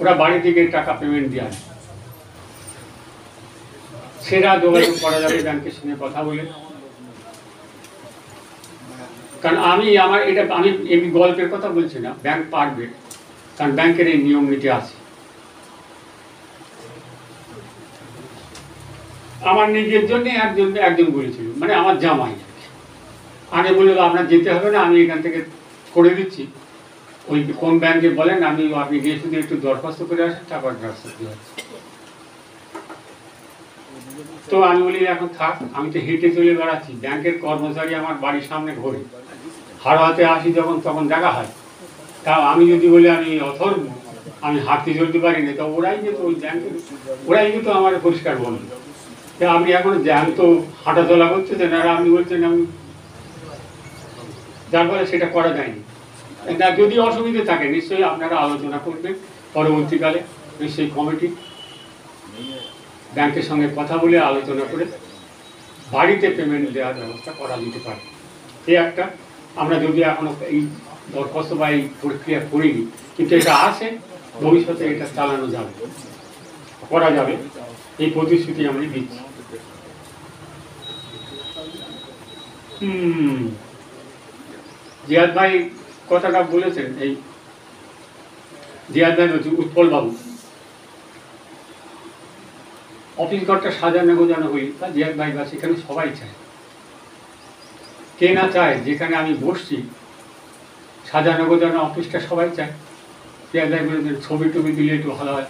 ওরা বাড়ি থেকে টাকা পেমেন্ট দেওয়া, সেটা যোগাযোগ করা যাবে ব্যাংকের সঙ্গে কথা বলে। কারণ আমি এমনি গল্পের কথা বলছি না, ব্যাংক পারবে, কারণ ব্যাংকের এই নিয়ম নীতি আছে। আমার নিজের জন্য একজন বলেছিল, মানে আমার জামাই, আমি বললো আপনার যেতে হবে না, আমি এখান থেকে করে দিচ্ছি, ওই কোন ব্যাংকে বলেন, আপনি গিয়ে শুধু একটু দরখাস্ত করে আসেন, তারপর ব্যবস্থা দিয়ে আসেন। তো আমি বলি এখন থাক, আমি তো হেঁটে চলে বেড়াচ্ছি, ব্যাংকের কর্মচারী আমার বাড়ির সামনে ঘোরে, হাওড়াতে আসি যখন তখন দেখা হয়। তা আমি যদি বলি আমি অথর্ব, আমি হাঁটতে চলতে পারি না, তো ওরাই যেত ওই ব্যাংকের, ওরাই কিন্তু আমার পরিষ্কার বলল যে আপনি এখন জ্যান্ত হাঁটাচলা করতেছেন আর আপনি বলছেন আমি, যার ফলে সেটা করা যায়নি। না, যদি অসুবিধে থাকে নিশ্চয়ই আপনারা আলোচনা করবেন পরবর্তীকালে, নিশ্চয়ই কমিটি ব্যাংকের সঙ্গে কথা বলে আলোচনা করে বাড়িতে পেমেন্ট দেওয়ার ব্যবস্থা করা যেতে পারে। এই একটা, আমরা যদি এখনো এই দরখাস্ত বা এই প্রক্রিয়া করিনি, কিন্তু এটা আছে, ভবিষ্যতে এটা চালানো যাবে, করা যাবে, এই প্রতিশ্রুতি আমি দিচ্ছি। জিয়াদ ভাই কথাটা বলেছেন, এই জিয়াদ ভাই বলছি উৎপল বাবু, অফিস ঘরটা সাজানো গোজানো হই, তা জিয়াদ ভাই বা সেখানে সবাই চায়, কে না চায়, যেখানে আমি বসছি সাজানো গোজানো অফিসটা সবাই চায়। জিয়াদ ভাই বলেছেন ছবি টবি দিলে একটু ভালো হয়।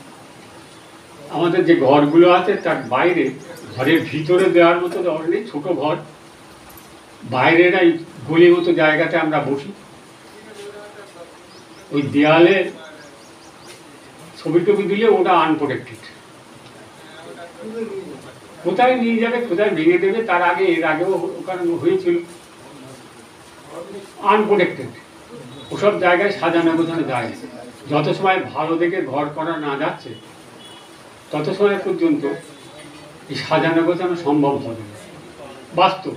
আমাদের যে ঘরগুলো আছে তার বাইরে, ঘরের ভিতরে দেওয়ার মতো ঘর নেই, ছোট ঘর, বাইরের এই গলি মতো জায়গাতে আমরা বসি, ওই দেয়ালে ছবি টবি দিলে ওটা আনপ্রোটেক্টেড, কোথায় নিয়ে যাবে, কোথায় ভেঙে দেবে, তার আগে এর আগেও ওখানে হয়েছিল, আনপ্রোটেক্টেড, ওসব জায়গায় সাজানো গোছানো যায় না। যত সময় ভালো দেখে ঘর করা না যাচ্ছে তত সময় পর্যন্ত এই সাজানো গোছানো সম্ভব হবে না। বাস্তব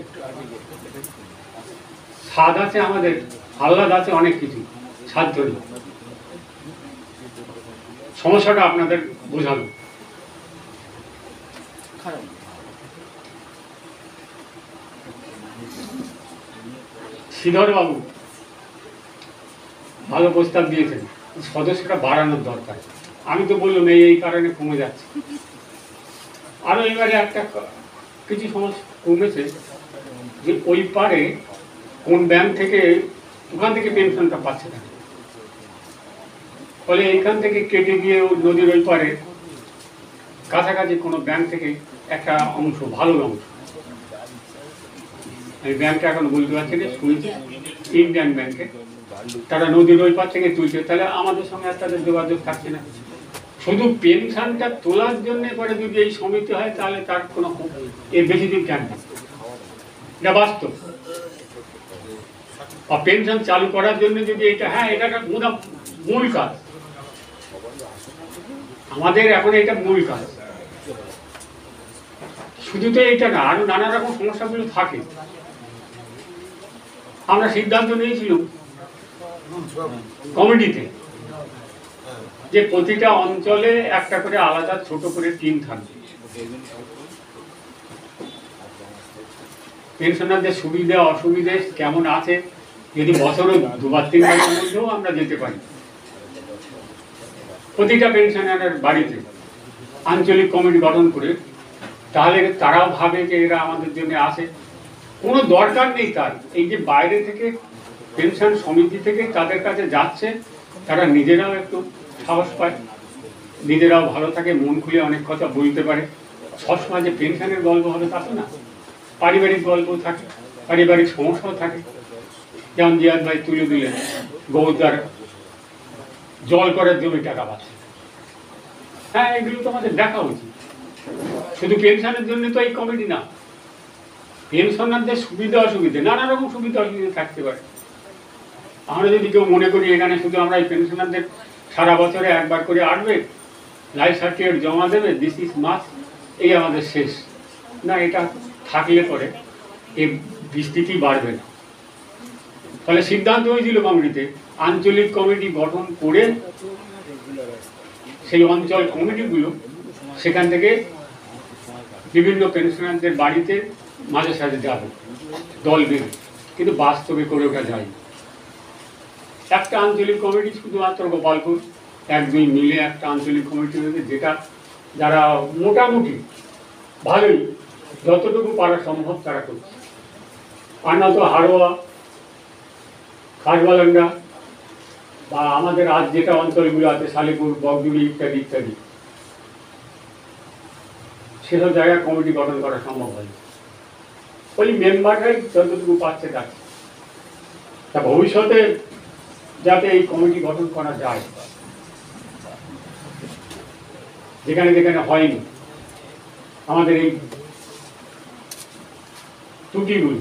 স্বাদ আছে আমাদের, আহ্লাদ আছে অনেক কিছু, সাধ্য নেই। সমস্যাটা আপনাদের বোঝালো। শ্রীধর বাবু ভালো প্রস্তাব দিয়েছেন, সদস্যটা বাড়ানোর দরকার। আমি তো বললাম এই কারণে কমে যাচ্ছে, আরো এবারে একটা কিছু সমস্যা কমেছে যে ওই পারে কোন ব্যাংক থেকে, ওখান থেকে পেনশনটা পাচ্ছে না, ফলে এইখান থেকে কেটে গিয়ে নদীর ওই পারে কাছাকাছি কোনো ব্যাংক থেকে একটা অংশ, ভালো অংশ, আমি ব্যাংকটা এখন বলতে পারছি না, শুনেছি ইন্ডিয়ান ব্যাংকে তারা নদীর ওই পার থেকে তুলছে, তাহলে আমাদের সঙ্গে আর তাদের যোগাযোগ থাকছে না। শুধু পেনশনটা তোলার জন্য পরে যদি এই সমিতি হয় তাহলে তার কোনো এর বেশি দিন কেন, এটা বাস্তব। আর পেনশন চালু করার জন্য যদি এটা, হ্যাঁ এটা একটা মূল কাজ আমাদের এখন, এটা মূল কাজ। শুধু তো এটা না, আরো নানা রকম সমস্যাগুলো থাকে। আমরা সিদ্ধান্ত নিয়েছিলাম কমিটিতে যে প্রতিটা অঞ্চলে একটা করে আলাদা ছোট করে টিম থাকবে, পেনশনারদের সুবিধা অসুবিধে কেমন আছে, যদি বছরে দুবার তিনবারের মধ্যেও আমরা যেতে পারি প্রতিটা পেনশনারের বাড়িতে আঞ্চলিক কমিটি গঠন করে, তাহলে তারাও ভাবে যে এরা আমাদের জন্য আসে। কোনো দরকার নেই তার, এই যে বাইরে থেকে পেনশন সমিতি থেকে তাদের কাছে যাচ্ছে, তারা নিজেরাও একটু সাহস পায়, নিজেরাও ভালো থাকে, মন খুলে অনেক কথা বলতে পারে। সবসময় যে পেনশনের গল্প হবে তা তো না, পারিবারিক গল্প থাকে, পারিবারিক সমস্যাও থাকে। যেমন জিয়াদ ভাই তুলে দিলেন গৌদার জল করার জমি টাকা পাচ্ছে, হ্যাঁ এগুলো তো আমাদের দেখা উচিত। শুধু পেনশনের জন্য তো এই কমিটি না, পেনশনারদের সুবিধা অসুবিধে, নানা রকম সুবিধা অসুবিধা থাকতে পারে। আমরা যদি কেউ মনে করি এখানে শুধু আমরা এই পেনশনারদের সারা বছরে একবার করে আসবে, লাইফ সার্টিফিকেট জমা দেবে, দিস ইজ মাস, এই আমাদের শেষ না, এটা থাকলে পরে এই বিস্তৃতি বাড়বে না। ফলে সিদ্ধান্ত হয়েছিল কমিটিতে আঞ্চলিক কমিটি গঠন করে সেই অঞ্চল কমিটিগুলো সেখান থেকে বিভিন্ন পেনশনারদের বাড়িতে মাঝে সাঝে যাবে দল বেঁধে, কিন্তু বাস্তবে করে ওঠা যায়। একটা আঞ্চলিক কমিটি শুধুমাত্র গোপালপুর 1-2 মিলে একটা আঞ্চলিক কমিটি হয়েছে, যেটা যারা মোটামুটি ভালোই যতটুকু পারা সম্ভব তারা করছে। আর না তো হাড়োয়া, খাসবালাঙ্গা বা আমাদের আজ যেটা অঞ্চলগুলো আছে শালিপুর, বগজুড়ি ইত্যাদি ইত্যাদি, সেসব জায়গায় কমিটি গঠন করা সম্ভব হয়। ওই মেম্বাররাই যতটুকু পাচ্ছে যাচ্ছে। তা ভবিষ্যতে যাতে এই কমিটি গঠন করা যায়, যেখানে যেখানে হয়নি, আমাদের এই ত্রুটিগুলো,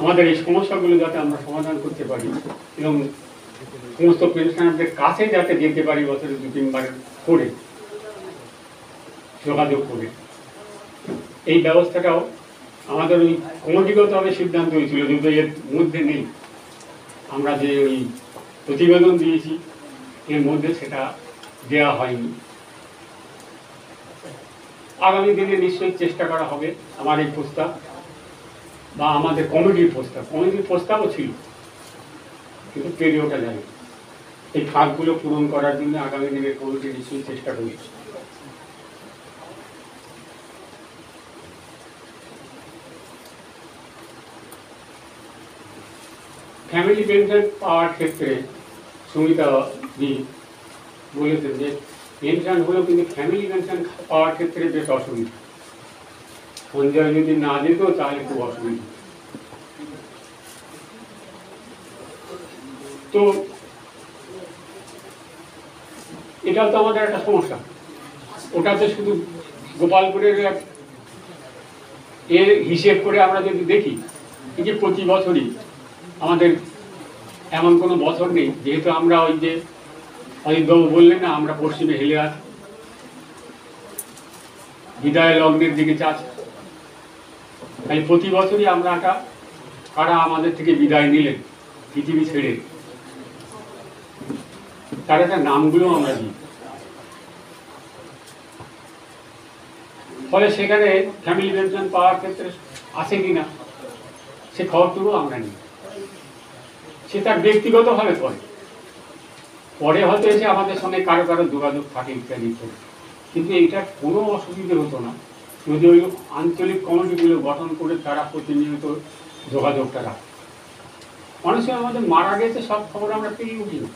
আমাদের এই সমস্যাগুলো যাতে আমরা সমাধান করতে পারি এবং সমস্ত পেনশনারদের কাছে যাতে যেতে পারি বছরে 2-3 বার করে যোগাযোগ করে, এই ব্যবস্থাটাও আমাদের ওই কমিটিগতভাবে সিদ্ধান্ত হয়েছিল, যদি এর মধ্যে নেই। আমরা যে ওই প্রতিবেদন দিয়েছি এর মধ্যে সেটা দেওয়া হয়নি। আগামী দিনে নিশ্চয়ই চেষ্টা করা হবে। আমার এই প্রস্তাব বা আমাদের কমিটির প্রস্তাবও ছিল, কিন্তু পেরে ওঠা যায়। এই ফাঁকগুলো পূরণ করার জন্য আগামী দিনে কমিটি নিশ্চয়ই চেষ্টা করবে। ফ্যামিলি পেনশন পাওয়ার ক্ষেত্রে সুমিতা জি বলেছেন যে পেনশন হলেও কিন্তু ফ্যামিলি পেনশন পাওয়ার ক্ষেত্রে বেশ অসুবিধা। সঞ্জয় যদি না যেত তাহলে খুব অসুবিধা। তো এটাও তো আমাদের একটা সমস্যা। ওটাতে শুধু গোপালপুরের এর হিসেব করে আমরা যদি দেখি, এই যে প্রতি বছরই আমাদের এমন কোনো বছর নেই, যেহেতু আমরা ওই যে অজিতবাবু বললেন না, আমরা পশ্চিমে হেলে আছি, বিদায় লগ্নের দিকে যাচ্ছি। তাই প্রতি বছরই আমরা একটা কারা আমাদের থেকে বিদায় নিলেন পৃথিবী ছেড়ে, তার একটা নামগুলো আমরা দিই। ফলে সেখানে ফ্যামিলি পেনশন পাওয়ার ক্ষেত্রে আছে কিনা সে খবরটুকু আমরা নিই। সে তার ব্যক্তিগতভাবে পরে হয়তো এসে আমাদের সঙ্গে কারো কারো যোগাযোগ থাকে ইত্যাদি ইত্যাদি, কিন্তু এইটার কোনো অসুবিধে হতো না যদি ওই আঞ্চলিক কমিটিগুলো গঠন করে তারা প্রতিনিয়ত যোগাযোগটা রাখে। অনেক সময় আমাদের মারা গেছে সব খবর আমরা পেয়ে উঠি না,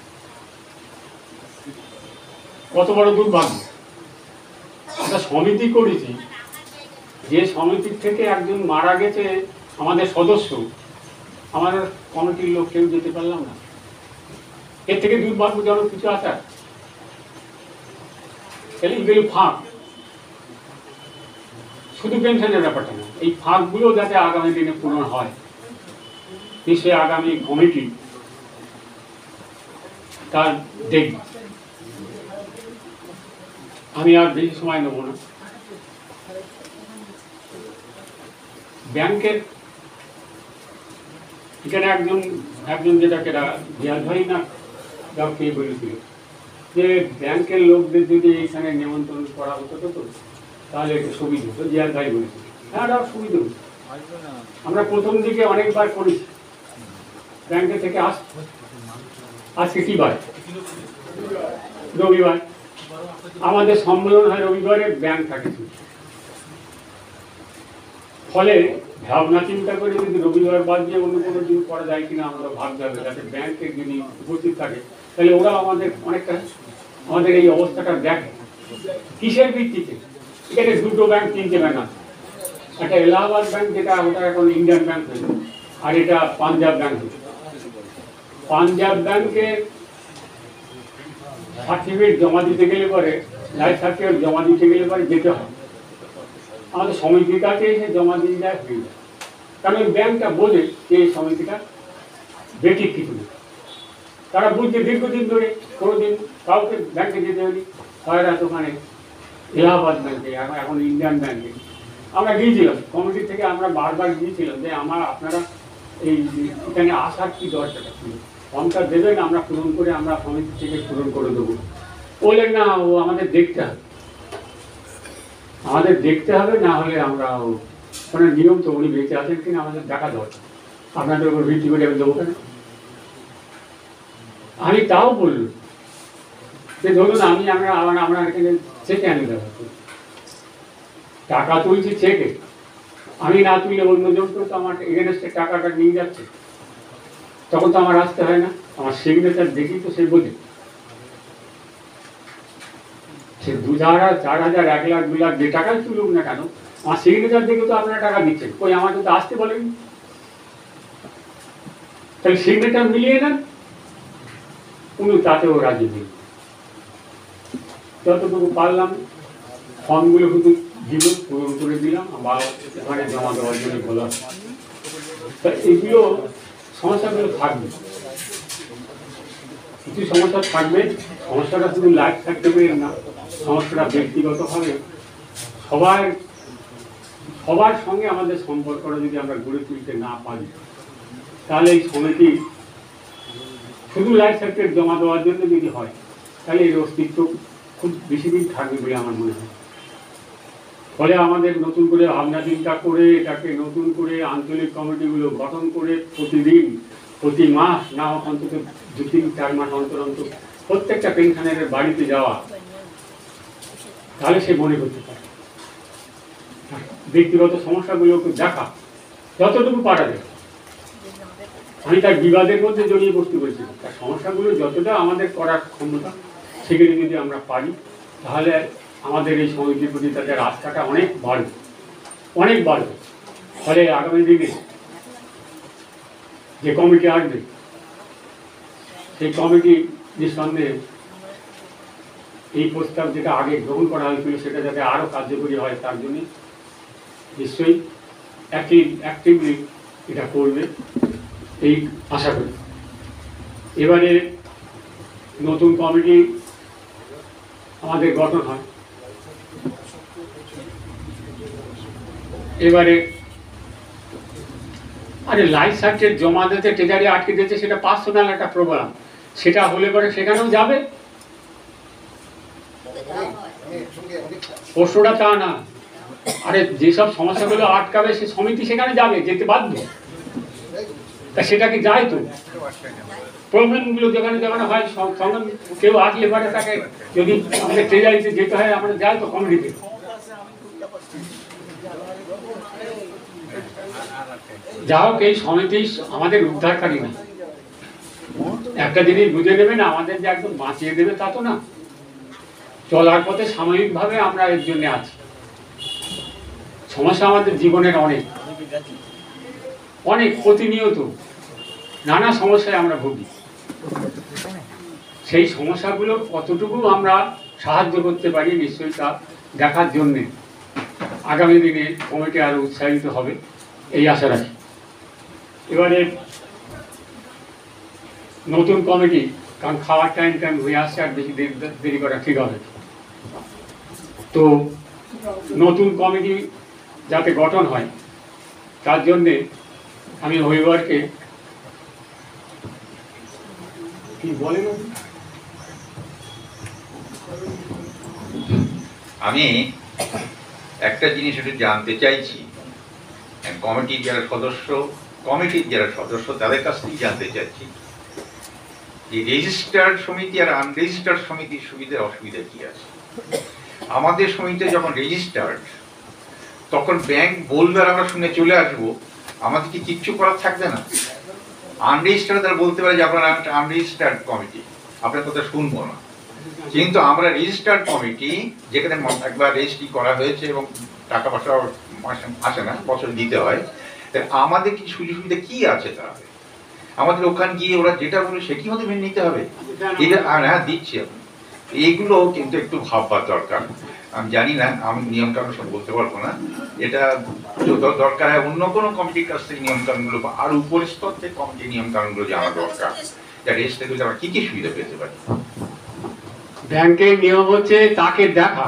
কত বড় দুর্ভাগ্য। একটা সমিতি করেছি, যে সমিতির থেকে একজন মারা গেছে আমাদের সদস্য, আমাদের কমিটির লোক কেউ যেতে পারলাম না। এর থেকে দুর্ভাগ্যজনক কিছু আছে? এগুলো ফাঁক, শুধু পেনশনের ব্যাপারটা না, এই ফাঁকগুলো যাতে আগামী দিনে পূরণ হয়, নিশ্চয়ই আগামী কমিটি তার দেখবে। আমি আর বেশি সময় নেব না। ব্যাংকের এখানে একজন যেটা জিয়াদ ভাই না কে বলেছিল যে ব্যাংকের লোকদের যদি এখানে নিমন্ত্রণ করা হতো তো তাহলে একটু সুবিধা হতো। জিয়াদ ভাই বলেছিল, হ্যাঁ সুবিধা হতো। আমরা প্রথম দিকে অনেকবার করেছি, ব্যাংকে থেকে আজকে কি বার? রবিবার। আমাদের সম্মেলন হয় রবিবারে, ব্যাংক থাকে। ফলে ভাবনা চিন্তা করে যদি রবিবার বাদ দিয়ে অন্য কোনো দিন করা যায় কিনা আমরা ভাবতে হবে, যাতে ব্যাংকে যদি উপস্থিত থাকে তাহলে ওরা আমাদের অনেকটা আমাদের এই অবস্থাটা দেখে। কিসের ভিত্তিতে? এখানে দুটো ব্যাংক, তিনটে ব্যাংক আছে। একটা এলাহাবাদ ব্যাংক, যেটা ওটা এখন ইন্ডিয়ান ব্যাংক হয়েছে, আর এটা পাঞ্জাব ব্যাংক হয়েছে। পাঞ্জাব ব্যাংকে সার্টিফিকেট জমা দিতে গেলে পরে, লাইফ সার্টিফিকেট জমা দিতে গেলে পরে যেতে হয় আমাদের সমিতির কাছে, এসে জমা দিয়ে যায়, হয়ে যায়। কারণ ওই ব্যাংকটা বোঝে যে এই সমিতিটা বেঠিক কিছু নেই। তারা বুঝছে দীর্ঘদিন ধরে কোনোদিন কাউকে ব্যাংকে যেতে হয়নি, হয় ওখানে এলাহাবাদ ব্যাংকে, এখন ইন্ডিয়ান ব্যাংকে। আমরা গিয়েছিলাম কমিটির থেকে, আমরা বারবার গিয়েছিলাম যে আপনারা এই এখানে আসার কি দরকারটা ছিল, ফর্মটা দেবেন, আমরা পূরণ করে আমরা সমিতি থেকে পূরণ করে দেবো। বললেন না, ও আমাদের দেখতে হবে, না হলে আমরা ওখানে নিয়ম তো উনি বেঁচে আছেন কিনা আমাদের দেখা দরকার, আপনাদের উপর ভিত্তি করে আমি দেবো কেন। আমি তাও বলল যে ধরুন আমরা এখানে চেকে আনি দেবো, টাকা তুলছি চেকে, আমি না তুললে অন্যজন তো আমার এগেনস্টে টাকাটা নিয়ে যাচ্ছে, তখন তো আমার আসতে হয় না, আমার সিগনেচার দেখি তো সে বোঝে। সে 2000, 4000, 1 লাখ, 2 লাখ যে টাকাই তুলুক না কেন, আমার সিগনেচার দেখে তো আপনারা টাকা দিচ্ছেন। কই আমাকে তো আসতে বলেন। তাহলে সিগনেচার মিলিয়ে নেন, উনি তাতেও রাজি নেই। যতটুকু পারলাম ফর্মগুলো কিন্তু দিল, পূরণ করে দিলাম, আবার ওখানে জমা দেওয়ার জন্য বলা। তা এগুলো সমস্যাগুলো থাকবে, কিছু সমস্যা থাকবে। সমস্যাটা শুধু লাইফ থাকতে পারে না, সমস্যাটা ব্যক্তিগতভাবে সবার সঙ্গে আমাদের সম্পর্কটা যদি আমরা গড়ে তুলতে না পারি, তাহলে এই সমিতি শুধু লাইফ সার্টিফিকেট জমা দেওয়ার জন্য যদি হয়, তাহলে এর অস্তিত্ব খুব বেশি দিন থাকবে বলে আমার মনে হয়। ফলে আমাদের নতুন করে ভাবনা চিন্তা করে এটাকে নতুন করে আঞ্চলিক কমিটিগুলো গঠন করে প্রতিদিন, প্রতি মাস না অন্তত 2-3-4 মাস অন্তর অন্তর প্রত্যেকটা পেনশনের বাড়িতে যাওয়া, তাহলে সে মনে করতে পারে। ব্যক্তিগত সমস্যাগুলোকে দেখা যতটুকু পারা যায়। আমি তার বিবাদের মধ্যে জড়িয়ে বসতে বলছি, তার সমস্যাগুলো যতটা আমাদের করার ক্ষমতা সেগুলি যদি আমরা পারি, তাহলে আমাদের এই সমিতির প্রতি তাদের আস্থাটা অনেক বাড়বে, অনেক বাড়বে। ফলে আগামী দিনে যে কমিটি আসবে, সেই কমিটি নিঃসন্দেহে এই প্রস্তাব যেটা আগে গ্রহণ করা হয়েছিল সেটা যাতে আরও কার্যকরী হয়, তার জন্য নিশ্চয়ই অ্যাক্টিভলি এটা করবে এই আশা করি। এবারে নতুন কমিটি আমাদের গঠন হয়। এবারে লাইফ সার্টিফিকেট জমা দিতে ট্রেজারি আটকে দিয়েছে, সেটা পার্সোনাল একটা প্রোগ্রাম, সেটা হলে পরে সেখানেও যাবে। প্রশ্নটা তা না, যেসব সমস্যাগুলো আটকাবে সে সমিতি সেখানে যাবে, যেতে বাধ্য। তা সেটা কি যায় তো? প্রবলেমগুলো যেখানে যেখানে হয় সঙ্গে কেউ আসলে পরে তাকে যদি আমাদের ট্রেজারিতে যেতে হয়, আমরা যাই তো কমিটিতে। যা হোক, এই সমিতি আমাদের উদ্ধারকারী না। একটা জিনিস বুঝে নেবেন, আমাদের যে একদম বাঁচিয়ে দেবে তা তো না। চলার পথে সাময়িকভাবে আমরা এর জন্য আছি। সমস্যা আমাদের জীবনের অনেক অনেক, প্রতিনিয়ত নানা সমস্যায় আমরা ভুগি। সেই সমস্যাগুলো কতটুকু আমরা সাহায্য করতে পারি নিশ্চয়ই তা দেখার জন্যে আগামী দিনে কমিটি আরো উৎসাহিত হবে, এই আশা রাখি। এবারে নতুন কমিটি, কারণ খাওয়ার টাইম হয়ে আসছে, আর বেশি দেরি করা ঠিক হবে। তো নতুন কমিটি যাতে গঠন হয়, তার জন্যে আমি হরিবারকে কি বলেন, আমি একটা জিনিস একটু জানতে চাইছি। কমিটির যারা সদস্য তাদের কাছ থেকে জানতে চাইছি যে রেজিস্টার্ড সমিতি আর আনরেজিস্টার্ড সমিতির সুবিধা অসুবিধা কি আছে। আমাদের সমিতিতে যখন রেজিস্টার্ড, তখন ব্যাংক বলবে আর আমরা শুনে চলে আসবো, আমাদের কি কিচ্ছু করার থাকবে না। আনরেজিস্টার্ড তারা বলতে পারে যে আপনারা একটা আনরেজিস্টার্ড কমিটি, আপনার কথা শুনবো না। কিন্তু আমরা রেজিস্টার্ড কমিটি, যেখানে একবার রেজিস্ট্রি করা হয়েছে এবং টাকা পয়সা আসে না, বছর দিতে হয়, আমাদের কি সুযোগ সুবিধা কি আছে? তাহলে আমাদের ওখানে গিয়ে ওরা যেটা বলে সেটি আমাদের মেনে নিতে হবে? এটা হ্যাঁ দিচ্ছি আপনি, এইগুলো কিন্তু একটু ভাববার দরকার। আমি জানি না, আমি নিয়ম কানুন সব বলতে পারবো না। এটা দরকার হয় অন্য কোনো কমিটির কাছ থেকে নিয়ম কানুনগুলো, আর উপরের স্তর থেকে কমিটির নিয়ম কানুনগুলো জানা দরকার, যা রেজিস্টার করলে আমরা কি কি সুবিধা পেতে পারি। ব্যাংকের নিয়ম হচ্ছে তাকে দেখা,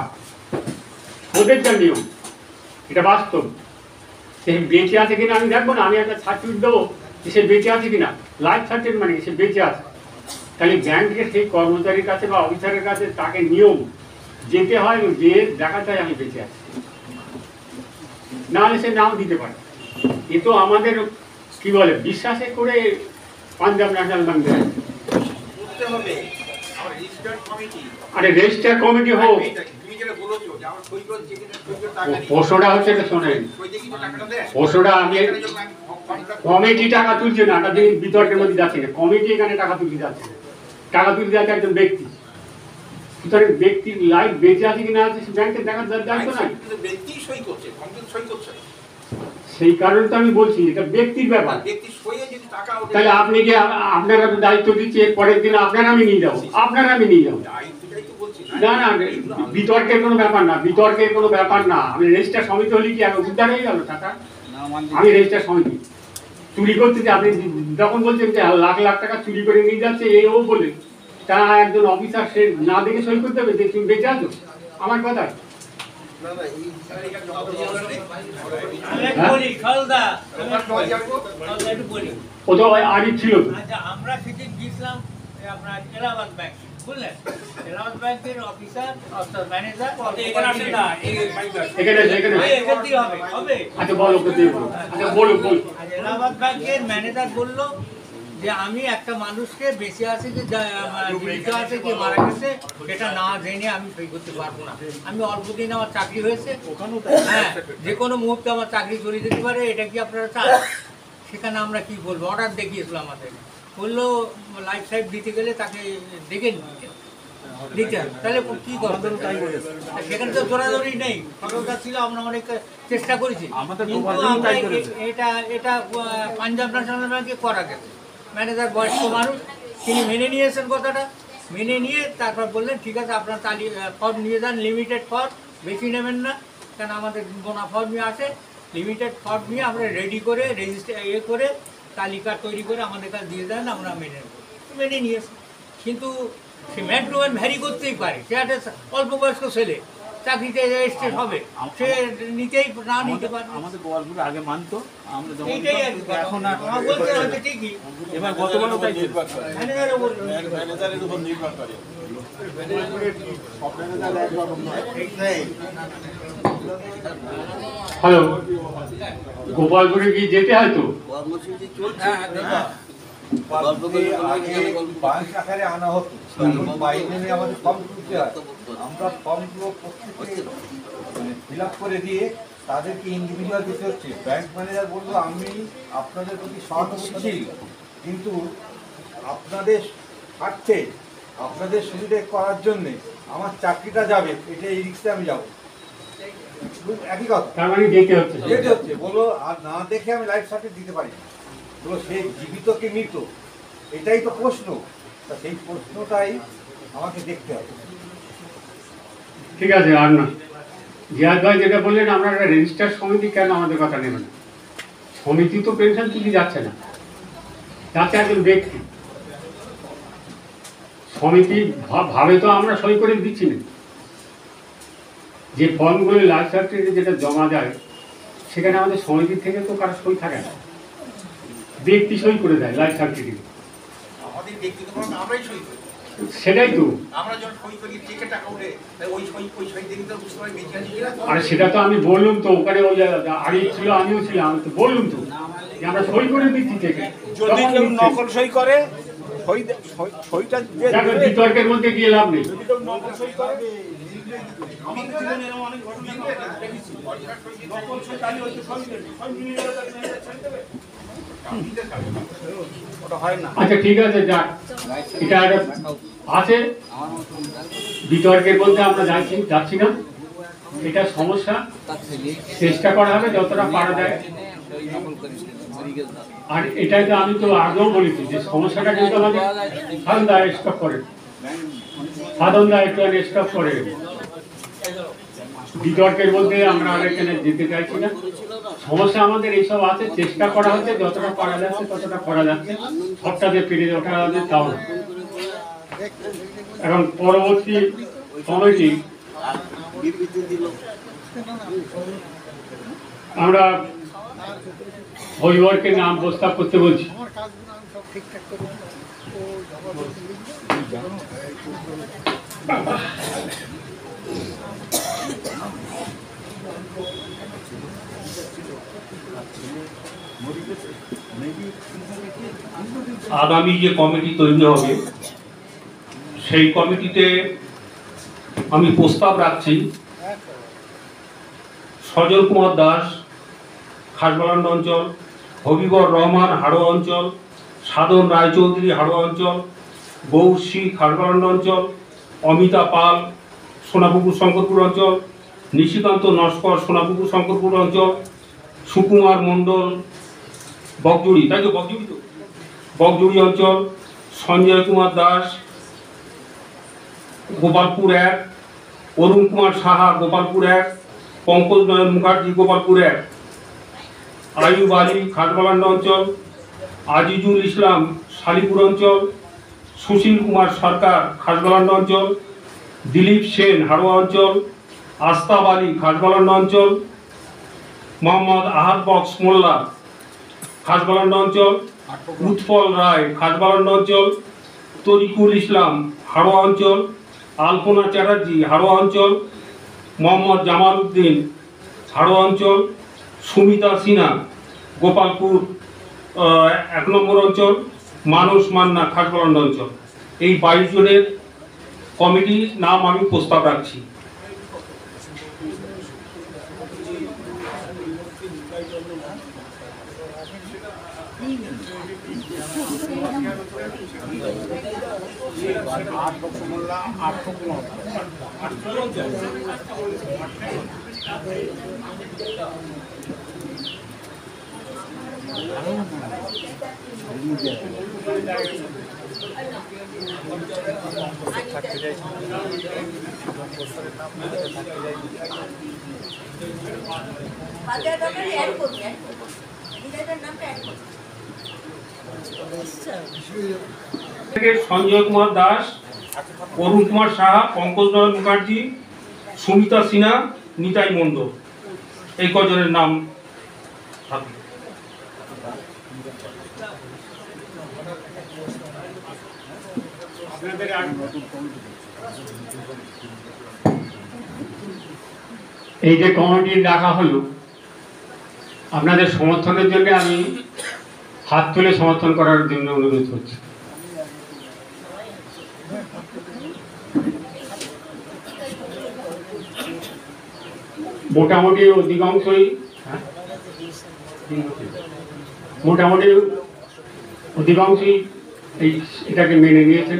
ওদের যা নিয়ম, এটা বাস্তব। সে বেঁচে আছে কিনা আমি দেখবো না, আমি একটা সার্টিফিকেট দেবো সে বেঁচে আছে কিনা। লাইফ সার্টিফিকেট মানে সে বেঁচে আছে। তাহলে ব্যাংকের সেই কর্মচারীর কাছে বা অফিসারের কাছে তাকে নিয়ম যেতে হয়, যে দেখাতে হয় আমি বেঁচে আছি, নাহলে সে নাও দিতে পারে। এ তো আমাদের কি বলে বিশ্বাসে করে পাঞ্জাব ন্যাশনাল ব্যাংক দেয়। আরে রেজিস্টার কমিটি হোক, প্রশ্নটা হচ্ছে এটা শোনেন, প্রশ্নটা আমি কমিটি টাকা তুলছে না, এটা বিতর্কের মধ্যে যাচ্ছে না, কমিটি এখানে টাকা তুলতে যাচ্ছে, টাকা তুলতে যাচ্ছে একজন ব্যক্তি, সুতরাং ব্যক্তির লাইফ বেঁচে আছে কিনা আছে ব্যাংকে দেখার দায়িত্ব নাই, সেই কারণে তো আমি বলছি এটা ব্যক্তির ব্যাপার। তাহলে আপনি কি আপনারা দায়িত্ব দিচ্ছে, পরের দিন আপনারা আমি নিয়ে যাবো, আপনারা আমি নিয়ে যাবো, না না বিতর্কের কোনো ব্যাপার না, বিতর্কের কোনো ব্যাপার না। আমি রেজিস্টার সমিতি হলে কি উদ্ধার হয়ে গেল টাকা? আমি রেজিস্টার সমিতি চুরি করতে যে আপনি যখন বলছেন যে লাখ লাখ টাকা চুরি করে নিয়ে যাচ্ছে এও বলে, তা একজন অফিসার সে না দেখে সই করতে হবে যে তুমি বেঁচে আছো? আমার কথা ও তো আগে ছিল। আমরা সেদিন গিয়েছিলাম আপনার এলাহাবাদ ব্যাংক, বুঝলেন, এলাহাবাদ ব্যাংকের অফিসার ম্যানেজার এলাহাবাদ ব্যাংকের ম্যানেজার বললো যে আমি একটা মানুষকে বেঁচে আছে কি জীবিত আছে কি মারা গেছে সেটা না জেনে আমি সই করতে পারবো না। আমি অল্প দিন আমার চাকরি হয়েছে, হ্যাঁ যে কোনো মুহূর্তে আমার চাকরি চলে যেতে পারে, এটা কি আপনারা চান? সেখানে আমরা কি বলবো, অর্ডার দেখিয়েছিল আমাদের, বললো লাইফ সাইড দিতে গেলে তাকে দেখে দিতে হবে, তাহলে কি করবো? সেখানে তো জোরাজোরি নেই, সরকার ছিল, আমরা অনেক চেষ্টা করেছি, কিন্তু এটা পাঞ্জাব ন্যাশনাল ব্যাংকে করা গেছে। ম্যানেজার বয়স্ক মানুষ, তিনি মেনে নিয়েছেন কথাটা, মেনে নিয়ে তারপর বললেন ঠিক আছে আপনার ফর্ম নিয়ে যান, লিমিটেড ফর্ম, বেশি নেবেন না, কারণ আমাদের গোনা ফর্মই আসে, লিমিটেড ফর্ম নিয়ে আমরা রেডি করে রেজিস্টার করে তালিকা তৈরি করে আমাদের কাছে দিয়ে দেন, আমরা মেনে নিয়েছি। কিন্তু সে ম্যান টু ম্যান ভ্যারি করতেই পারে, সে একটা অল্প বয়স্ক ছেলে, চাকরিতে রেজিস্ট্রেট হবে, সে নিতেই না নিতে পারে। আমাদের গোয়ালপুরে আগে মানতো, আমরা এইটাই এখন বলতে হয়তো ঠিকই, এবার গতবারও তাই ম্যানেজারের উপর নির্ভর করে। হ্যালো, গোপালপুরে কি যেতে হয় তো? আকারে আনা হতো, বাইরে আমাদের ফর্ম তুলতে হয়, আমরা ফর্মগুলো ফিল আপ করে দিয়ে তাদেরকে ইন্ডিভিজুয়াল দিতে হচ্ছে। ব্যাংক ম্যানেজার বললো আমি আপনাদের প্রতি সহানুভূতিশীল, কিন্তু আপনাদের স্বার্থে আপনাদের সুবিধে করার জন্যে আমার চাকরিটা যাবে, এটা এই রিক্সে আমি যাবো, একই কথা। তার মানে যেতে হচ্ছে বলো, আর না দেখে আমি লাইফ সার্টিফিকেট দিতে পারি না, বলো সে জীবিত কি মৃত, এটাই তো প্রশ্ন, তা সেই প্রশ্নটাই আমাকে দেখতে হবে। ঠিক আছে, আর না জিয়াদ ভাই যেটা বললেন, আমরা একটা রেজিস্টার সমিতি কেন আমাদের কথা নেবে না? সমিতি তো পেনশন তুলে যাচ্ছে না, যাচ্ছে একজন ব্যক্তি, সমিতি ভাবে তো আমরা সই করে দিচ্ছি না। যে ফর্মগুলো লাইফ সার্টিফিকেট যেটা জমা যায়, সেখানে আমাদের সমিতি থেকে তো কারো সই থাকে না, ব্যক্তি সই করে দেয় লাইফ সার্টিফিকেট। আমাদের ব্যক্তিগত আমরাই সই করি, সেটাই তো আমরা যখন সই করি চেকে টাকা উঠে, ওই সই দেখি তো বুঝতে পারি বেঁচে আছি কিনা। আর সেটা তো আমি বললাম তো, ওখানে ওই আগে ছিল, আমিও ছিলাম, আমি তো বললাম তো যে আমরা সই করে দিচ্ছি থেকে। যদি কেউ নকল সই করে, সইটা বিতর্কের মধ্যে গিয়ে লাভ নেই। নকল সই করে, আমি জীবনে এরকম অনেক ঘটনা দেখেছি, নকল সই কালি হচ্ছে সই দেবে, সই মিলিয়ে গেলে সই দেবে, ওটা হয় না। আচ্ছা ঠিক আছে, যাক, এটা আছে বিতর্কের মধ্যে আমরা যাচ্ছি না, এটা সমস্যা, চেষ্টা করা হবে যতটা পারা যায়। আর এটাই তো আমি তো আগেও বলেছি যে সমস্যাটা কিন্তু আমাদের সাধনদা স্টপ করে, সাধনদা একটু স্টপ করে। বিতর্কের মধ্যে আমরা আর এখানে যেতে চাইছি না, সমস্যা আমাদের এইসব আছে, চেষ্টা করা হচ্ছে যতটা করা যাচ্ছে ততটা করা যাচ্ছে, সবটা যে পেরে ওঠা যাবে তাও না। এবং পরবর্তী কমিটি আমরা অভিভাবকের নাম প্রস্তাব করতে বলছি। আগামী যে কমিটি তৈরি হবে সেই কমিটিতে আমি প্রস্তাব রাখছি সজল কুমার দাস, খাসবালান্ড অঞ্চল, হবিবর রহমান, হাড়োয়া অঞ্চল, সাধন রায়চৌধুরী, হাড়োয়া অঞ্চল, বৌশী, খাসবালান্ড অঞ্চল, অমিতা পাল, সোনাপুকুর শঙ্করপুর অঞ্চল, নিশিকান্ত নস্কর, সোনাপুকুর শঙ্করপুর অঞ্চল, সুকুমার মণ্ডল, বকজুড়ি, তাই তো বকজুড়ি অঞ্চল, সঞ্জয় কুমার দাস, গোপালপুর 1, অরুণ কুমার সাহা, গোপালপুর 1, পঙ্কজ নয়ন মুখার্জি, গোপালপুর 1, আয়ুব আলী, খাসবালান্ড অঞ্চল, আজিজুল ইসলাম, শালিপুর অঞ্চল, সুশীল কুমার সরকার, খাসবালান্ড অঞ্চল, দিলীপ সেন, হাড়োয়া অঞ্চল, আস্তাব আলী, খাসবালান্ড অঞ্চল, মোহাম্মদ আহাদ বক্স মোল্লা, খাসবালান্ড অঞ্চল, উৎপল রায়, খাসবালান্ড অঞ্চল, তরিকুল ইসলাম, হাড়োয়া অঞ্চল, আলপনা চ্যাটার্জি, হাড়োয়া অঞ্চল, মোহাম্মদ জামাল উদ্দিন, হাড়োয়া অঞ্চল, সুমিতা সিনহা, গোপালপুর 1 নম্বর অঞ্চল, মানস মান্না, খাসবালান্ড অঞ্চল। এই 22 জনের কমিটির নাম আমি প্রস্তাব রাখছি। সঞ্জয় কুমার দাস, অরুণ কুমার সাহা, পঙ্কজ নয়ন মুখার্জি, সুমিতা সিনহা, নিতাই মণ্ডল, এই কজনের নাম থাকে। এই যে কমিটি রাখা হলো, আপনাদের সমর্থনের জন্য আমি হাত তুলে সমর্থন করার জন্য অনুরোধ করছি। মোটামুটি অধিকাংশই এটাকে মেনে নিয়েছেন।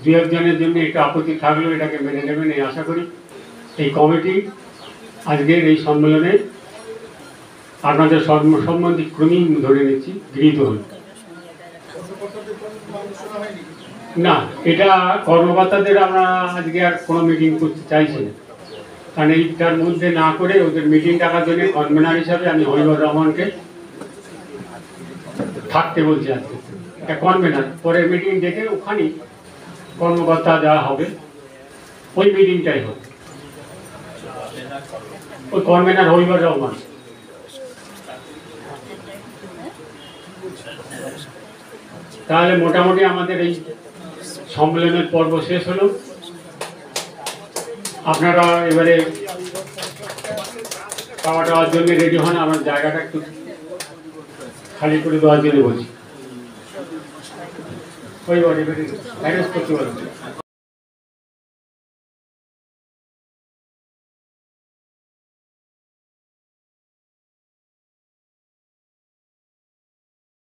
2-1 জনের জন্য একটু আপত্তি থাকলেও এটাকে মেনে নেবেন এই আশা করি। এই কমিটি আজকের এই সম্মেলনে আপনাদের সম্বন্ধে ক্রমেই ধরে নিচ্ছি গৃহীত হল। না, এটা কর্মকর্তাদের আমরা আজকে আর কোনো মিটিং করতে চাইছি না, কারণ এইটার মধ্যে না করে ওদের মিটিং ডাকার জন্য কনভেনার হিসাবে আমি হবিবর রহমানকে থাকতে বলছি। আজকে এটা কনভেনার, পরে মিটিং ডেকে ওখানেই কর্মকর্তা দেওয়া হবে, ওই মিটিংটাই হবে। ওই কনভেনার হবিবর রহমান। তাহলে মোটামুটি আমাদের এই সম্মেলনের পর্ব শেষ হলো। আপনারা এবারে খাওয়া দাওয়ার জন্য রেডি হন। আমার জায়গাটা একটু খালি করে দেওয়ার জন্য বলছি। ওই এবারে অ্যারেঞ্জ করতে পারবেন।